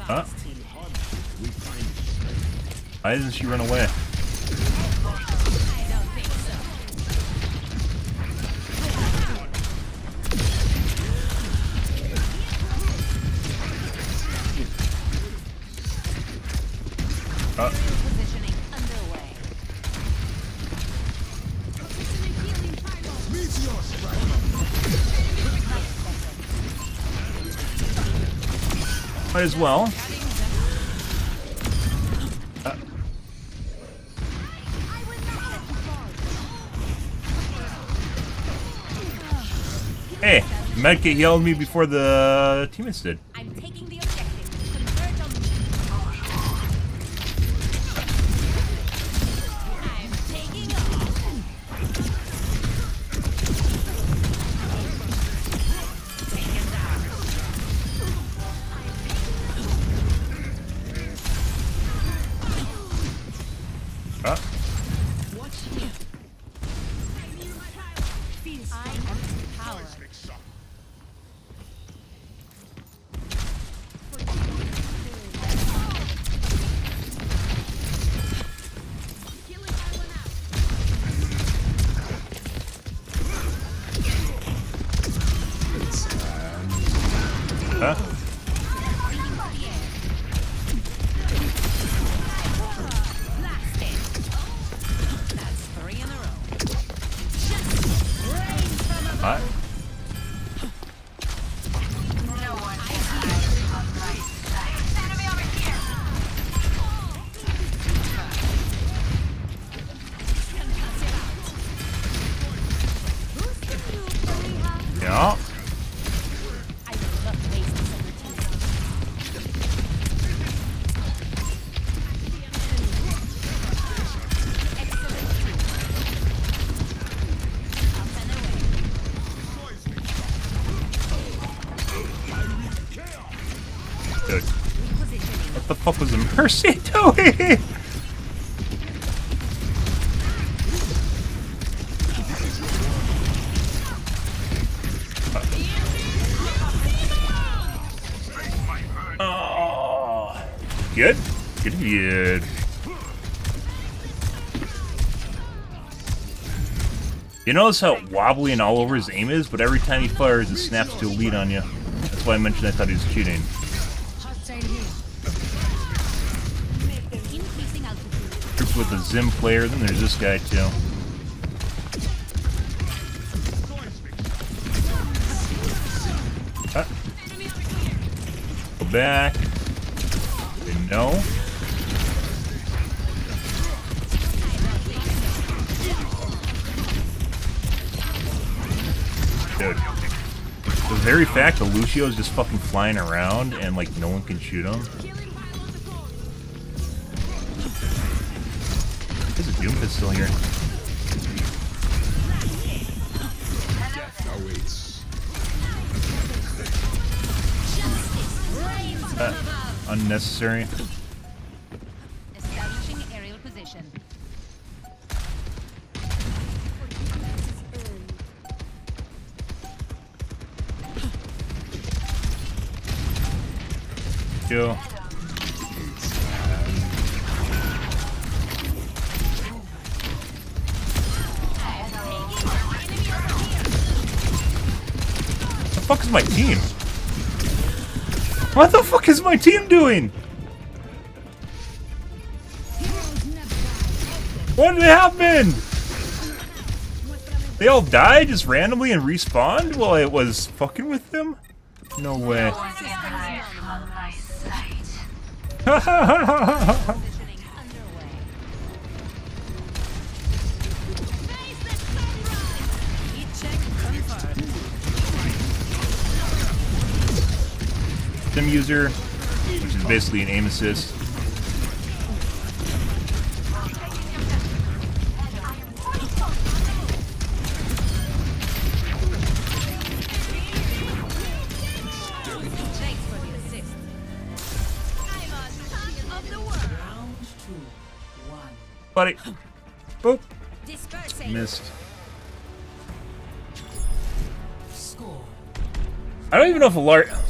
Huh? Why doesn't she run away? Might as well. Hey, Medkit yelled at me before the teammates did. I'm taking the objective. Converge on me. I'm taking off. Taken down. Watch here. I am power. Huh? That's 3 in a row. What? Yeah. Dude. What the fuck was the Mercy doing? Oh. Good? Good. You notice how wobbly and all over his aim is, but every time he fires, it snaps to a lead on you. That's why I mentioned I thought he was cheating. Troops with a Zim player, then there's this guy too. Go back. No. Dude. The very fact that Lucio is just fucking flying around and like no one can shoot him. There's a Doom Fist still here. Unnecessary. Establishing aerial position. Yo. What the fuck is my team? What the fuck is my team doing? What happened? They all died just randomly and respawned while I was fucking with them? No way. Sim user, which is basically an aim assist. Buddy. Boop. Missed. I don't even know if a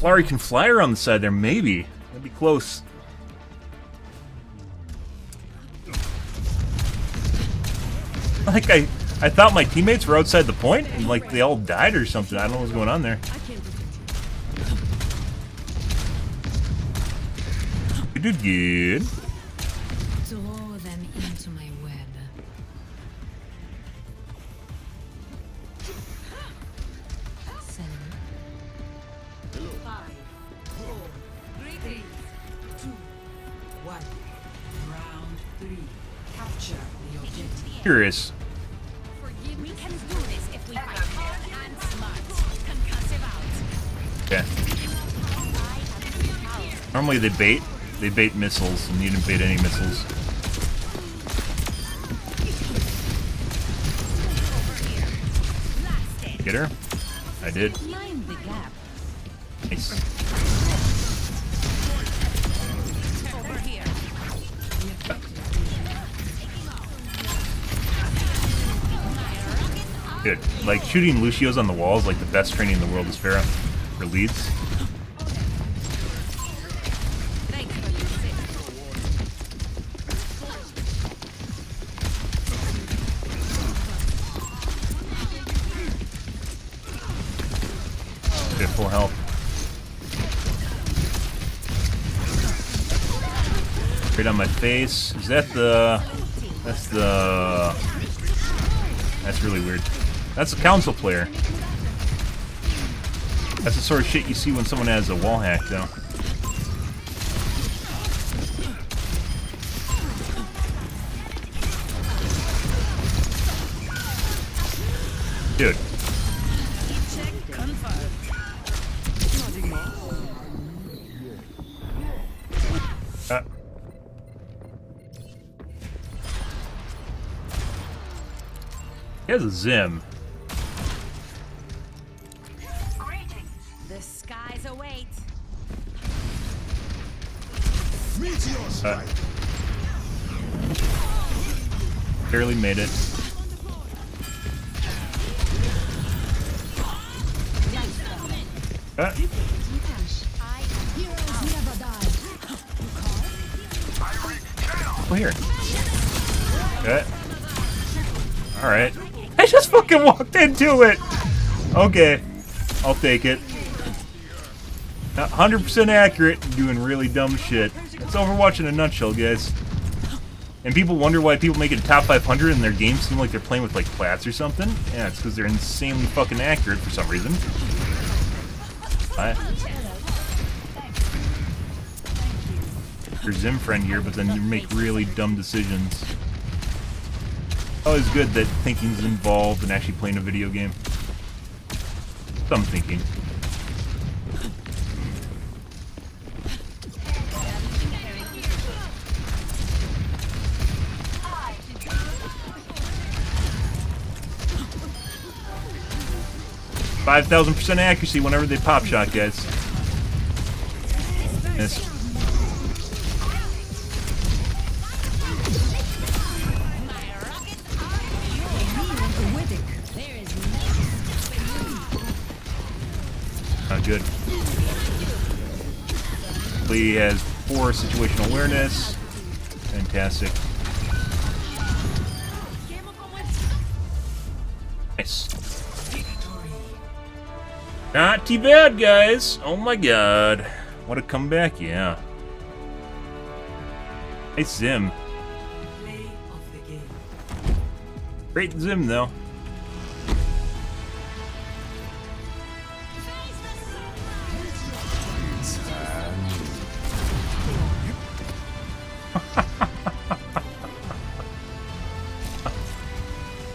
Larry can fly around the side there. Maybe. That'd be close. Like, I thought my teammates were outside the point, and like they all died or something. I don't know what's going on there. You did good. Throw them into my web. Curious. We can do this if we fight hard and smart. Concussive out. Okay. Normally they bait missiles, and you didn't bait any missiles. Get her? I did. Mind the gap. Nice. Over here. Dude, like shooting Lucios on the wall is like the best training in the world, is Farah, for leads. Get full health. Right on my face. Is that the... That's really weird. That's a council player. That's the sort of shit you see when someone has a wall hack, though. Dude. He has a Zim. The skies await. Barely made it. Oh, here. Okay. Alright. I just fucking walked into it! Okay. I'll take it. 100% accurate, doing really dumb shit. It's Overwatch in a nutshell, guys. And people wonder why people make it a top 500 and their games seem like they're playing with like plats or something. Yeah, it's because they're insanely fucking accurate for some reason. Your Zim friend here, but then you make really dumb decisions. Always good that thinking's involved in actually playing a video game. Some thinking. %5,000% accuracy whenever they pop shot, guys. Miss. Not good. Lee has poor situational awareness. Fantastic. Nice. Not too bad, guys. Oh my god. What a comeback, yeah. Nice Zim. Great Zim, though.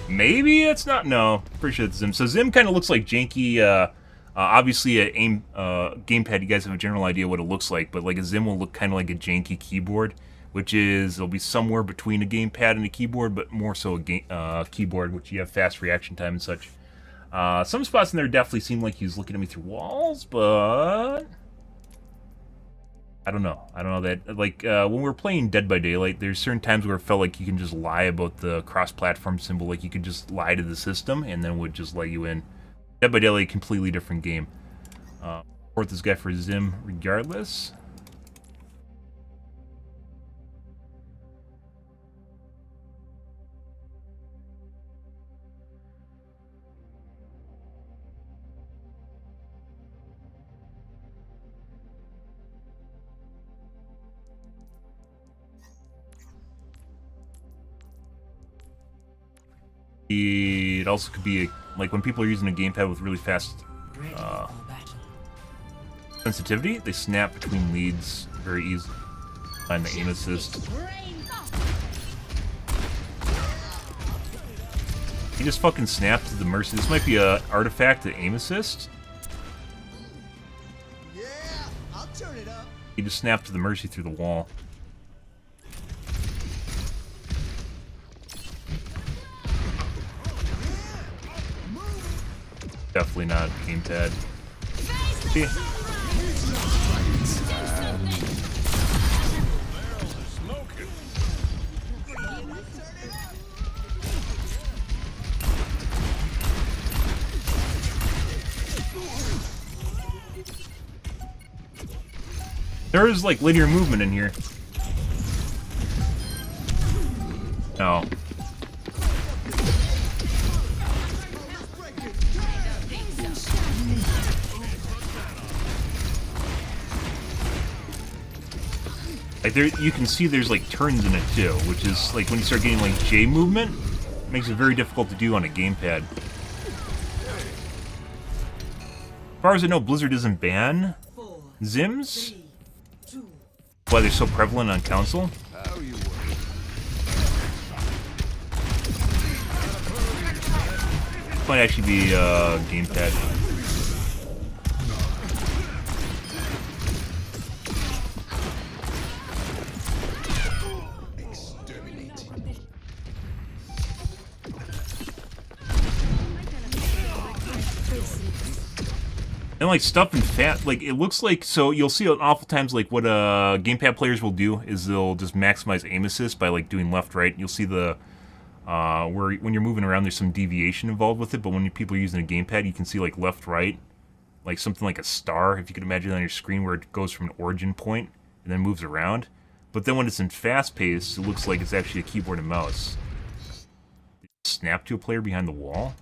Maybe it's not. No, pretty sure it's Zim. So Zim kind of looks like janky. Obviously, a aim gamepad. You guys have a general idea what it looks like, but like a Zim will look kind of like a janky keyboard, which is it'll be somewhere between a gamepad and a keyboard, but more so a keyboard, which you have fast reaction time and such. Some spots in there definitely seem like he was looking at me through walls, but I don't know. I don't know that, like, when we're playing Dead by Daylight, there's certain times where it felt like you can just lie about the cross-platform symbol, like you could just lie to the system, and then it would just let you in. Dead by Daylight, completely different game. Support this guy for Zim regardless. It also could be like when people are using a gamepad with really fast sensitivity, they snap between leads very easily. Find the aim assist. He just fucking snapped to the mercy. This might be a artifact to aim assist. Yeah, I'll turn it up. He just snapped to the mercy through the wall. Definitely not gamepad. See? There is like linear movement in here. No. Like there, you can see there's like turns in it too, which is like when you start getting like J movement, it makes it very difficult to do on a gamepad. As far as I know, Blizzard doesn't ban Zims. Why they're so prevalent on console. Might actually be gamepad. And like stuff in fat, like it looks like, so you'll see awful times like what gamepad players will do is they'll just maximize aim assist by like doing left right. You'll see the where when you're moving around there's some deviation involved with it, but when people are using a gamepad you can see like left right, like something like a star, if you could imagine on your screen, where it goes from an origin point and then moves around. But then when it's in fast pace, it looks like it's actually a keyboard and mouse. Snap to a player behind the wall?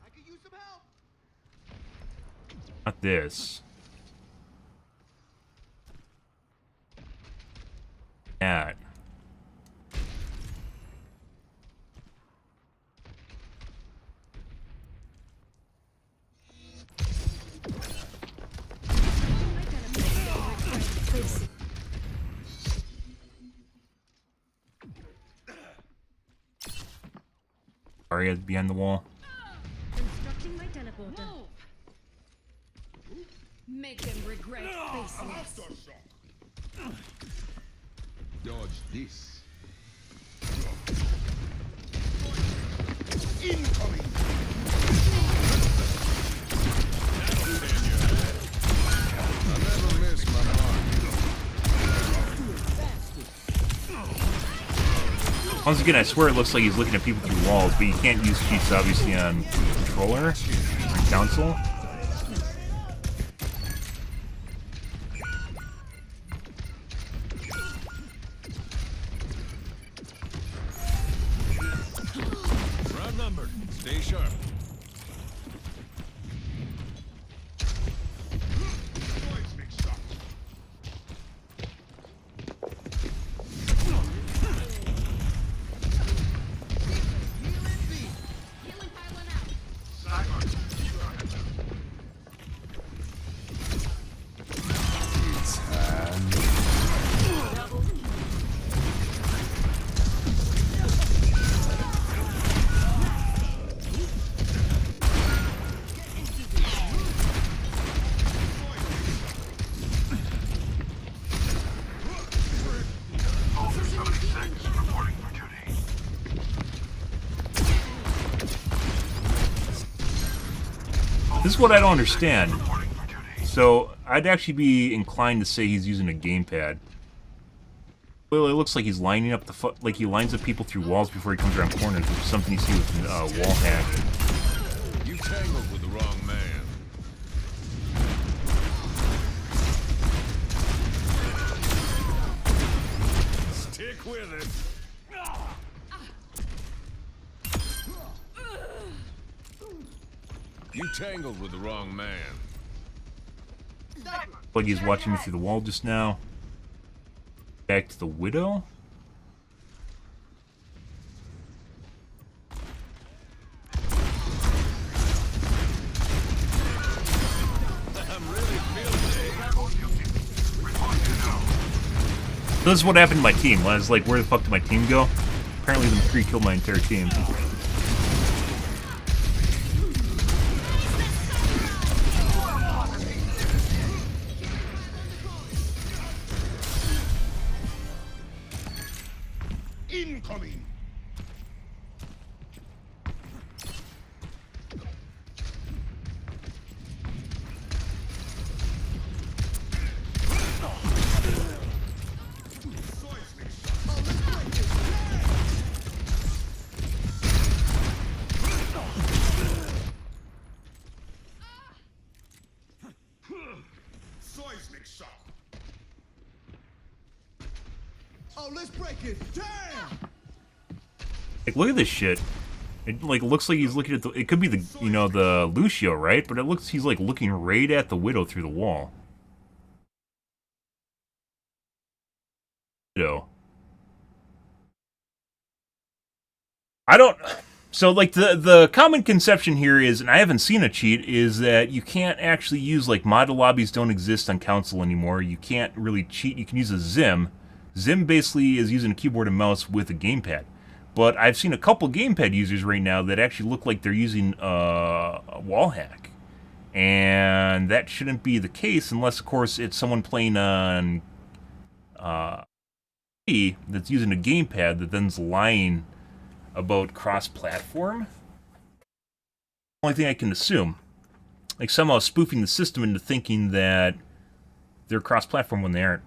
I could use some help. Not this. That. Arya behind the wall. Constructing my teleporter. Make them regret facing us. Dodge this. Incoming. I never miss my mark. Once again, I swear it looks like he's looking at people through walls, but you can't use cheats obviously on controller, on console. Round numbered. Stay sharp. This is what I don't understand. So, I'd actually be inclined to say he's using a gamepad. Well, it looks like he's lining up like he lines up people through walls before he comes around corners, which is something you see with wall hack. You tangled with the wrong man. Stick with it. You tangled with the wrong man. Like he's watching me through the wall just now. Back to the Widow. This is what happened to my team. I was like, where the fuck did my team go? Apparently them 3 killed my entire team. Incoming. Seismic shock. Oh, let's break it. Damn! Like, look at this shit. It like looks like he's looking at the. It could be the the Lucio, right? But it looks he's like looking right at the Widow through the wall. Widow. I don't. So like the common conception here is, and I haven't seen a cheat, is that you can't actually use like model lobbies don't exist on console anymore. You can't really cheat. You can use a Zim. Zim basically is using a keyboard and mouse with a gamepad. But I've seen a couple gamepad users right now that actually look like they're using a wall hack. And that shouldn't be the case unless, of course, it's someone playing on that's using a gamepad that then's lying about cross-platform. Only thing I can assume. Like somehow spoofing the system into thinking that they're cross-platform when they aren't.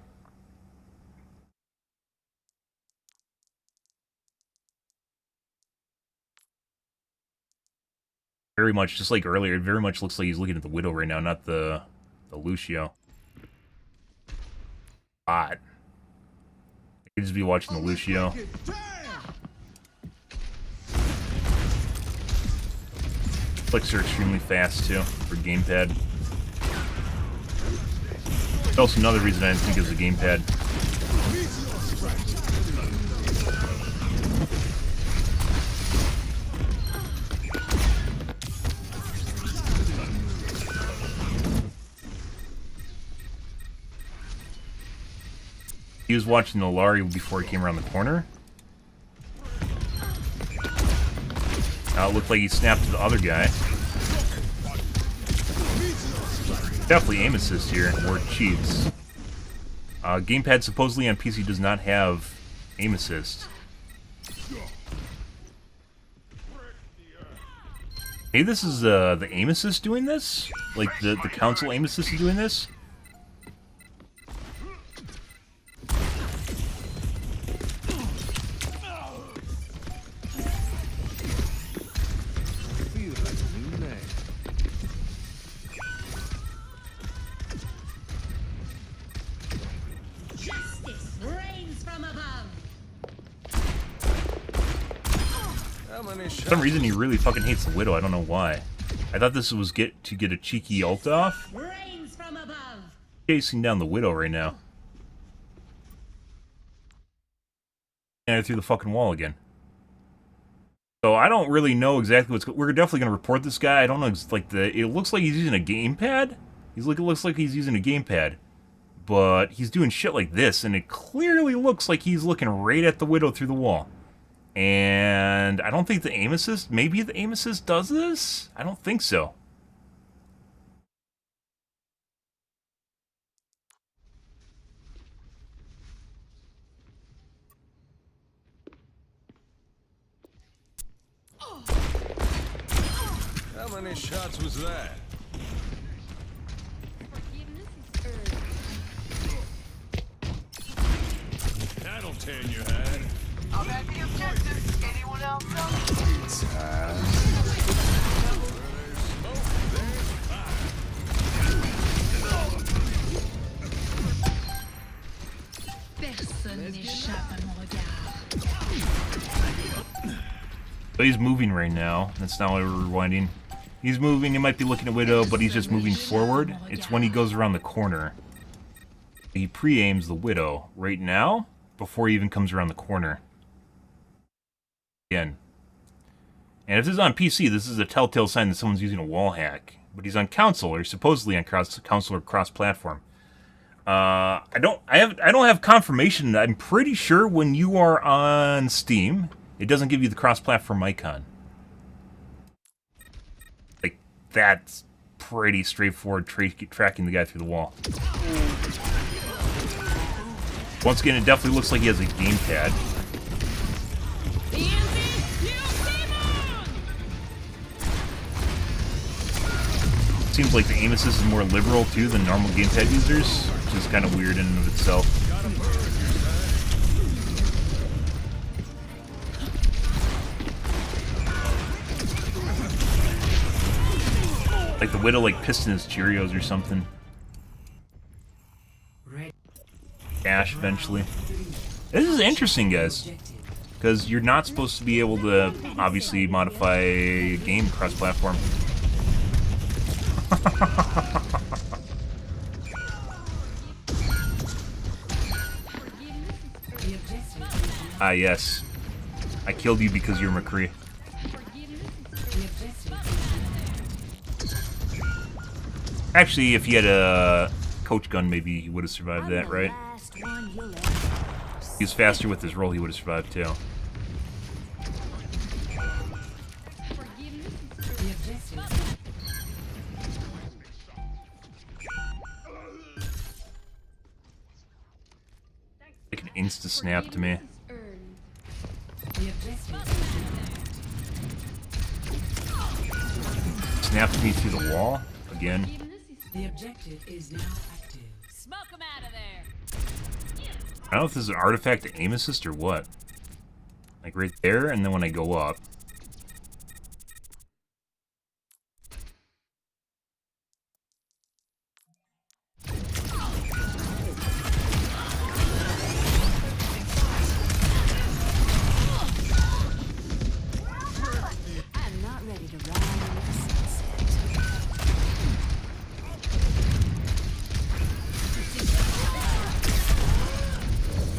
Very much, just like earlier, it very much looks like he's looking at the Widow right now, not the Lucio. Odd. Could just be watching the Lucio. Clicks are extremely fast too for gamepad. That's also another reason I didn't think it was a gamepad. He was watching the Lari before he came around the corner. It looked like he snapped to the other guy. Definitely aim assist here, or cheats. Gamepad supposedly on PC does not have aim assist. Hey, this is the aim assist doing this? Like the console aim assist is doing this? For some reason he really fucking hates the Widow, I don't know why. I thought this was to get a cheeky ult off. Chasing down the Widow right now. And I threw the fucking wall again. So I don't really know exactly what's we're definitely gonna report this guy. I don't know, it's like it looks like he's using a gamepad. It looks like he's using a gamepad. But he's doing shit like this, and it clearly looks like he's looking right at the Widow through the wall. And I don't think the aim assist, maybe the aim assist does this? I don't think so. How many shots was that? That'll tear your head. I'm at the objective. Anyone else know? Personne n'échappe à mon regard. So he's moving right now. That's not why we're rewinding. He's moving, he might be looking at Widow, but he's just moving forward. It's when he goes around the corner. He pre-aims the Widow right now, before he even comes around the corner. Again. And if this is on PC, this is a telltale sign that someone's using a wall hack. But he's on console, or supposedly on console or cross-platform. I don't have confirmation. I'm pretty sure when you are on Steam, it doesn't give you the cross-platform icon. Like, that's pretty straightforward tracking the guy through the wall. Once again, it definitely looks like he has a gamepad. Seems like the aim assist is more liberal too than normal gamepad users, which is kind of weird in and of itself. Like the Widow like pissed in his Cheerios or something. Ash eventually. This is interesting, guys. Because you're not supposed to be able to obviously modify a game cross-platform. Ah, yes. I killed you because you're McCree. Actually, if he had a coach gun, maybe he would have survived that, right? He was faster with his roll, he would have survived too. Like an insta-snap to me. Snapped me through the wall again. The objective is now active. Smoke him out of there. I don't know if this is an artifact to aim assist or what. Like right there, and then when I go up.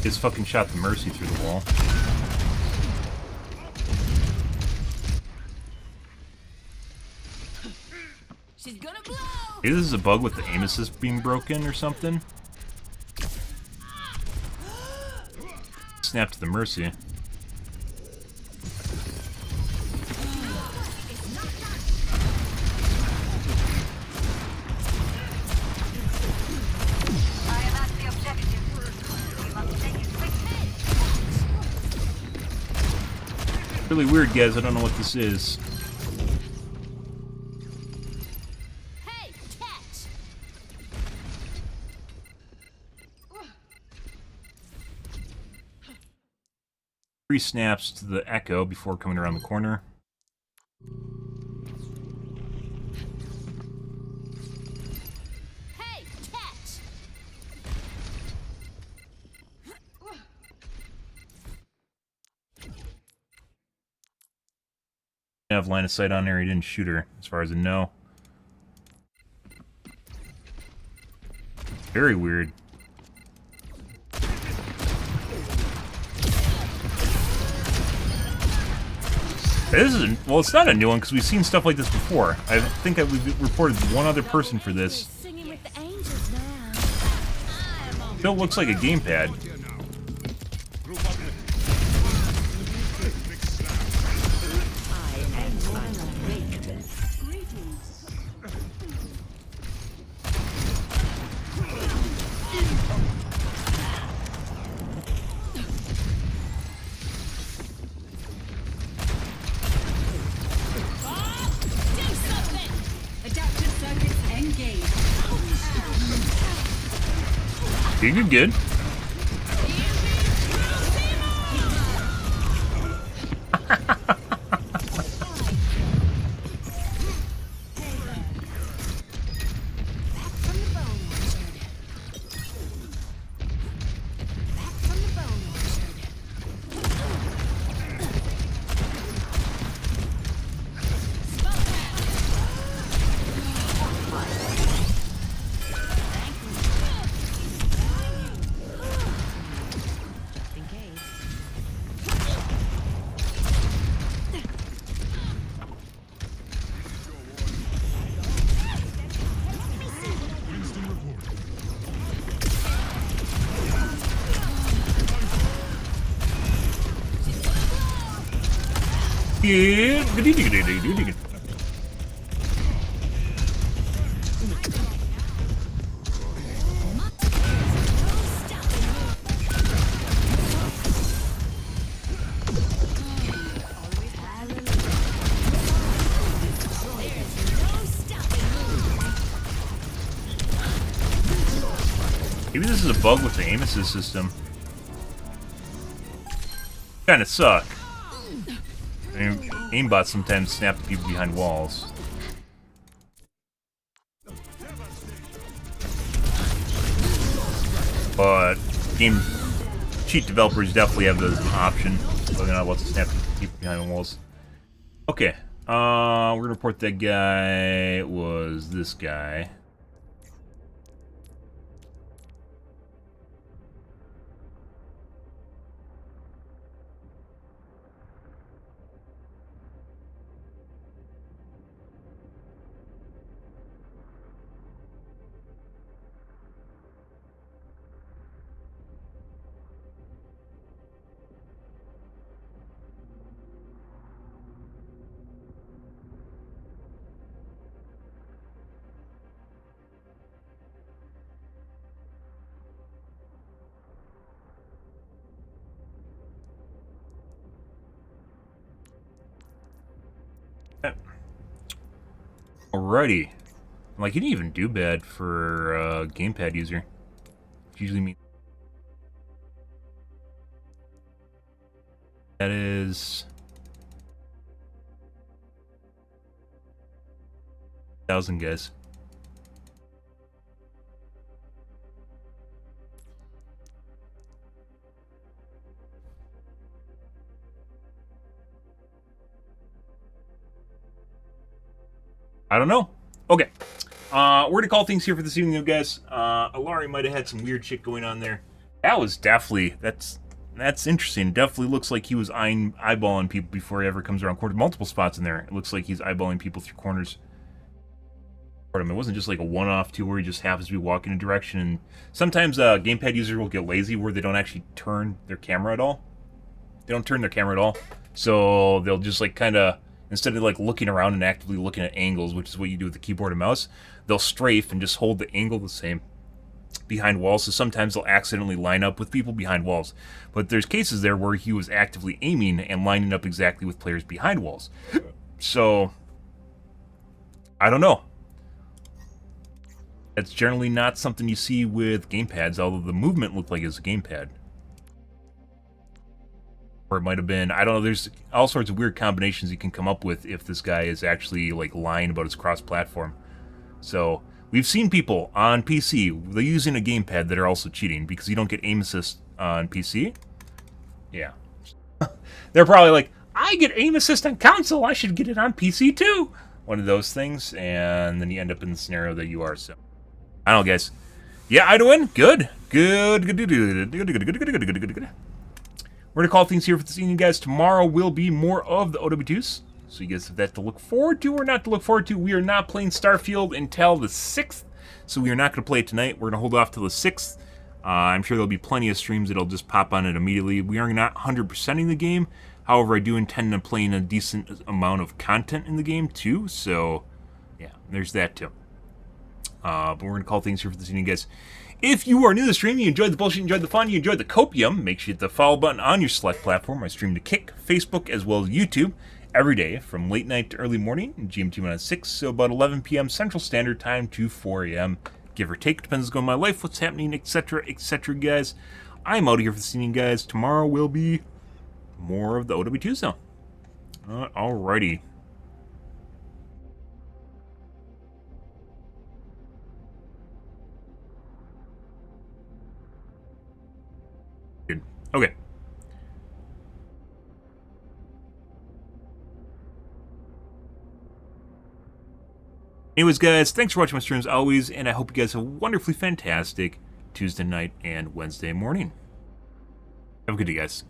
Just fucking shot the Mercy through the wall. She's gonna blow. Maybe this is a bug with the aim assist being broken or something. Snap to the Mercy. Really weird, guys. I don't know what this is. Hey, catch. 3 snaps to the Echo before coming around the corner. Hey, catch. I have line of sight on there. He didn't shoot her, as far as I know. Very weird. This is well, it's not a new one because we've seen stuff like this before. I think that we've reported one other person for this. Singing with the angels now. Still looks like a gamepad. Adaptive circuits engaged. You're good. Yeah. Maybe this is a bug with the aim assist system. Kinda suck. I mean, aimbots sometimes snap to people behind walls. But game cheat developers definitely have those as an option, whether or not what's to snap to people behind walls. Okay, we're gonna report that guy. It was this guy. Alrighty. Like, he didn't even do bad for a gamepad user. Which usually means that is 1,000 guys. I don't know. Okay. We're gonna call things here for this evening, guys. Alari might have had some weird shit going on there. That was definitely, that's interesting. Definitely looks like he was eyeballing people before he ever comes around corner. Multiple spots in there. It looks like he's eyeballing people through corners. It wasn't just like a one-off too where he just happens to be walking in a direction. And sometimes gamepad users will get lazy where they don't actually turn their camera at all. They don't turn their camera at all. So they'll just like kind of, instead of like looking around and actively looking at angles, which is what you do with the keyboard and mouse, they'll strafe and just hold the angle the same behind walls. So sometimes they'll accidentally line up with people behind walls. But there's cases there where he was actively aiming and lining up exactly with players behind walls. So, I don't know. That's generally not something you see with gamepads, although the movement looked like it was a gamepad. Or it might have been, I don't know, there's all sorts of weird combinations you can come up with if this guy is actually like lying about his cross-platform. So, we've seen people on PC, they're using a gamepad that are also cheating because you don't get aim assist on PC. Yeah. They're probably like, I get aim assist on console, I should get it on PC too. One of those things, and then you end up in the scenario that you are, so. I don't know, guys. Yeah, I win. Good. Good. Good. Good. Good. Good. Good. Good. Good. Good. Good. Good. We're gonna call things here for this evening, guys. Tomorrow will be more of the OW2s, so you guys have that to look forward to or not to look forward to. We are not playing Starfield until the 6th, so we are not gonna play it tonight. We're gonna hold off till the 6th. I'm sure there'll be plenty of streams that'll just pop on it immediately. We are not 100%ing the game. However, I do intend on playing a decent amount of content in the game too. So, yeah, there's that too. But we're going to call things here for this evening, guys. If you are new to the stream, you enjoyed the bullshit, you enjoyed the fun, you enjoyed the copium, make sure you hit the follow button on your select platform. I stream to Kick, Facebook, as well as YouTube every day from late night to early morning, GMT 106, so about 11 p.m. Central Standard Time to 4 a.m. Give or take, depends on my life, what's happening, etc., guys. I'm out of here for this evening, guys. Tomorrow will be more of the OW2s now. Alrighty. Okay. Anyways, guys, thanks for watching my streams always, and I hope you guys have a wonderfully fantastic Tuesday night and Wednesday morning. Have a good day, guys.